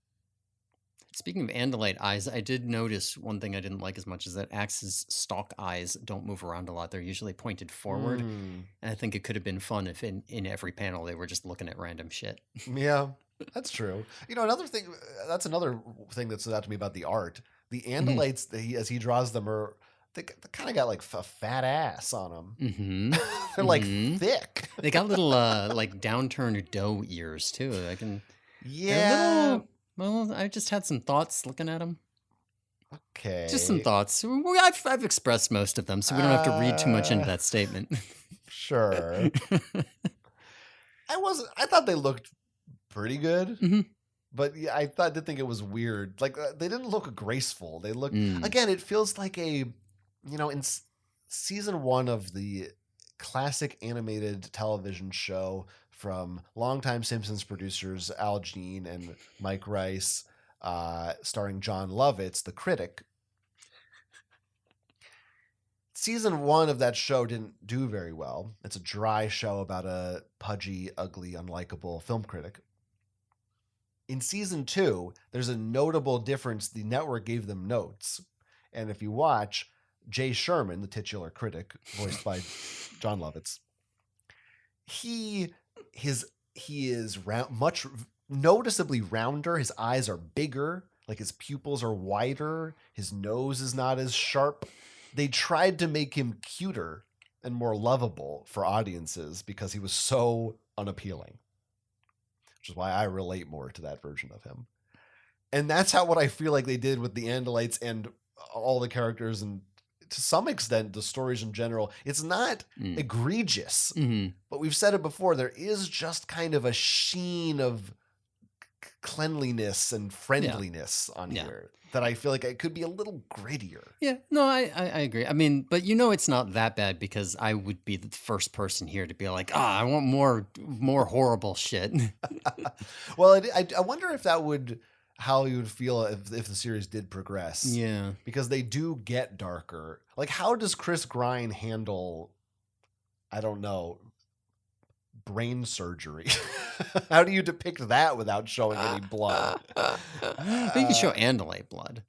Speaking of Andalite eyes, I did notice one thing I didn't like as much is that Axe's stalk eyes don't move around a lot. They're usually pointed forward. And I think it could have been fun if in every panel they were just looking at random shit. Yeah, that's true. Another thing that stood out to me about the art. The Andalites, as he draws them, they kind of got like a fat ass on them. They're like thick. They got little like downturned doe ears too. Yeah. Well, I just had some thoughts looking at them. Okay. Just some thoughts. I've expressed most of them, so we don't have to read too much into that statement. Sure. I thought they looked pretty good. But yeah, I did think it was weird. Like they didn't look graceful. They look again. It feels like in season 1 of the classic animated television show from longtime Simpsons producers Al Jean and Mike Rice, starring John Lovitz, the critic. Season 1 of that show didn't do very well. It's a dry show about a pudgy, ugly, unlikable film critic. In season 2, there's a notable difference. The network gave them notes. And if you watch, Jay Sherman, the titular critic, voiced by John Lovitz, he is much noticeably rounder. His eyes are bigger, like his pupils are wider. His nose is not as sharp. They tried to make him cuter and more lovable for audiences because he was so unappealing. which is why I relate more to that version of him. And that's what I feel like they did with the Andalites and all the characters, and to some extent the stories in general. It's not egregious, but we've said it before, there is just kind of a sheen of cleanliness and friendliness on here that I feel like it could be a little grittier. Yeah, no, I agree. I mean, but it's not that bad, because I would be the first person here to be like, I want more horrible shit. Well, I wonder if that would, how you would feel if the series did progress. Yeah. Because they do get darker. Like, how does Chris Grine handle, I don't know, brain surgery? How do you depict that without showing any blood? You can show Andalite blood.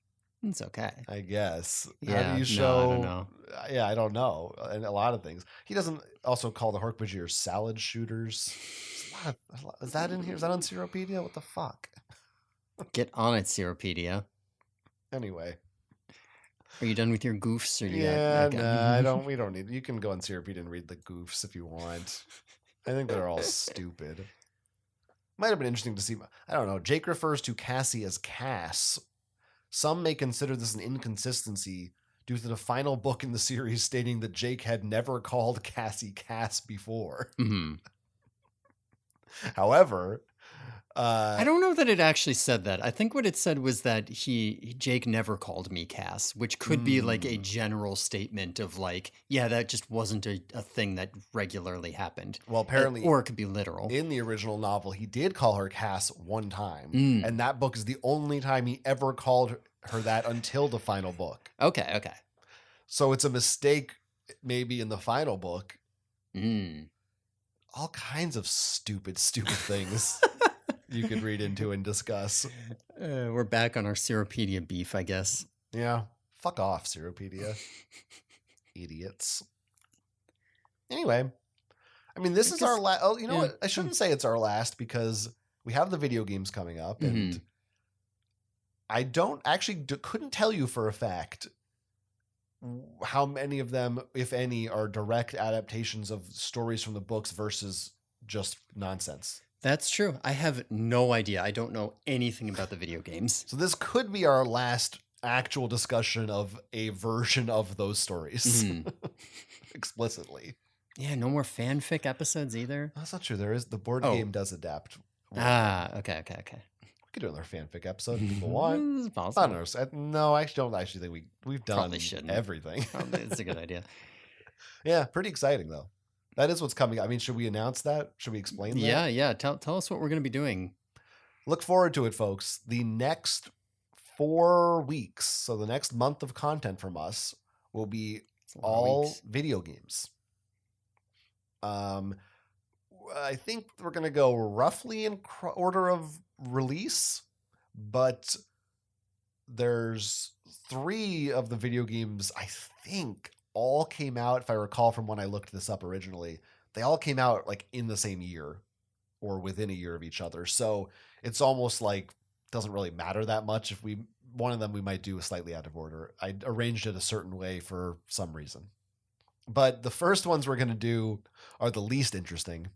It's okay. I guess. Yeah, How do you show? I don't know. Yeah, I don't know. And a lot of things. He doesn't also call the Hork-Bajir salad shooters. Is that in here? Is that on Seropedia? What the fuck? Get on it, Seropedia. Anyway. Are you done with your goofs? Or I don't. We don't need. You can go on Seropedia and read the goofs if you want. I think they're all stupid. Might have been interesting to see. I don't know. Jake refers to Cassie as Cass. Some may consider this an inconsistency due to the final book in the series stating that Jake had never called Cassie Cass before. However, I don't know that it actually said that. I think what it said was that Jake never called me Cass, which could be like a general statement of like, yeah, that just wasn't a thing that regularly happened. Well, apparently, or it could be literal. In the original novel, he did call her Cass one time, and that book is the only time he ever called her that until the final book. Okay. So it's a mistake, maybe in the final book. All kinds of stupid things. You could read into and discuss. We're back on our Seropedia beef, I guess. Yeah. Fuck off, Seropedia. Idiots. Anyway. I mean, this is our last... Oh, you know what? I shouldn't say it's our last, because we have the video games coming up, and I couldn't tell you for a fact how many of them, if any, are direct adaptations of stories from the books versus just nonsense. That's true. I have no idea. I don't know anything about the video games. So this could be our last actual discussion of a version of those stories. Explicitly. Yeah, no more fanfic episodes either. That's not true. There is. The board game does adapt. Okay. We could do another fanfic episode if people want. It's possible. No, I don't actually think we've done everything. It's a good idea. Yeah, pretty exciting though. That is what's coming. I mean, should we announce that? Should we explain that? Yeah. Tell us what we're going to be doing. Look forward to it, folks. The next 4 weeks, so the next month of content from us, will be all video games. I think we're going to go roughly in order of release, but there's 3 of the video games, I think, all came out, if I recall from when I looked this up originally, they all came out like in the same year or within a year of each other. So it's almost like doesn't really matter that much. If one of them we might do slightly out of order. I arranged it a certain way for some reason. But the first ones we're going to do are the least interesting.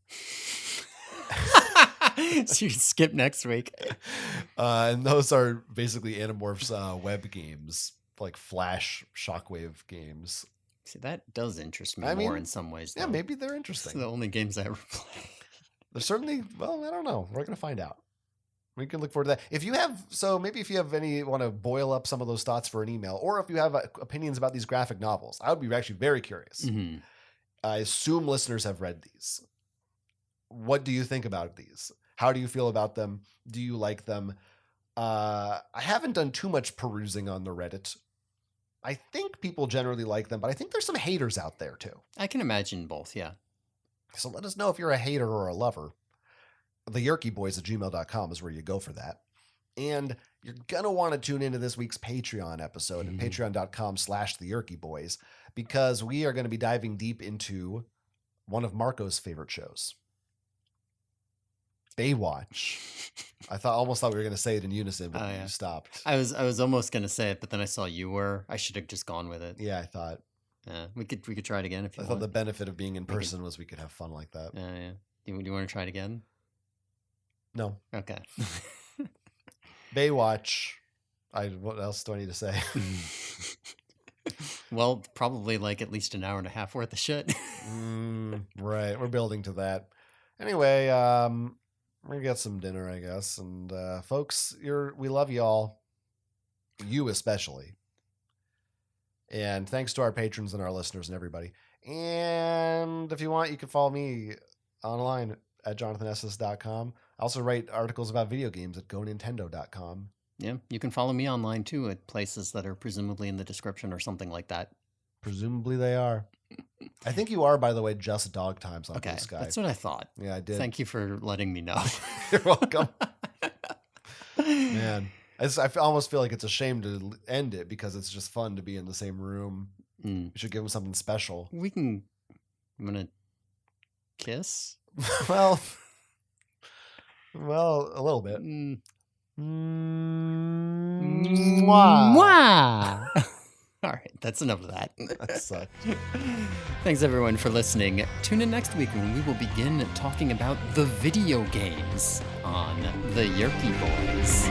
So you skip next week. And those are basically Animorphs web games, like Flash Shockwave games. See, that does interest me more in some ways. Yeah, maybe they're interesting. It's the only games I ever play. They're certainly, well, I don't know. We're going to find out. We can look forward to that. If you have want to boil up some of those thoughts for an email, or if you have opinions about these graphic novels, I would be actually very curious. I assume listeners have read these. What do you think about these? How do you feel about them? Do you like them? I haven't done too much perusing on the Reddit. I think people generally like them, but I think there's some haters out there too. I can imagine both, yeah. So let us know if you're a hater or a lover. TheYerkyBoys@gmail.com is where you go for that. And you're going to want to tune into this week's Patreon episode at patreon.com/TheYerkyBoys, because we are going to be diving deep into one of Marco's favorite shows, Baywatch. I almost thought we were going to say it in unison, but you stopped. I was almost going to say it, but then I saw you were. I should have just gone with it. Yeah, I thought. We could try it again if you want. I thought the benefit of being in person was we could have fun like that. Yeah. Do you want to try it again? No. Okay. Baywatch. What else do I need to say? Well, probably like at least an hour and a half worth of shit. Right. We're building to that. Anyway, we're gonna get some dinner, I guess. And folks, we love y'all. You especially. And thanks to our patrons and our listeners and everybody. And if you want, you can follow me online at jonathanss.com. I also write articles about video games at gonintendo.com. Yeah, you can follow me online too at places that are presumably in the description or something like that. Presumably they are. I think you are, by the way, just Dog Times on Blue Sky. That's what I thought. Yeah, I did. Thank you for letting me know. You're welcome. Man, I almost feel like it's a shame to end it because it's just fun to be in the same room. We should give them something special. I'm gonna kiss? well, a little bit. Mwah. All right, that's enough of that. That sucked. Thanks everyone for listening. Tune in next week when we will begin talking about the video games on the Yerky Boys.